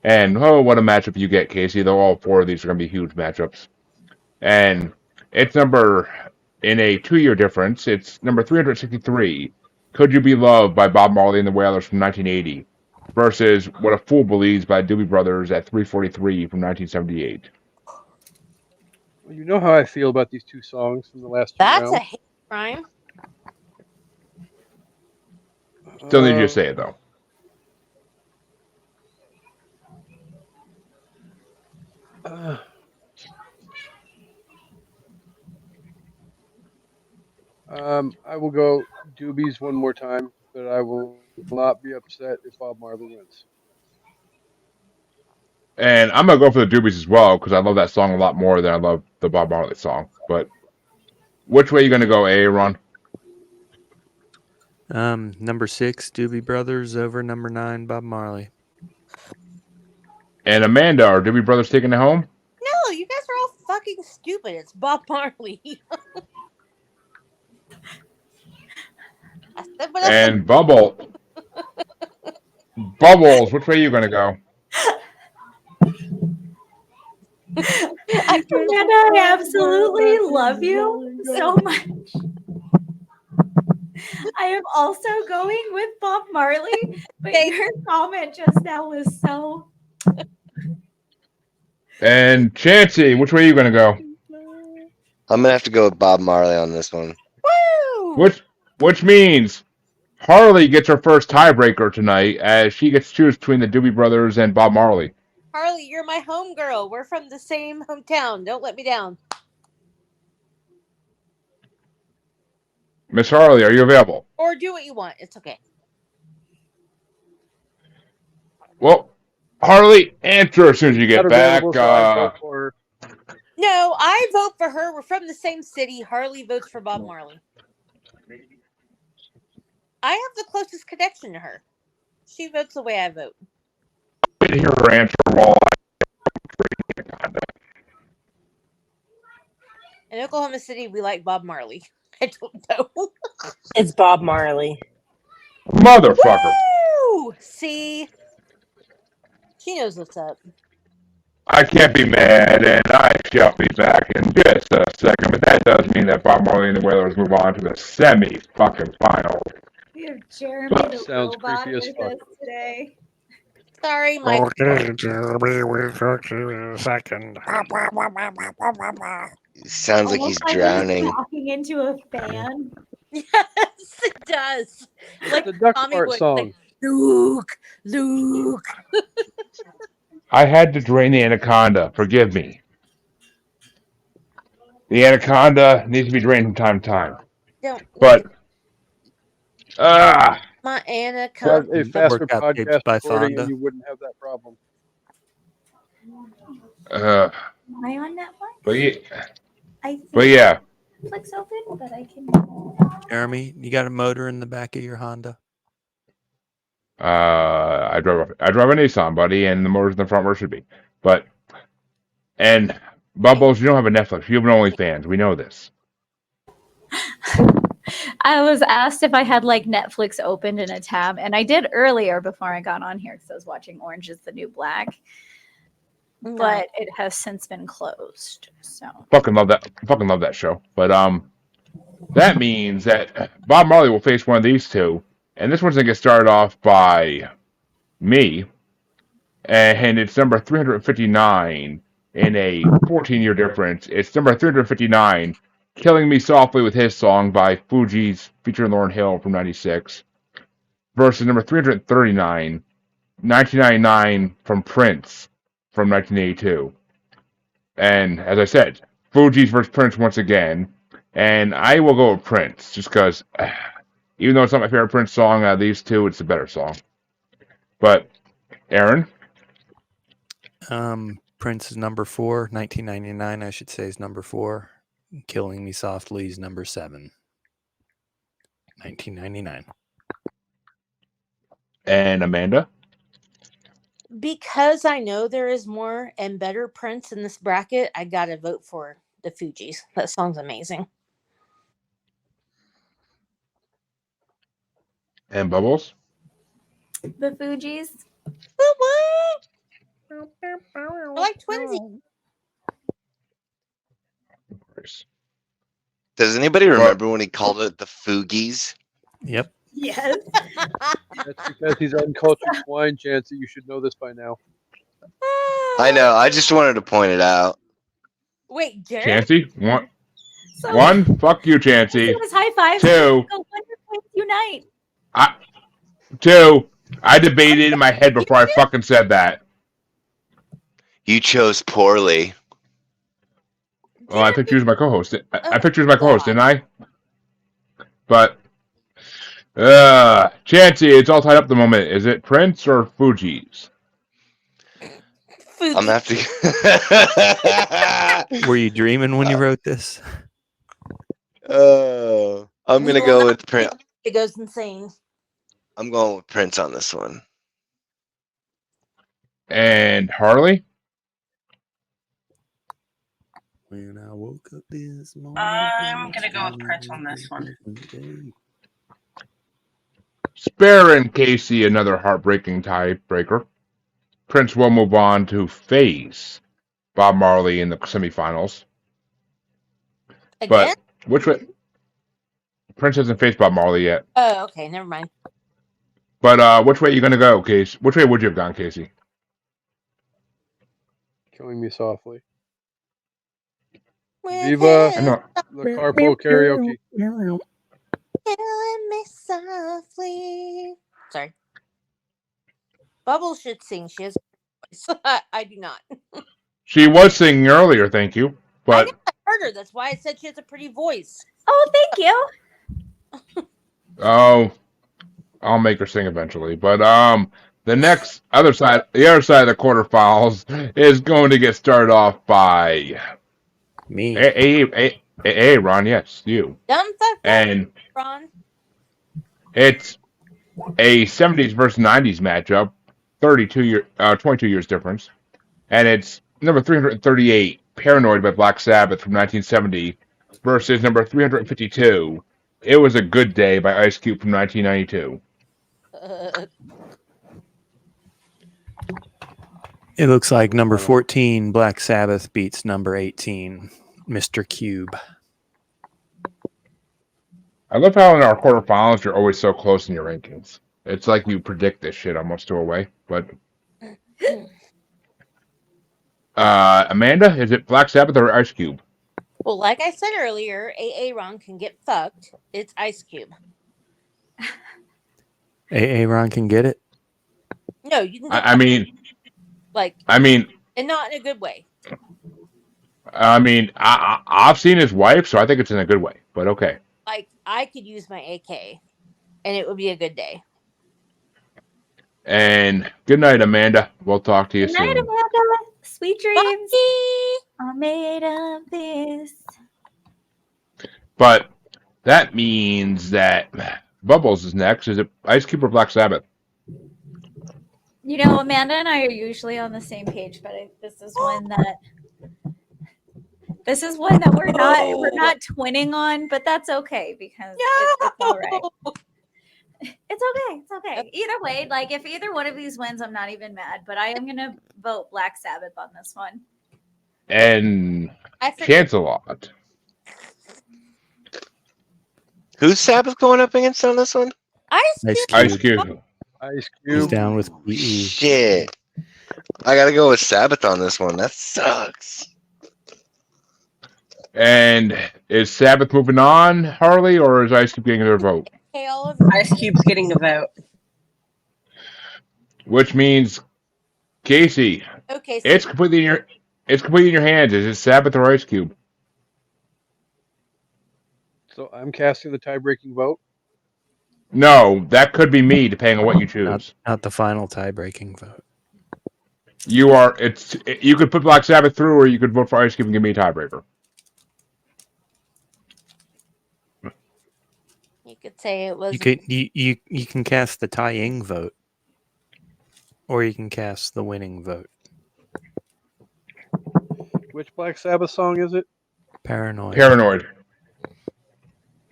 And oh, what a matchup you get, Kasey! Though all four of these are going to be huge matchups, and it's in a 2-year difference. It's number 363. Could You Be Loved by Bob Marley and the Wailers from 1980 versus What a Fool Believes by Doobie Brothers at 343 from 1978. Well, you know how I feel about these two songs from the last two That's a rounds. hate crime. Still need you to say it though. I will go Doobies one more time, but I will not be upset if Bob Marley wins. And I'm gonna go for the Doobies as well because I love that song a lot more than I love the Bob Marley song. But which way are you gonna go, Aaron? Number 6, Doobie Brothers over number 9, Bob Marley. And Amanda, are Doobie Brothers taking it home? No, you guys are all fucking stupid. It's Bob Marley. I said what I said. And Bubbles, which way are you gonna go? Amanda, I absolutely love you so much. I am also going with Bob Marley, but your comment just now was so. And Chancey, which way are you gonna go? I'm gonna have to go with Bob Marley on this one. Woo! Which means Harley gets her first tiebreaker tonight as she gets to choose between the Doobie Brothers and Bob Marley. Harley, you're my homegirl. We're from the same hometown. Don't let me down. Miss Harley, are you available? Or do what you want. It's okay. Well, Harley, answer as soon as you get Not back. available, so I vote for her. No, I vote for her. We're from the same city. Harley votes for Bob Marley. I have the closest connection to her. She votes the way I vote. I didn't hear her answer while In Oklahoma City, we like Bob Marley. I don't know. It's Bob Marley. Motherfucker. Woo! See? She knows what's up. I can't be mad, and I shall be back in just a second. But that does mean that Bob Marley and the Wailers move on to the semi-fucking-final. We have Jeremy the Sounds robot creepy as with fuck. us today. Sorry, my Okay, Jeremy, we'll talk to you in a second. Sounds like he's Almost like drowning. talking into a fan. Yes, it does. Like The Duck Tommy Fart would song. say, Luke. I had to drain the anaconda. Forgive me. The anaconda needs to be drained from time to time. Don't. But, My Anna Have come. a faster Workout tapes podcast by recording, Fonda. and you wouldn't have that problem. Uh, Am I on Netflix? but yeah, I think but yeah. Netflix open, but I can. Jeremy, you got a motor in the back of your Honda? I drive a Nissan, buddy, and the motor's in the front where it should be. But and Bubbles, you don't have a Netflix. You have an OnlyFans. We know this. I was asked if I had like Netflix opened in a tab, and I did earlier before I got on here because I was watching Orange is the New Black, but it has since been closed. So Fucking love that. Fucking love that show. But that means that Bob Marley will face one of these two, and this one's gonna get started off by me, and it's number 359 in a 14-year difference. It's number 359, "Killing Me Softly" with his song by Fugees featuring Lauryn Hill from '96, versus number 339, 1999 from Prince from 1982. And as I said, Fugees versus Prince once again. And I will go with Prince, just because, even though it's not my favorite Prince song out of these two, it's a better song. But, Aaron? Prince is number 4. 1999, I should say, is number 4. Killing Me Softly is number 7. 1999. And Amanda? Because I know there is more and better Prince in this bracket, I gotta vote for the Fugees. That song's amazing. And Bubbles? the Fugees. I like Twinsy. Does anybody remember when he called it the Fugees? Yep. Yes. That's because he's uncultured swine, Chancey. You should know this by now. I know. I just wanted to point it out. Wait, Jared? Chancey? One. So One. Fuck you, Chancey. it was high five. Two. Go Wonder Twins unite. Two. I debated in my head before I fucking said that. You chose poorly. Well, I picked you as my co-host. I picked you as my co-host, didn't I? But, Chancey, it's all tied up at the moment. Is it Prince or Fugees? Fugees. I'm gonna have to. Were you dreaming when you wrote this? I'm gonna go with Prince. It goes insane. I'm going with Prince on this one. And Harley? When I woke up this morning, I'm gonna go with Prince on this one. Sparing Kasey another heartbreaking tiebreaker. Prince will move on to face Bob Marley in the semifinals. Again? But which way? Prince hasn't faced Bob Marley yet. Oh, okay. Never mind. But which way are you going to go, Casey? Which way would you have gone, Casey? Killing Me Softly. With Viva I know. the carpool karaoke. Killing me softly. Sorry. Bubbles should sing. She has a voice. I do not. She was singing earlier, thank you. But I heard her. That's why I said she has a pretty voice. Oh, thank you. oh, I'll make her sing eventually. But the other side of the quarterfinals is going to get started off by Me. Hey, Ron, yes, you. Dumb fuck. And Ron. it's a 70s versus 90s matchup, 22 years difference. And it's number 338, Paranoid by Black Sabbath from 1970 versus number 352, It Was a Good Day by Ice Cube from 1992. It looks like number 14, Black Sabbath, beats number 18, Mr. Cube. I love how in our quarterfinals you're always so close in your rankings. It's like you predict this shit almost to a way. But Amanda, is it Black Sabbath or Ice Cube? Well, like I said earlier, AA Ron can get fucked. It's Ice Cube. Ron can get it. No, you can. I mean, and not in a good way. I've seen his wife, so I think it's in a good way. But okay. Like I could use my AK, and it would be a good day. And good night, Amanda. We'll talk to you Good night, soon. Amanda. Sweet dreams. Bye. I'm made of this. But that means that Bubbles is next. Is it Ice Cube or Black Sabbath? You know, Amanda and I are usually on the same page, but this is one that we're not twinning on, but that's okay because it's all right. It's okay. It's okay. Either way, like if either one of these wins, I'm not even mad. But I am gonna vote Black Sabbath on this one. And I forget. Chance-a-Lot. Who's Sabbath going up against on this one? Ice Ice Cube. Ice Cube. Ice He's Cube. down with PE. Shit. I gotta go with Sabbath on this one. That sucks. And is Sabbath moving on, Harley, or is Ice Cube getting their vote? Okay, all of Ice Cube's getting a vote. Which means, Kasey, Okay, so it's completely in your hands. Is it Sabbath or Ice Cube? So I'm casting the tie-breaking vote. No, that could be me, depending on what you choose. Not the final tie-breaking vote. You could put Black Sabbath through, or you could vote for Ice Cube and give me a tiebreaker. you could say it was. You can cast the tying vote, or you can cast the winning vote. Which Black Sabbath song is it? Paranoid. Paranoid.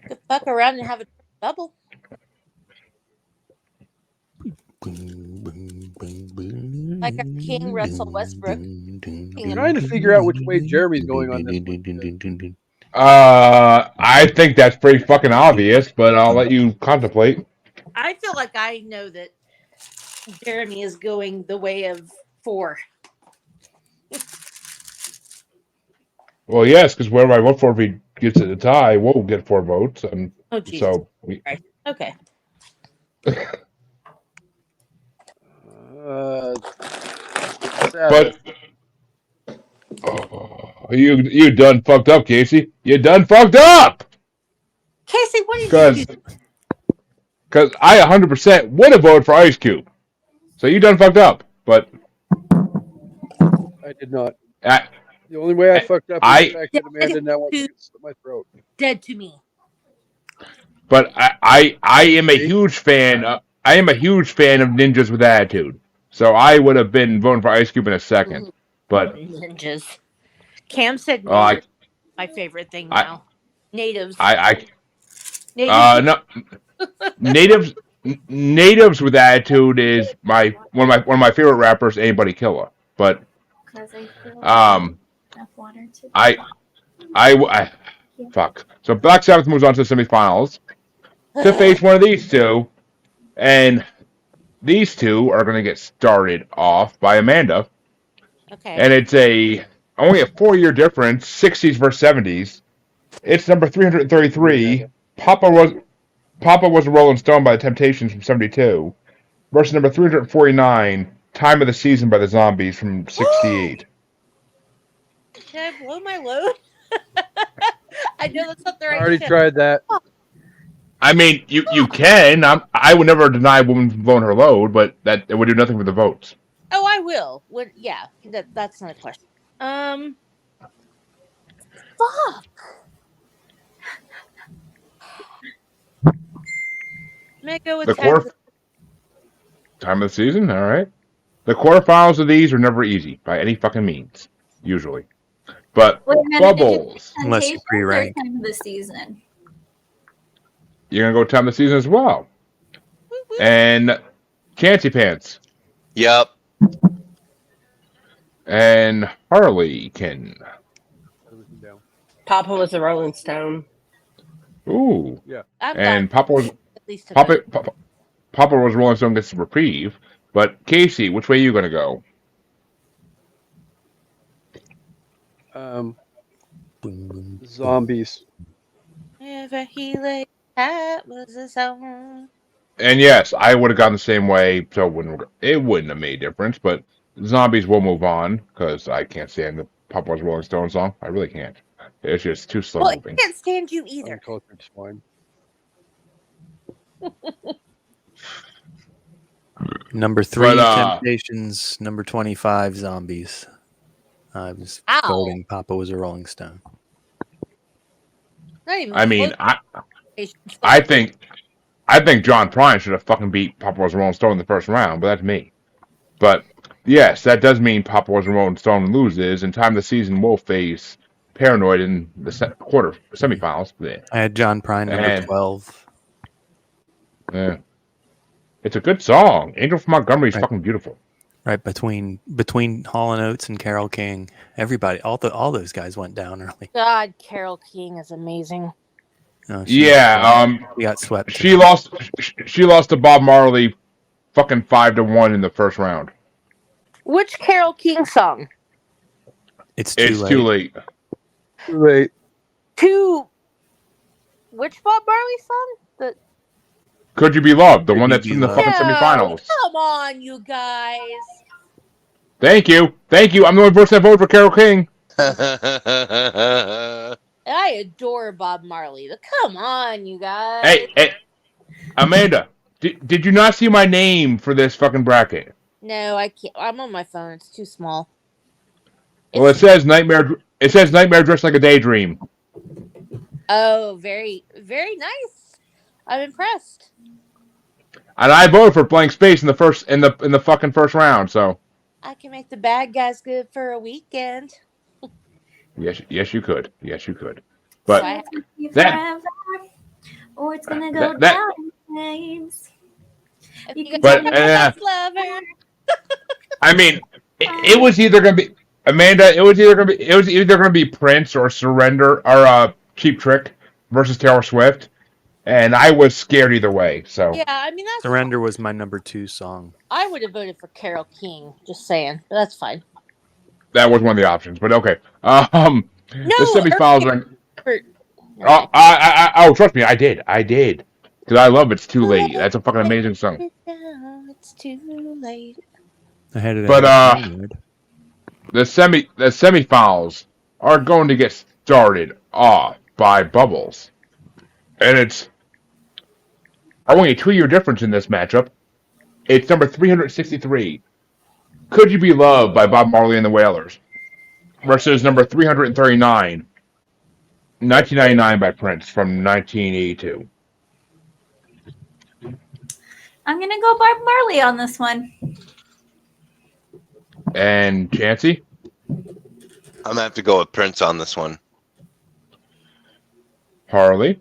Could fuck around and have a bubble. Like a King Russell Westbrook. I'm trying to figure out which way Jeremy's going on this one. I think that's pretty fucking obvious, but I'll let you contemplate. I feel like I know that Jeremy is going the way of 4. Well, yes, because wherever I vote for, if he gets it a tie, we'll get 4 votes. And Oh, Jesus. so, Okay. but you done fucked up, Kasey. You done fucked up. Kasey, what did you do? Because I 100% would have voted for Ice Cube. So you done fucked up. But I did not. I, The only way I fucked up is the fact that Amanda now wants to slit my throat. Dead to me. But I am a huge fan. I am a huge fan of ninjas with attitude. So I would have been voting for Ice Cube in a second. But Ninjas. Cam said Oh, I- natives. My favorite thing now. Natives. No, natives with attitude is one of my favorite rappers. Anybody Killer. But fuck. So Black Sabbath moves on to the semifinals to face one of these two, and these two are going to get started off by Amanda, Okay. and it's only a 4-year difference, 60s versus 70s. It's number 333. Papa was a Rolling Stone by the Temptations from 72, versus number 349, Time of the Season by the Zombies from 68. Should I blow my load? I know that's not the right I already shit. tried that. I mean, you can. I would never deny a woman from blowing her load, but it would do nothing for the votes. Oh, I will. Yeah, that's not a question. Fuck. I'm gonna go with Time of the Season, all right. The quarterfinals of these are never easy by any fucking means, usually. But Bubbles, unless you pre-rank. Time of the Season. You're gonna go Time of the Season as well. And Chancy Pants. Yep. And Harley can. Papa was a Rolling Stone. Ooh. Yeah. And Papa was at least Papa was Rolling Stone gets a reprieve. But Kasey, which way are you gonna go? Zombies. Never he lay hat was a song. And yes, I would have gone the same way, so it wouldn't have made a difference. But Zombies will move on because I can't stand the Papa was Rolling Stone song. I really can't. It's just too slow Well, moving. I can't stand you either. Uncultured swine. Number 3, But, Temptations. Number 25, Zombies. I was Ow. voting Papa Was a Rolling Stone. Not even I mean, close. I think John Prine should have fucking beat Papa Was a Rolling Stone in the first round, but that's me. But yes, that does mean Papa Was a Rolling Stone loses, and time of the season will face Paranoid in the semifinals. I had John Prine number And 12. yeah, it's a good song. Angel from Montgomery is Right. fucking beautiful. Right between Hall and Oates and Carole King. Everybody, all those guys went down early. God, Carole King is amazing. Oh, She got swept. She lost to Bob Marley, fucking 5-1 in the first round. Which Carole King song? It's too late. Too late. Wait. Which Bob Marley song? Could You Be Loved? The Could one You that's Be in the Loved? fucking semifinals. Come on, you guys. Thank you. I'm the only person that voted for Carole King. I adore Bob Marley. Come on, you guys. Hey, Amanda, did you not see my name for this fucking bracket? No, I can't. I'm on my phone. It's too small. Well, it says Nightmare. It says Nightmare Dressed Like a Daydream. Oh, very, very nice. I'm impressed. And I voted for Blank Space in the fucking first round. So I can make the bad guys good for a weekend. yes, you could. But So I- that- or it's gonna go that- down in flames. If You you can But, can best lover. I mean, it was either gonna be Amanda. It was either gonna be Prince or Surrender or Cheap Trick versus Taylor Swift, and I was scared either way. So Yeah, I mean that's. Surrender was my number 2 song. I would have voted for Carole King. Just saying, but that's fine. that was one of the options. But okay. No, The semifinals are. No, Oh, trust me, I did. Because I love It's Too Late. That's a fucking amazing song. It's too late. I had it. But, at Paranoid. The semifinals are going to get started off by Bubbles. And it's only a 2-year difference in this matchup. It's number 363. Could You Be Loved by Bob Marley and the Wailers versus number 339, 1999 by Prince from 1982. I'm gonna go Bob Marley on this one. And Chancey? I'm gonna have to go with Prince on this one. Harley?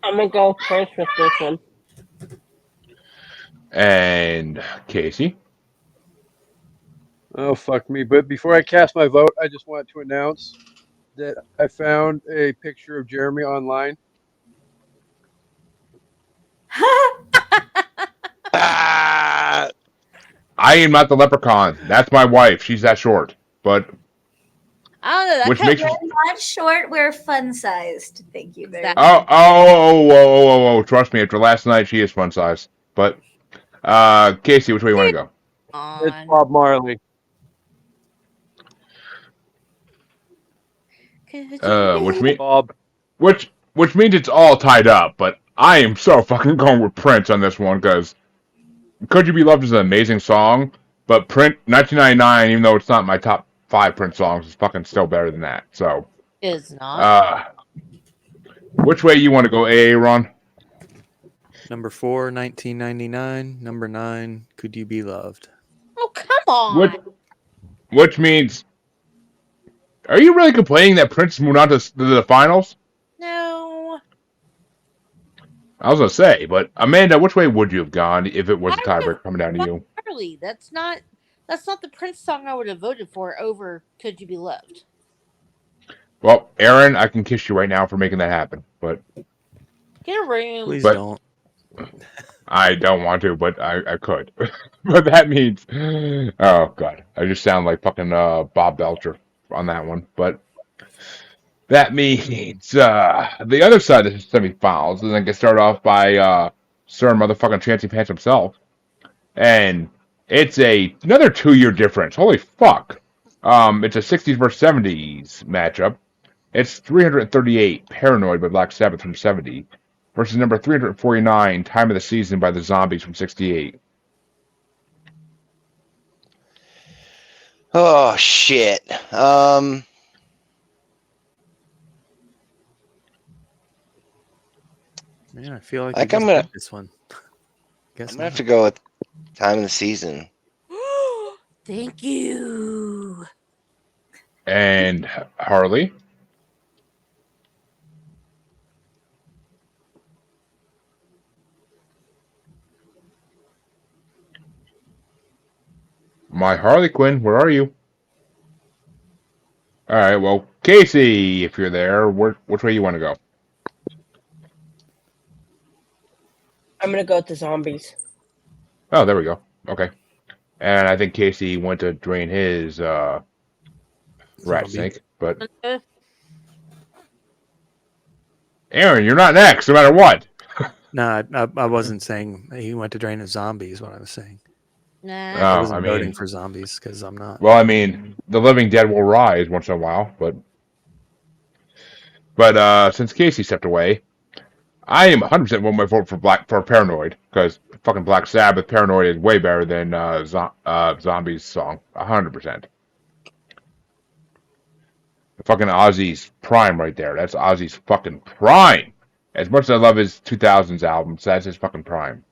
I'm gonna go first with this one. And Kasey? Oh, fuck me. But before I cast my vote, I just wanted to announce that I found a picture of Jeremy online. Ah! I am not the leprechaun. That's my wife. She's that short. But I don't know. That which kind makes of me. Not short, we're fun sized. Thank you very much. Oh. Trust me, after last night, she is fun size. But, Kasey, which way you want to go? It's on. Bob Marley. Which means it's all tied up. But I am so fucking going with Prince on this one because Could You Be Loved is an amazing song. But Prince, 1999, even though it's not my top 5 Prince songs, is fucking still better than that. So, Is not. which way you want to go, Aaron? Number 4, 1999. Number 9, Could You Be Loved? Oh, come on. Which means, are you really complaining that Prince moved on to the finals? No. I was gonna say, but Amanda, which way would you have gone if it was a I tiebreaker coming down to you? Harley. That's not the Prince song I would have voted for over Could You Be Loved. Well, Aaron, I can kiss you right now for making that happen, but Get a room. Please But- don't. I don't want to, but I could. But that means, oh god, I just sound like fucking Bob Belcher on that one. But that means the other side of the semifinals is going to get started off by Sir Motherfucking Chancey Pants himself, and it's another 2-year difference. Holy fuck! It's a 60s versus 70s matchup. It's 338 Paranoid by Black Sabbath from 70 versus number 349 Time of the Season by the Zombies from 68. Oh shit. Man, I feel like I'm you just gonna got this one. Guess I'm gonna have not. to go with time of the season. Thank you. And Harley. My Harley Quinn, where are you? All right, well, Kasey, if you're there, which way you want to go? I'm gonna go with the zombies. Oh, there we go. Okay. And I think Kasey went to drain his rat Zombie. snake, but Aaron, you're not next, no matter what. No, I wasn't saying he went to drain his zombies. What I was saying. Nah. I Oh, wasn't I voting mean, for zombies because I'm not. well, I mean, the living dead will rise once in a while, but since Kasey stepped away, I am 100% one my vote for Paranoid because fucking Black Sabbath Paranoid is way better than Zombies song, 100%. Fucking Ozzy's prime right there. That's Ozzy's fucking prime. As much as I love his 2000s albums, that's his fucking prime.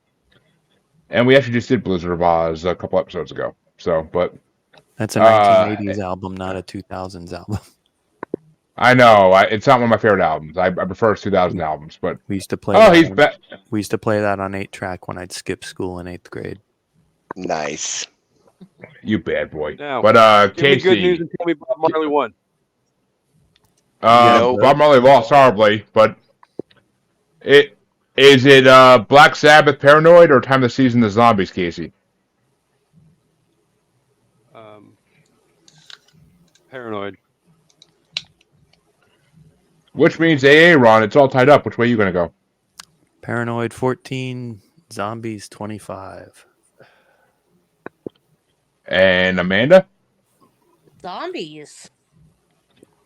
And we actually just did Blizzard of Oz a couple episodes ago. So, but That's a 1980s album, not a 2000s album. I know it's not one of my favorite albums. I prefer his 2000 albums, but We used to play. We used to play that on 8-track when I'd skip school in 8th grade. Nice. You bad boy. Now, But give me good Kasey, news and tell me Bob Marley won. Nope. Bob Marley lost horribly, but is it Black Sabbath Paranoid or Time of the Season the Zombies, Kasey? Paranoid. Which means Ron, it's all tied up. Which way are you gonna go? Paranoid 14, Zombies 25. And Amanda? Zombies.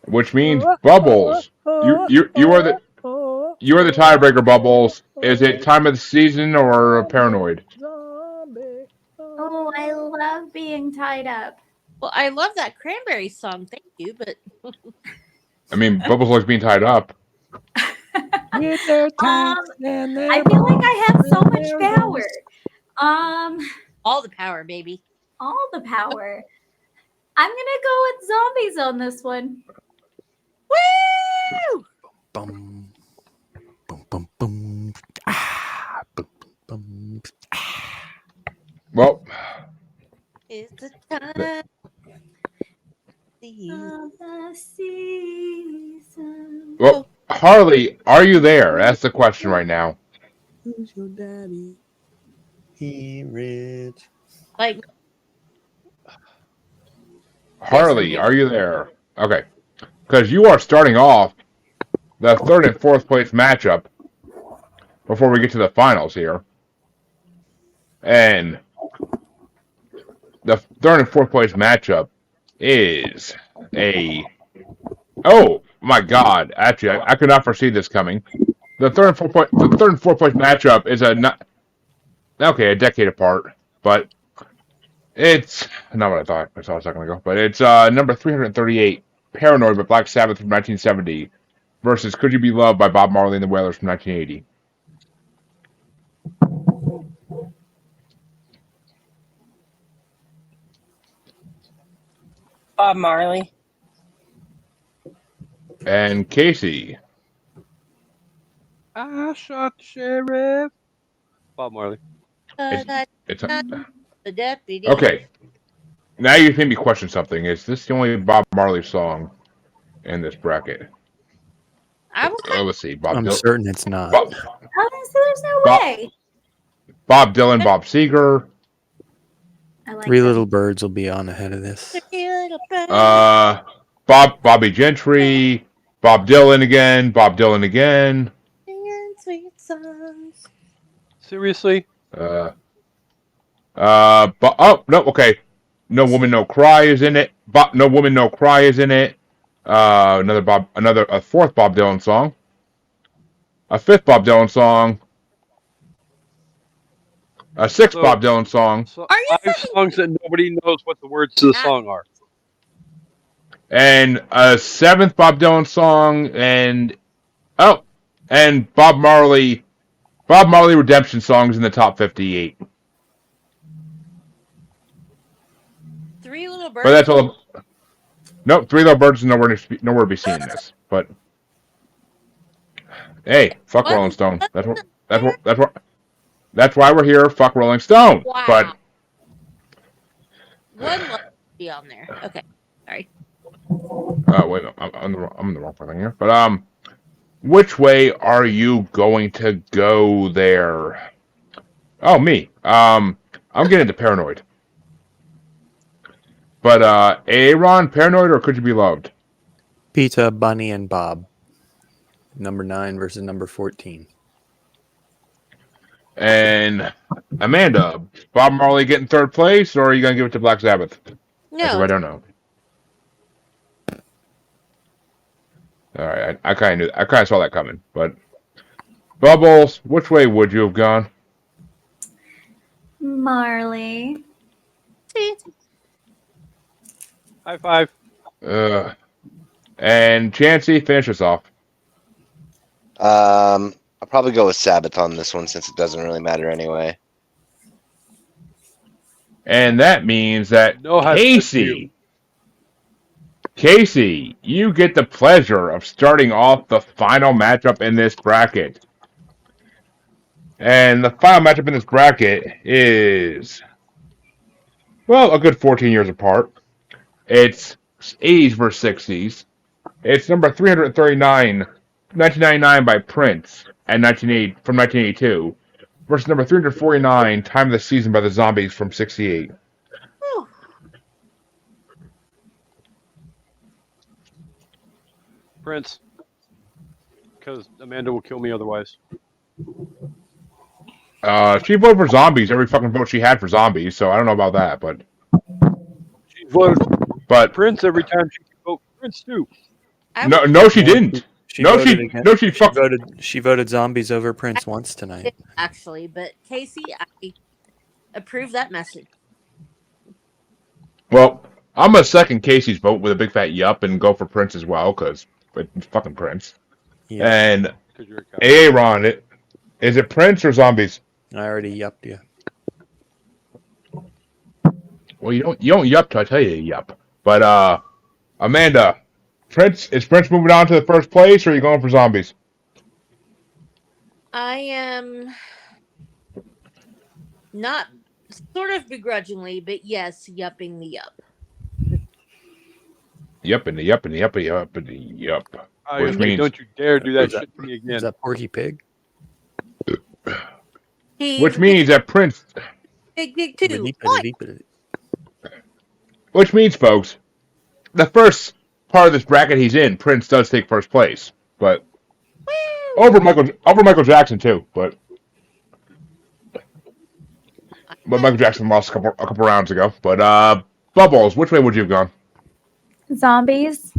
Which means Bubbles. You are the tiebreaker, Bubbles. Is it Time of the Season or Paranoid? Oh, I love being tied up. Well, I love that cranberry song. Thank you, but I mean, Bubbles likes being tied up. I feel like I have so much power. all the power, baby. All the power. I'm gonna go with zombies on this one. Woo! Bum, boom, boom, boom. Ah, boom, boom, boom. Ah. Well, It's the time. Of the season. well, Harley, are you there? That's the question right now. Who's your daddy? He rich. Like Harley, are you there? Okay. Because you are starting off the third and fourth place matchup before we get to the finals here. And the third and fourth place matchup is oh my god, actually I could not foresee this coming. The third and fourth place matchup is a decade apart, but it's not what I thought I saw a second ago. But it's number 338, Paranoid by Black Sabbath from 1970 versus Could You Be Loved by Bob Marley and the Wailers from 1980. Bob Marley. And Kasey. I shot the sheriff. Bob Marley. It's the deputy. okay. Now you made me question something. Is this the only Bob Marley song in this bracket? I was Let's see. Bob I'm Dylan. certain it's not. Oh, so there's no way. Bob Dylan, Bob Seger. I like Three that. Little Birds will be on ahead of this. Bobby Gentry, Bob Dylan again, Sweet songs. Seriously? oh no, okay. No Woman, No Cry is in it. No Woman, No Cry is in it. A fourth Bob Dylan song. A fifth Bob Dylan song. A sixth Bob Dylan song. So Are you five songs that nobody knows what the words to the song are. And a 7th Bob Dylan song, and Bob Marley redemption songs in the top 58. Three Little But Birds. that's all. Nope, Three Little Birds is nowhere to be seen in this. But hey, fuck What? Rolling Stone. That's why we're here. Fuck Rolling Stone. Wow. But One love be on there. Okay, sorry. wait, I'm in the wrong thing here. But which way are you going to go there? Oh, me. I'm getting into Paranoid. But Aaron, Paranoid, or Could You Be Loved? Peta, Bunny, and Bob. Number 9 versus number 14. And Amanda, Bob Marley getting 3rd place, or are you gonna give it to Black Sabbath? No, I don't know. All right, I kind of saw that coming. But Bubbles, which way would you have gone? Marley. see, High five. And Chancey, finish us off. I'll probably go with Sabbath on this one since it doesn't really matter anyway. And that means that No high five to you. Kasey, you get the pleasure of starting off the final matchup in this bracket. And the final matchup in this bracket is, well, a good 14 years apart. It's 80s versus 60s. It's number 339, 1999 by Prince, and 1982, versus number 349, Time of the Season by the Zombies from 68. whew. Prince. Because Amanda will kill me otherwise. She voted for Zombies every fucking vote she had for Zombies, so I don't know about that, but She voted but Prince every time she could vote for Prince too. I no, she didn't. She No, voted she against- no, she fuck. She voted Zombies over Prince once tonight. did, actually, but Kasey, I approve that message. Well, I'm gonna second Casey's vote with a big fat yup and go for Prince as well, because it's fucking Prince. Yeah, And Because you're a coward. Aaron, is it Prince or Zombies? I already yupped you. Well, you don't yup till I tell you yup. But Amanda, is Prince moving on to the first place, or are you going for Zombies? I am not sort of begrudgingly, but yes, yupping the yup. Yup and the yup and the yup and the yup and the yup. I Which mean, means- don't you dare do that Is that- shit to me Is again. that Porky Pig? Which means that Prince. big too. Biddity-biddity-biddity. Which means, folks, the first part of this bracket he's in, Prince does take first place, but over Michael Jackson too. But Michael Jackson lost a couple rounds ago. But Bubbles, which way would you have gone? Zombies.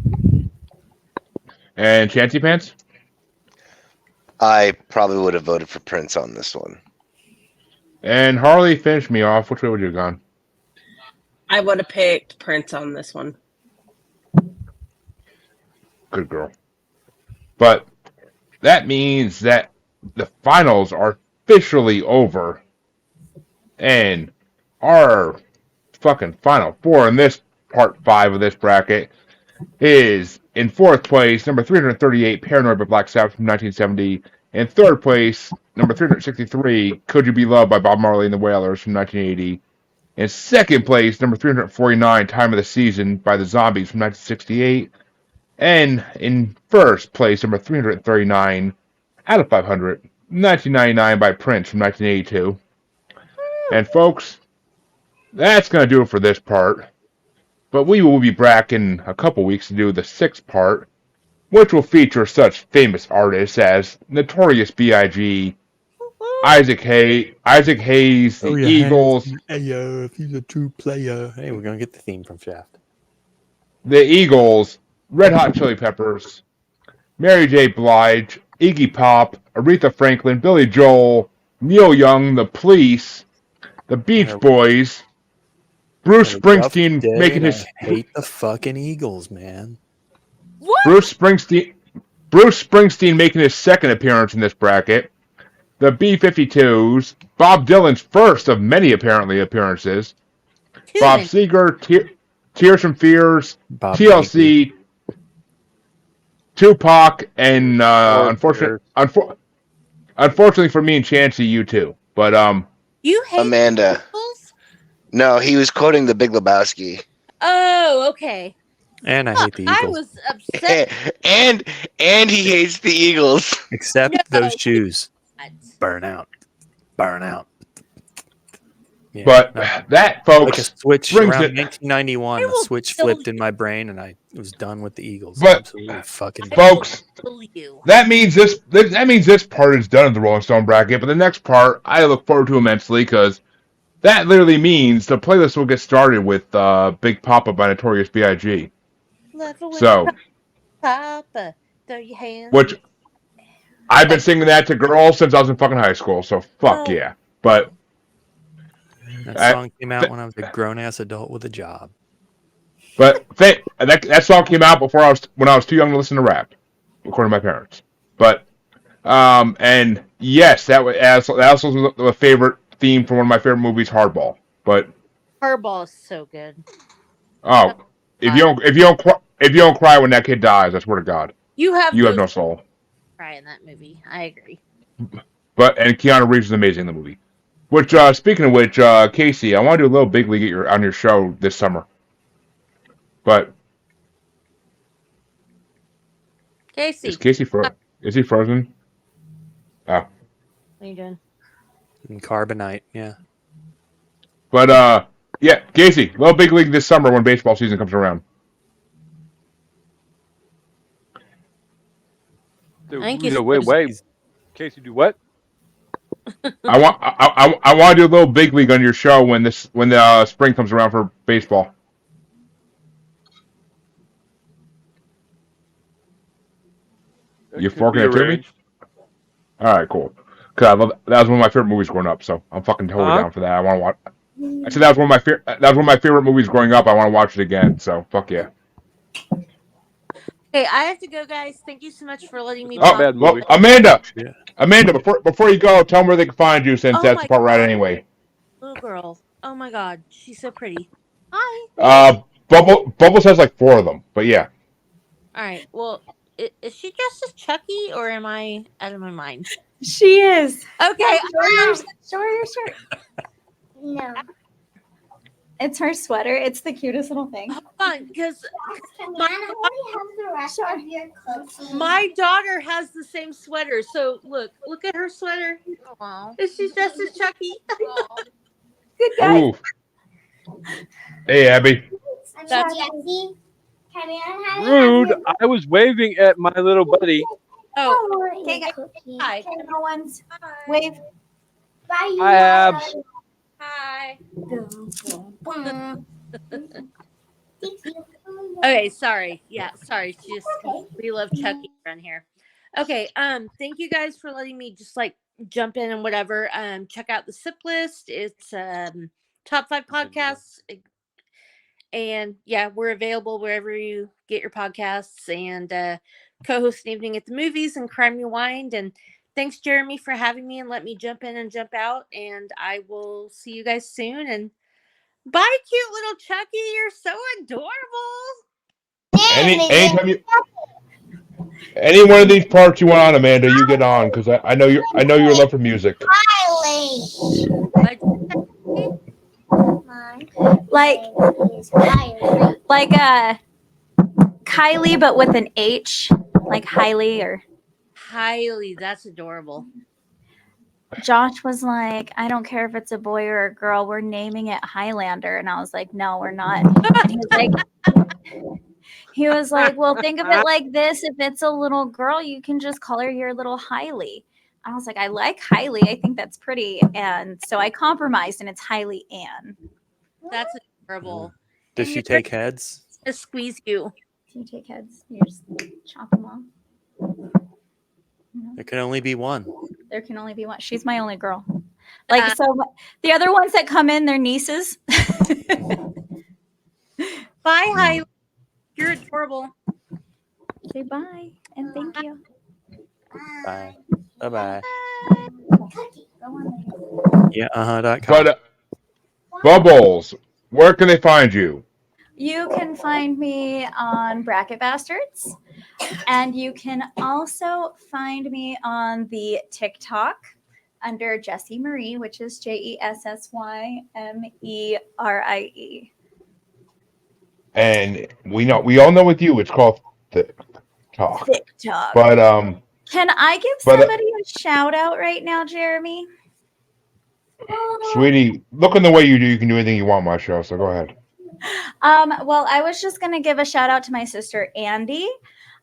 And Chancy Pants? I probably would have voted for Prince on this one. And Harley, finish me off. Which way would you have gone? I would have picked Prince on this one. Good girl. But that means that the finals are officially over. And our fucking final four in this part 5 of this bracket is in 4th place, number 338, Paranoid by Black Sabbath from 1970. In 3rd place, number 363, Could You Be Loved by Bob Marley and the Wailers from 1980. In 2nd place, number 349, Time of the Season by the Zombies from 1968. And in 1st place, number 339, out of 500, 1999 by Prince from 1982. And folks, that's going to do it for this part. But we will be back in a couple weeks to do the 6th part, which will feature such famous artists as Notorious B.I.G., Isaac Hayes, the Eagles, Hey, if he's a true player. Hey, we're going to get the theme from Shaft. the Eagles, Red Hot Chili Peppers, Mary J. Blige, Iggy Pop, Aretha Franklin, Billy Joel, Neil Young, The Police, the Beach Boys, Bruce Been a rough Springsteen day, making and his I hate the fucking Eagles, man. What? Bruce Springsteen making his second appearance in this bracket. The B-52s, Bob Dylan's first of many appearances. Too Bob many. Seger, Tears from Fears, Bob TLC, Tupac, and Or unfortunately for me and Chancey, U2. But You hate Amanda. Eagles? No, he was quoting The Big Lebowski. Oh, okay. And I hate the I Eagles, was upset. and he hates the Eagles. except No. those shoes. Burn out. Yeah, but no. that, Like a folks, switch brings around it. 1991, I a will switch kill flipped you. in my brain, and I was done with the Eagles. But- Absolutely fucking done. Folks, Kill you. that means this part is done of the Rolling Stone bracket. But the next part, I look forward to immensely because that literally means the playlist will get started with Big Papa by Notorious B.I.G. Love it when So, Papa, throw your hands. which I've been singing that to girls since I was in fucking high school. So fuck Oh. yeah. But That I- song came out when I was a grown ass adult with a job. that song came out when I was too young to listen to rap, according to my parents. But and yes, that also was a favorite theme from one of my favorite movies, Hardball. But Hardball is so good. if you don't cry when that kid dies, I swear to God, You have you have to no soul. cry in that movie. I agree. And Keanu Reeves is amazing in the movie. Which speaking of which, Kasey, I want to do a little big league on your show this summer. But Kasey, is Kasey is he frozen? Oh. what are you doing? And Carbonite, yeah. But yeah, Kasey, little big league this summer when baseball season comes around. Thank you. Wait. Kasey, do what? I want to do a little big league on your show when the spring comes around for baseball. That You could forking be it to me? arranged. All right, cool. Cause that was one of my favorite movies growing up, so I'm fucking totally Huh? down for that. I want to watch. I said that was one of my favorite movies growing up. I want to watch it again. So fuck yeah. Okay, I have to go, guys. Thank you so much for letting me. Not Oh, talk. bad well, movie. Amanda, before you go, tell them where they can find you since Oh that's my the part we're at God. anyway. Little girl. Oh my God, she's so pretty. Hi. Bubbles has like 4 of them, but yeah. All right. Well, is she dressed as Chucky, or am I out of my mind? She is. Okay. Show her your shirt. No. It's her sweater. It's the cutest little thing. Hold on, because Can I only have the rest of your clothes? my daughter has the same sweater. So look at her sweater. Wow. Is she dressed as Chucky? Good guy. Ooh. Hey, Abby. I'm That's- Jesse. Can I have Rude. your I was waving at my little buddy. Oh, Okay, guys. cookie? hi. No one's wave. Bye, you Hi, Abs. guys. Hi. Thank you. Okay, sorry. Yeah, sorry. She just Okay. we love Chucky around here. Okay, thank you guys for letting me just like jump in and whatever. Check out the SIP list. It's top 5 podcasts. And yeah, we're available wherever you get your podcasts, and co-host an evening at the movies and Crime Rewind. And thanks, Jeremy, for having me and let me jump in and jump out. And I will see you guys soon. And bye, cute little Chucky. You're so adorable. Any one of these parts you want on, Amanda, you get on because I know your love for music. Bye. Like Kylie, but with an H, like Hailey. Or Highly, that's adorable. Josh was like, I don't care if it's a boy or a girl, we're naming it Highlander. And I was like, no, we're not. And he was like, well, think of it like this. If it's a little girl, you can just call her your little Hailey. I was like, I like Hailey. I think that's pretty. And so I compromised, and it's Hailey Ann. That's adorable. Does she take heads? To squeeze you. Do you take heads? You just chop them off. There can only be one. There can only be one. She's my only girl. Like, so the other ones that come in, they're nieces. Bye, Hi. You're adorable. Say bye and thank you. Bye. Bye-bye. Cookie. Go on there. Yeah.com. But Bubbles, where can they find you? You can find me on Bracket Bastards, and you can also find me on the TikTok under Jessie Marie, which is JESSYMERIE. And we all know with you it's called TikTok. TikTok. But Can I give but somebody a shout out right now, Jeremy? sweetie, looking the way you do, you can do anything you want on my show. So go ahead. Well, I was just gonna give a shout out to my sister Andy,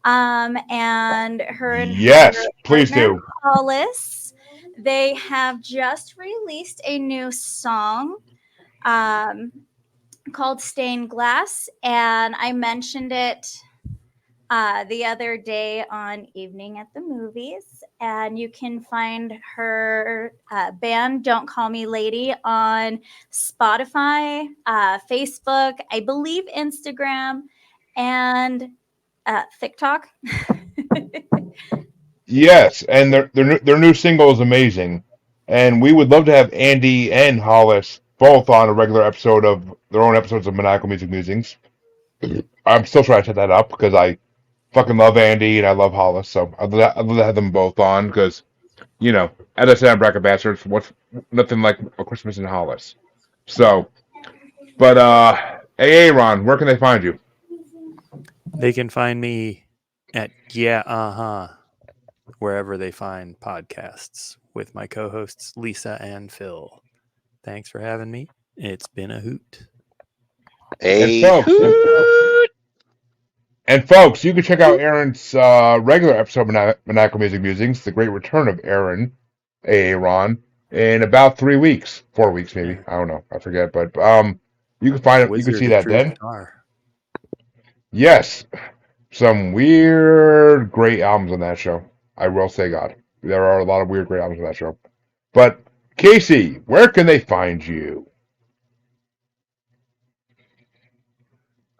and her Yes, please partner, do. Hollis. They have just released a new song called Stained Glass, and I mentioned it the other day on Evening at the Movies. And you can find her band Don't Call Me Lady on Spotify, Facebook, I believe Instagram, and TikTok. Yes, and their new single is amazing, and we would love to have Andy and Hollis both on a regular episode of their own episodes of Maniacal Music Musings. I'm still trying to set that up because I fucking love Andy and I love Hollis, so I'd love to have them both on because as I said on Bracket Bastards, what's nothing like a Christmas in Hollis. So, but hey, Ron, where can they find you? They can find me at wherever they find podcasts with my co-hosts Lisa and Phil. Thanks for having me. It's been a hoot. And folks, you can check out Aaron's regular episode of Maniacal Music Musings, The Great Return of Aaron, Ron, in about 3 weeks, 4 weeks maybe. Yeah. I don't know, I forget, but you can find it. You can see that then. Yes, some weird, great albums on that show. I will say, God, there are a lot of weird, great albums on that show. But Kasey, where can they find you?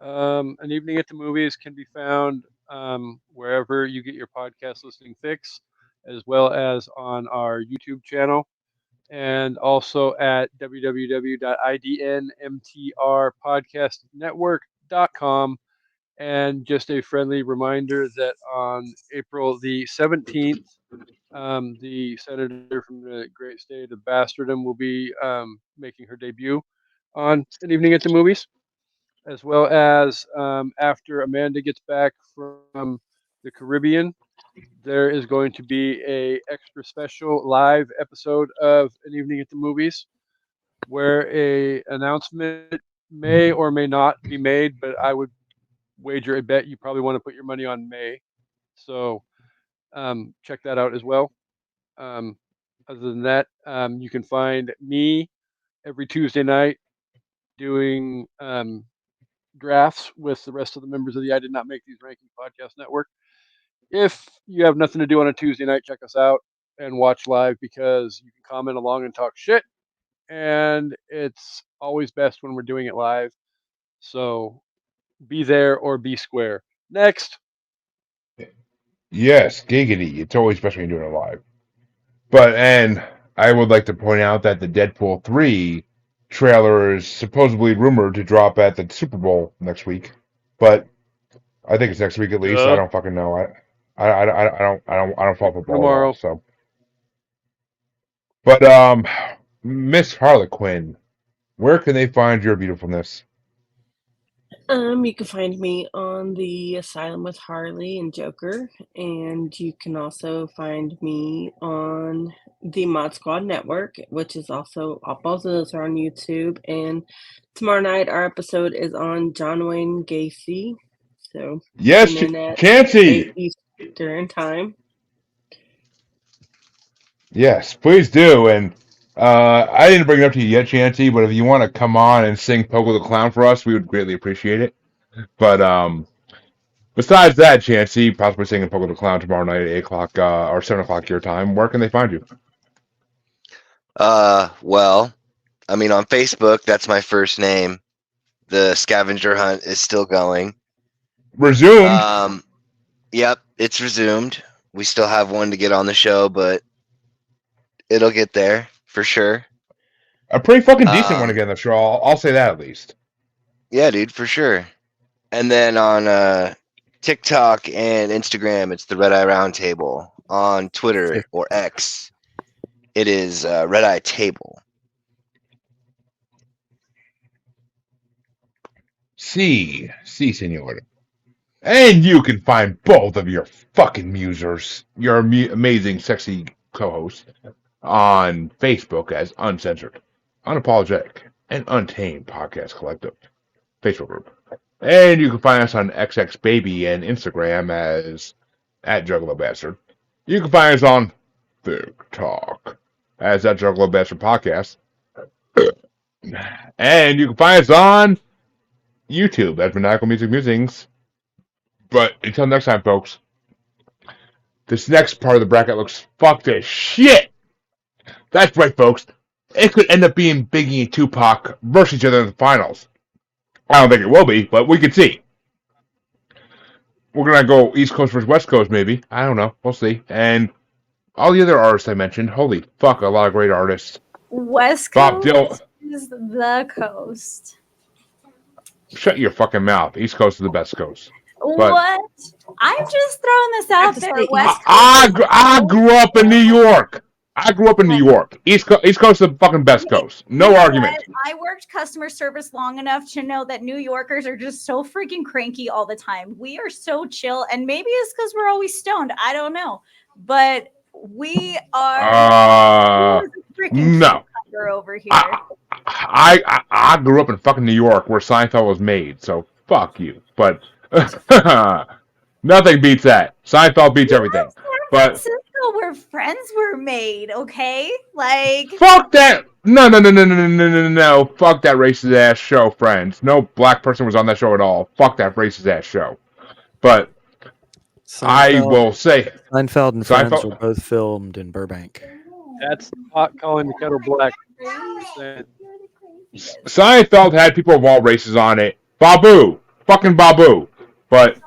An Evening at the Movies can be found wherever you get your podcast listening fix, as well as on our YouTube channel, and also at www.idnmtrpodcastnetwork.com. And just a friendly reminder that on April the 17th, the senator from the great state of Bastardom will be making her debut on An Evening at the Movies, as well as after Amanda gets back from the Caribbean, there is going to be a extra special live episode of An Evening at the Movies, where a announcement may or may not be made, but I would wager a bet you probably want to put your money on May. So check that out as well. Other than that, you can find me every Tuesday night doing drafts with the rest of the members of the I Did Not Make These Rankings podcast network. If you have nothing to do on a Tuesday night, check us out and watch live because you can comment along and talk shit. And it's always best when we're doing it live. So be there or be square. Next. Yes, giggity. It's always best when you're doing it live. And I would like to point out that the Deadpool 3 trailer is supposedly rumored to drop at the Super Bowl next week, but I think it's next week at least. I don't fucking know. I don't follow football at all. So, but Miss Harlequin, where can they find your beautifulness? You can find me on the Asylum with Harley and Joker, and you can also find me on the Mod Squad Network, which is also both of those are on YouTube. And tomorrow night, our episode is on John Wayne Gacy. So yes, tune in at Chancey 8 Eastern time. Yes, please do. And I didn't bring it up to you yet, Chancey, but if you want to come on and sing Pogo the Clown for us, we would greatly appreciate it. But besides that, Chancey, possibly singing Pogo the Clown tomorrow night at 8 o'clock or 7 o'clock your time, where can they find you? Well, I mean, on Facebook, that's my first name, The scavenger hunt is still going. Resumed. Yep, it's resumed. We still have one to get on the show, but it'll get there for sure. A pretty fucking decent one again, the show. I'll say that at least. Yeah, dude, for sure. And then on TikTok and Instagram, it's the Red Eye Roundtable. On Twitter or X, it is Red Eye Table. Senor. And you can find both of your fucking musers, your amazing, sexy co-hosts, on Facebook as Uncensored, Unapologetic, and Untamed Podcast Collective Facebook group. And you can find us on XXBaby and Instagram as @JuggaloBastard. You can find us on TikTok as @JuggaloBastard Podcast. And you can find us on YouTube as Maniacal Music Musings. But until next time, folks, this next part of the bracket looks fucked as shit. That's right, folks. It could end up being Biggie and Tupac versus each other in the finals. I don't think it will be, but we can see. We're going to go East Coast versus West Coast, maybe. I don't know. We'll see. And all the other artists I mentioned, holy fuck, a lot of great artists. West Bob Coast Dylan. is the coast. Shut your fucking mouth. East Coast is the best coast. What? I'm just throwing this out there. West I grew up in New York. East Coast is the fucking best coast. No argument. I worked customer service long enough to know that New Yorkers are just so freaking cranky all the time. We are so chill, and maybe it's because we're always stoned. I don't know, but we are. No. Over here. I grew up in fucking New York, where Seinfeld was made. So fuck you. But nothing beats that. Seinfeld beats everything. But where Friends were made, okay? Like fuck that. No. Fuck that racist ass show, Friends. No black person was on that show at all. Fuck that racist ass show. But I will say Seinfeld and Friends were both filmed in Burbank. That's hot calling the kettle black. Seinfeld had people of all races on it. Fucking Babu. But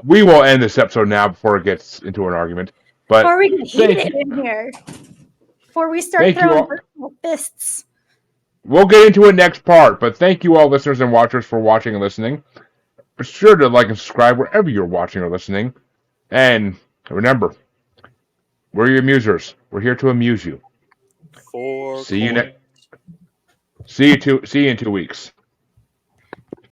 we will end this episode now before it gets into an argument. But before we get heated in here, before we start throwing virtual fists. We'll get into it next part. But thank you all, listeners and watchers, for watching and listening. Be sure to like and subscribe wherever you're watching or listening. And remember, we're your amusers. We're here to amuse you. See you in 2 weeks.